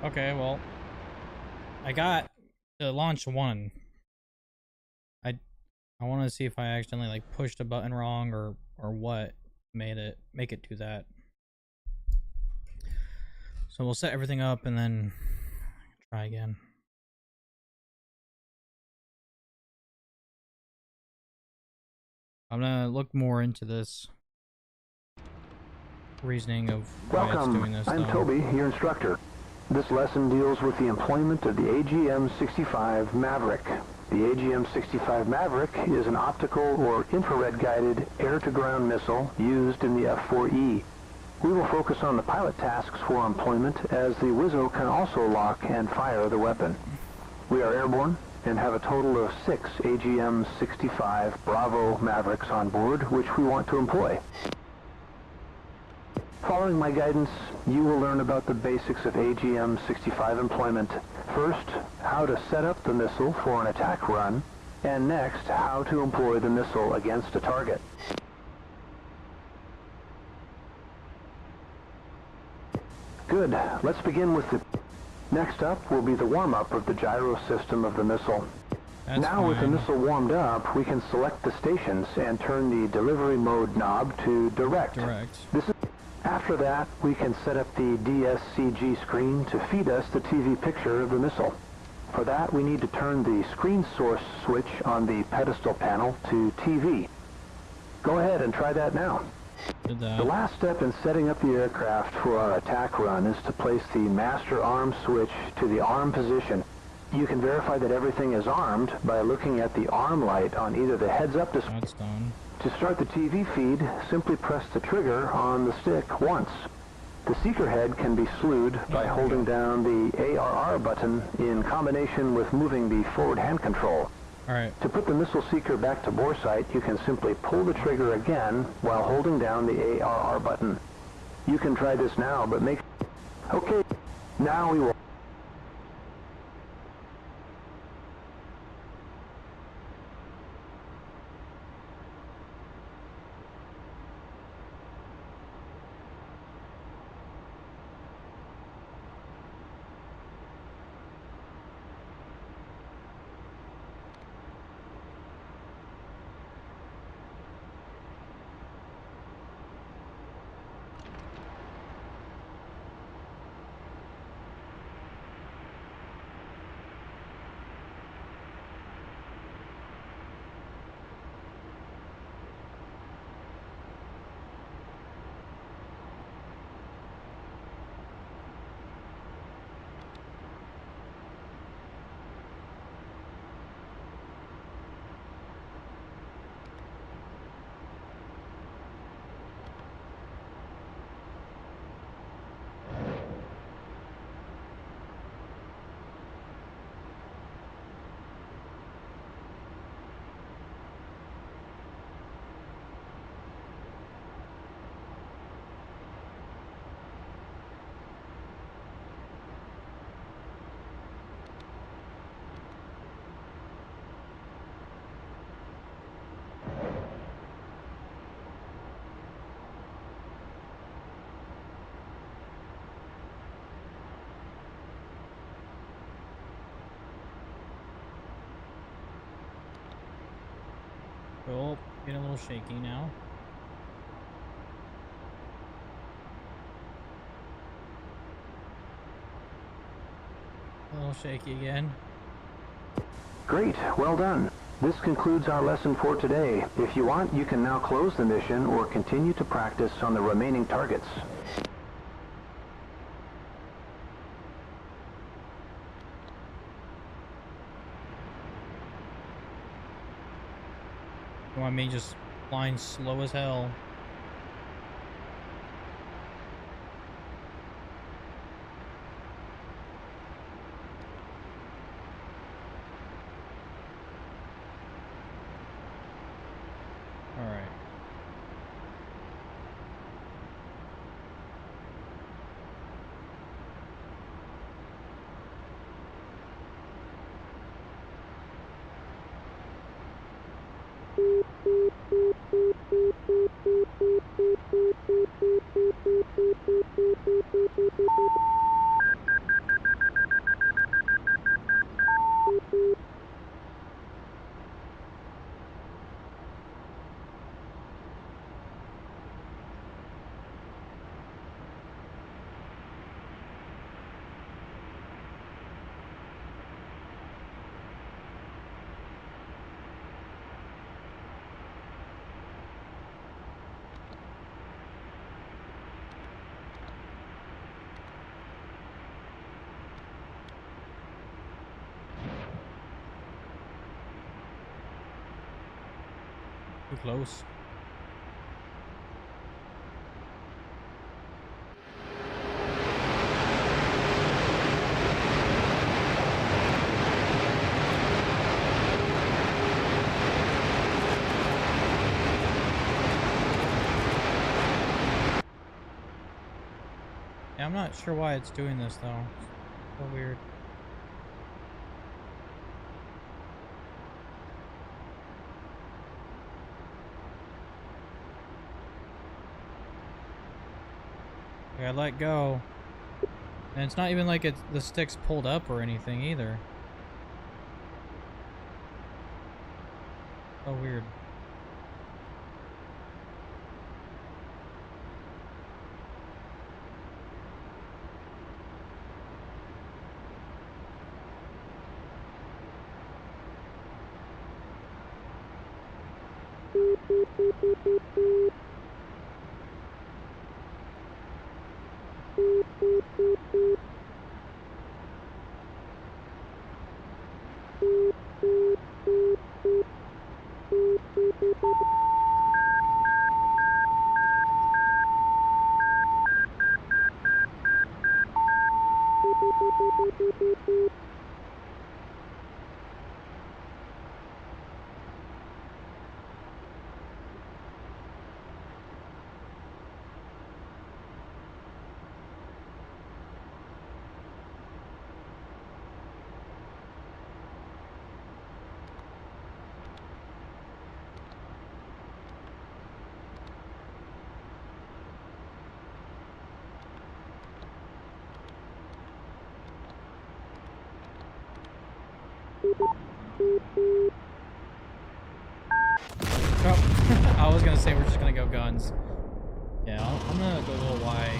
Speaker 1: Okay, well, I got to launch one. I want to see if I accidentally like pushed a button wrong or what make it do that. So we'll set everything up and then try again. I'm gonna look more into this reasoning of why it's doing this.
Speaker 2: I'm Toby, your instructor. This lesson deals with the employment of the AGM-65 Maverick. The AGM-65 Maverick is an optical or infrared-guided air-to-ground missile used in the F-4E. We will focus on the pilot tasks for employment, as the Wizzo can also lock and fire the weapon. We are airborne and have a total of 6 AGM-65 Bravo Mavericks on board, which we want to employ. Following my guidance, you will learn about the basics of AGM-65 employment. First, how to set up the missile for an attack run, and next, how to employ the missile against a target. Good. Let's begin with the... Next up will be the warm-up of the gyro system of the missile. Now with the missile warmed up, we can select the stations and turn the delivery mode knob to direct. After that, we can set up the DSCG screen to feed us the TV picture of the missile. For that, we need to turn the screen source switch on the pedestal panel to TV. Go ahead and try that now. The last step in setting up the aircraft for our attack run is to place the master arm switch to the arm position. You can verify that everything is armed by looking at the arm light on either the heads-up display.
Speaker 1: That's done.
Speaker 2: To start the TV feed, simply press the trigger on the stick once. The seeker head can be slewed by holding down the ARR button in combination with moving the forward hand control.
Speaker 1: Alright.
Speaker 2: To put the missile seeker back to bore sight, you can simply pull the trigger again while holding down the ARR button. You can try this now, but make... Okay, now we will...
Speaker 1: Oh, getting a little shaky now. A little shaky again.
Speaker 2: Great, well done. This concludes our lesson for today. If you want, you can now close the mission or continue to practice on the remaining targets.
Speaker 1: You want me just flying slow as hell? Alright. Too close. Yeah, I'm not sure why it's doing this though. It's so weird. I let go. And it's not even like it's the stick's pulled up or anything either. So weird. Oh, I was gonna say we're just gonna go guns. Yeah, I'm gonna go a little wide.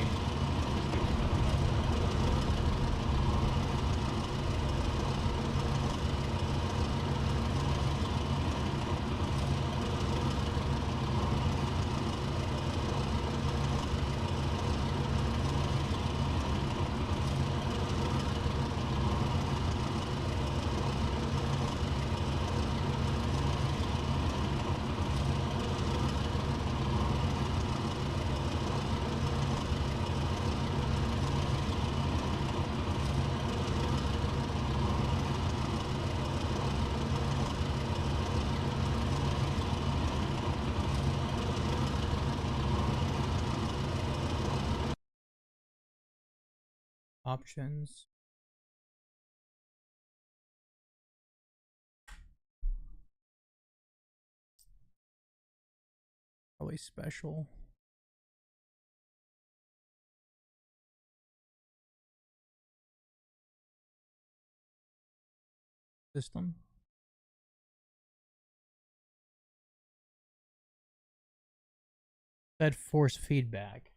Speaker 1: Options. Probably special. System. That force feedback.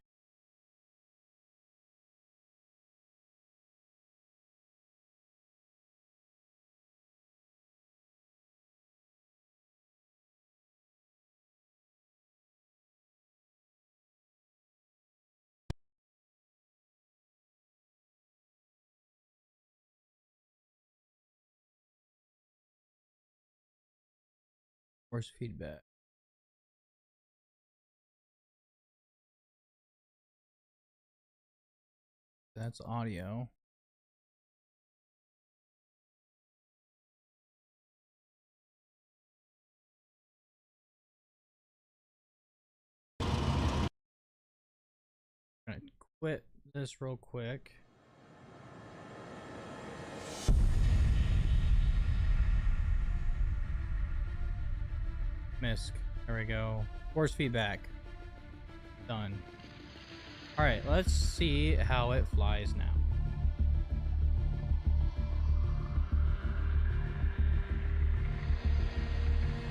Speaker 1: Force feedback. That's audio. I'm gonna quit this real quick. Misc. There we go. Force feedback. Done. Alright, let's see how it flies now.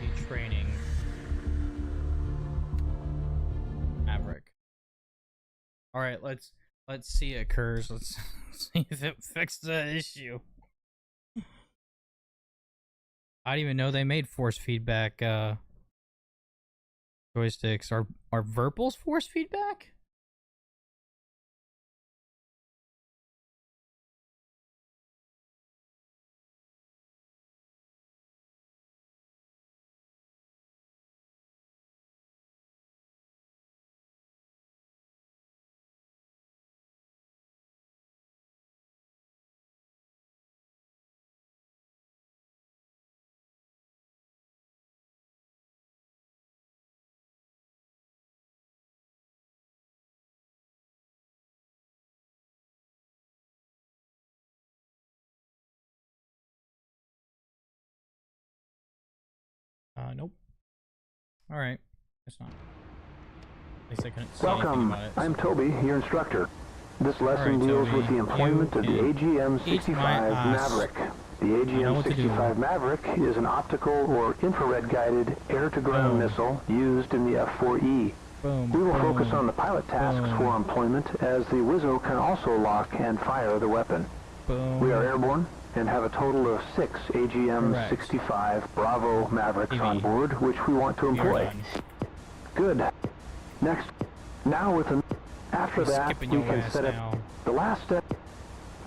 Speaker 1: The training. Maverick. Alright, let's see it occurs. Let's see if it fixed the issue. I didn't even know they made force feedback joysticks. Are Virpil's force feedback? Nope. Alright. Guess not. At least I couldn't see anything
Speaker 2: Welcome.
Speaker 1: about it. So.
Speaker 2: I'm Toby, your instructor. This lesson
Speaker 1: Alright,
Speaker 2: deals
Speaker 1: Toby,
Speaker 2: with the employment of the
Speaker 1: you
Speaker 2: AGM-65
Speaker 1: eat my ass.
Speaker 2: Maverick. The AGM-65 Maverick is an optical or infrared-guided air-to-ground missile used in the F-4E.
Speaker 1: Boom,
Speaker 2: We will
Speaker 1: boom,
Speaker 2: focus on the pilot tasks for employment, as the Wizzo can also lock and fire the weapon.
Speaker 1: boom.
Speaker 2: We are airborne and have a total of 6 AGM-65 Bravo Mavericks
Speaker 1: TV.
Speaker 2: on board, which we want to
Speaker 1: You're
Speaker 2: employ.
Speaker 1: done.
Speaker 2: Good. Next, now with an... After
Speaker 1: You're
Speaker 2: that,
Speaker 1: skipping
Speaker 2: we
Speaker 1: your
Speaker 2: can
Speaker 1: ass
Speaker 2: set up
Speaker 1: now.
Speaker 2: the last step.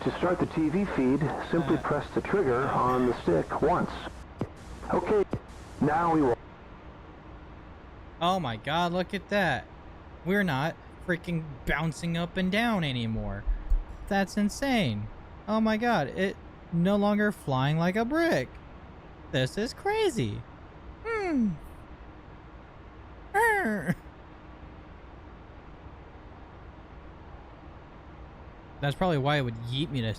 Speaker 2: To start the TV feed, simply press the trigger on the stick once. Okay, now we will...
Speaker 1: Oh my god, look at that. We're not freaking bouncing up and down anymore. That's insane. Oh my god, it no longer flying like a brick. This is crazy. That's probably why it would yeet me to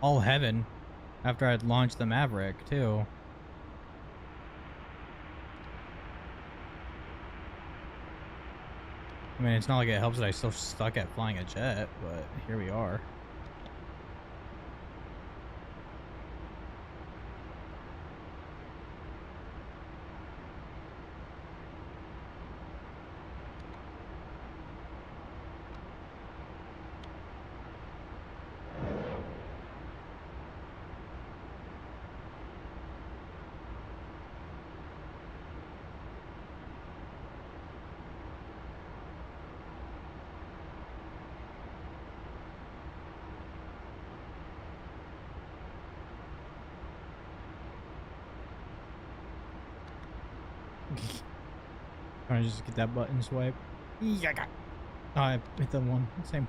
Speaker 1: all heaven after I'd launched the Maverick, too. I mean, it's not like it helps that I still stuck at flying a jet, but here we are. Trying to just get that button swipe. Yeah, oh, I hit the one. Same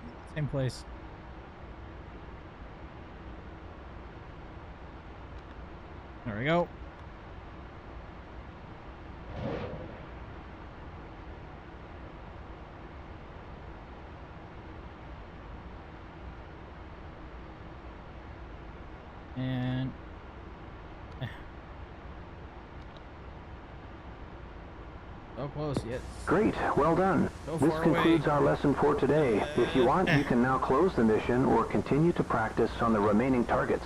Speaker 1: place. There we go. And so close yet.
Speaker 2: Great, well done.
Speaker 1: So
Speaker 2: This
Speaker 1: far
Speaker 2: concludes
Speaker 1: away.
Speaker 2: our lesson for today. If you want, you can now close the mission or continue to practice on the remaining targets.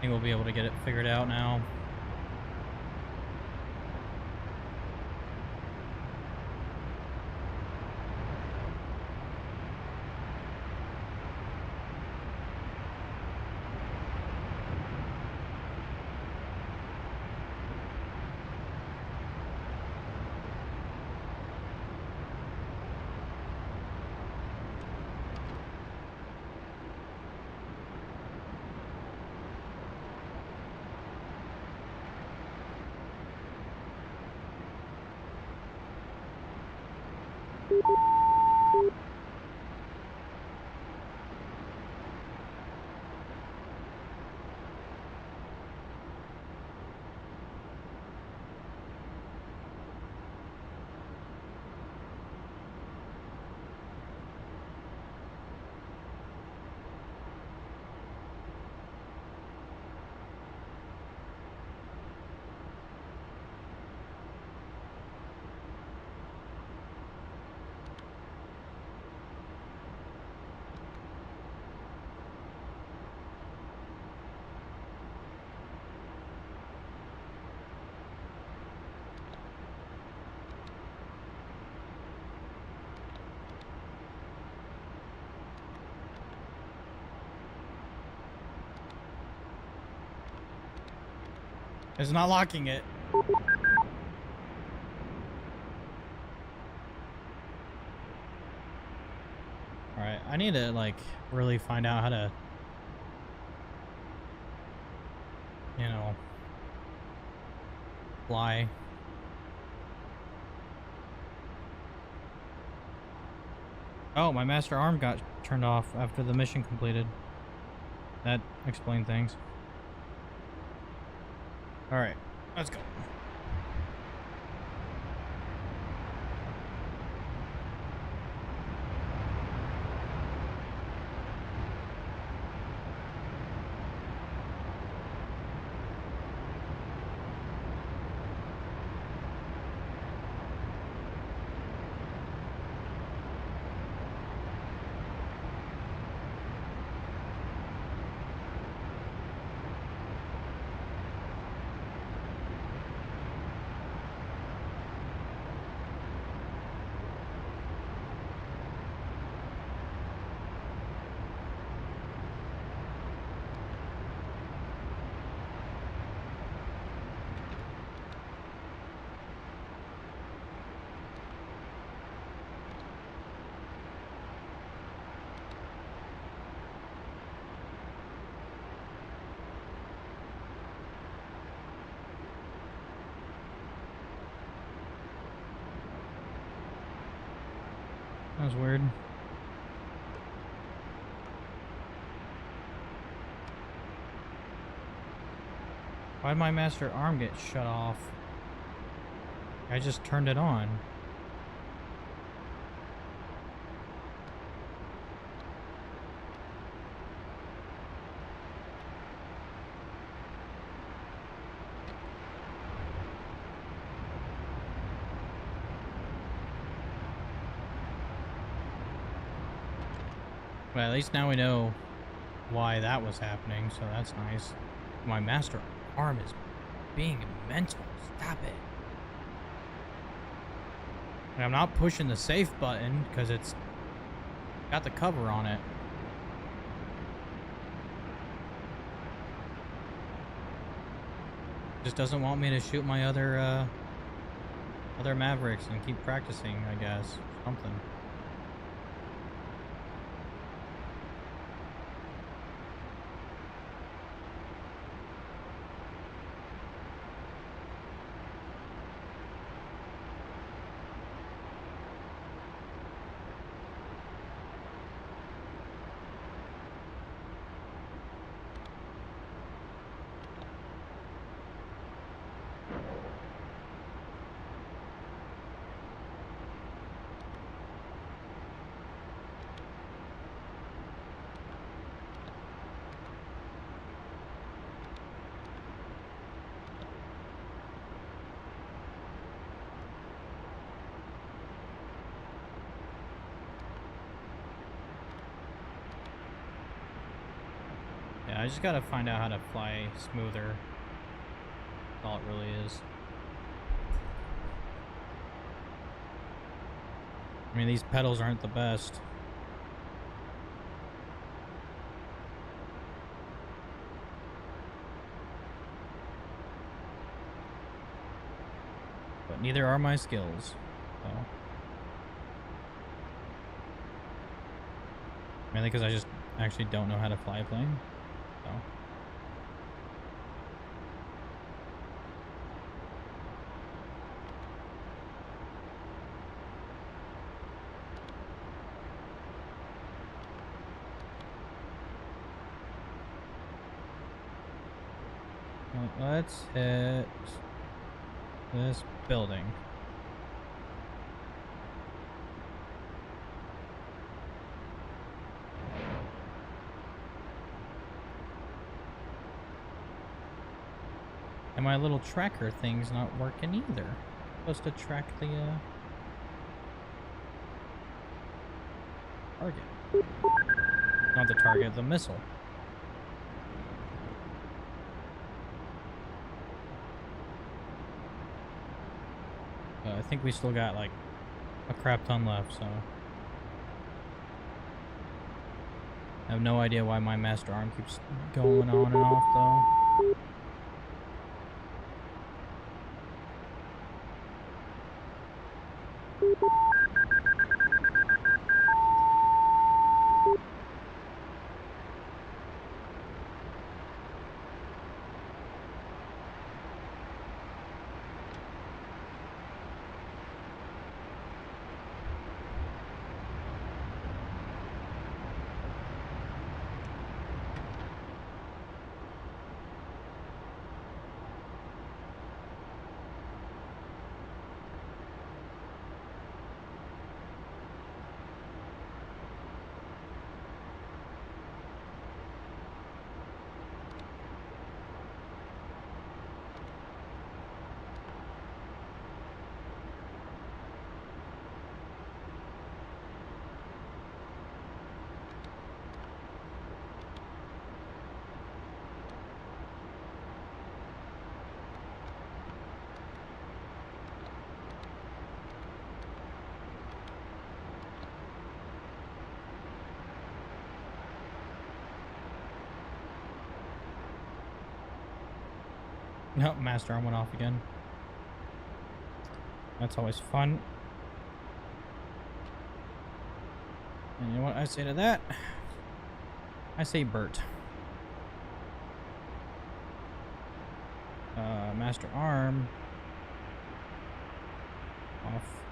Speaker 1: think we'll be able to get it figured out now. It's not locking it. Alright, I need to, like, really find out how to, you know, fly. Oh, my master arm got turned off after the mission completed. That explained things. Alright, let's go. That was weird. Why'd my master arm get shut off? I just turned it on. But at least now we know why that was happening, so that's nice. My master arm is being mental. Stop it. And I'm not pushing the safe button because it's got the cover on it. Just doesn't want me to shoot my other Mavericks and keep practicing, I guess. Something. I just gotta find out how to fly smoother. That's all it really is. I mean, these pedals aren't the best. But neither are my skills. So. Mainly because I just actually don't know how to fly a plane. So. Let's hit this building. And my little tracker thing's not working either. I'm supposed to track the target. Not the target, the missile. I think we still got like a crap ton left, so I have no idea why my master arm keeps going on and off though. Nope, master arm went off again. That's always fun. And you know what I say to that? I say Bert. Master arm. Off.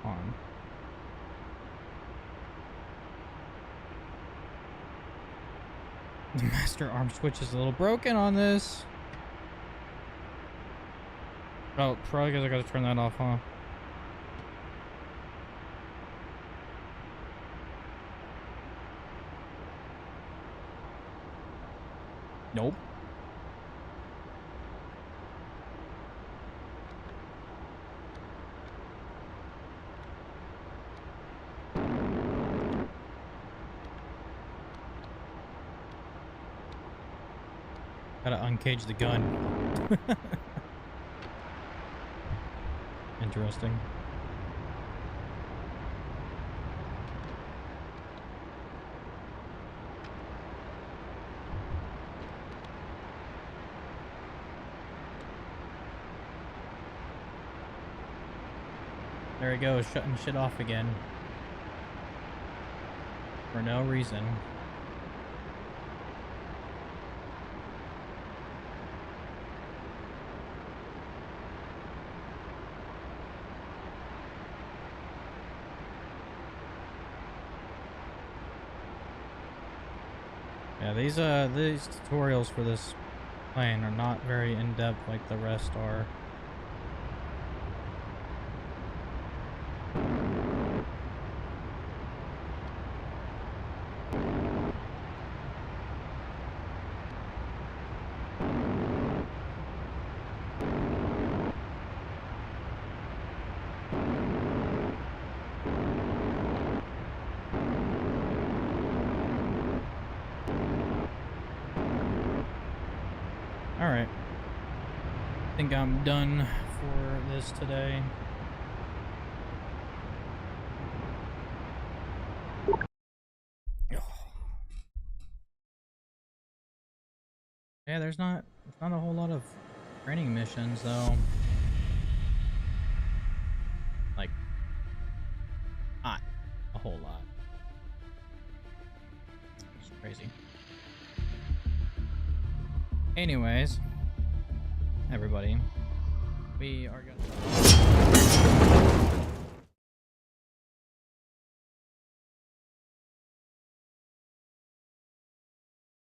Speaker 1: On. The master arm switch is a little broken on this. Oh, probably because I gotta turn that off, huh? Nope. Gotta uncage the gun. Interesting. There he goes, shutting shit off again. For no reason. Yeah, these tutorials for this plane are not very in-depth like the rest are. Alright. I think I'm done for this today. Yeah, there's not a whole lot of training missions though. Like, not a whole lot. It's crazy. Anyways, everybody, we are gonna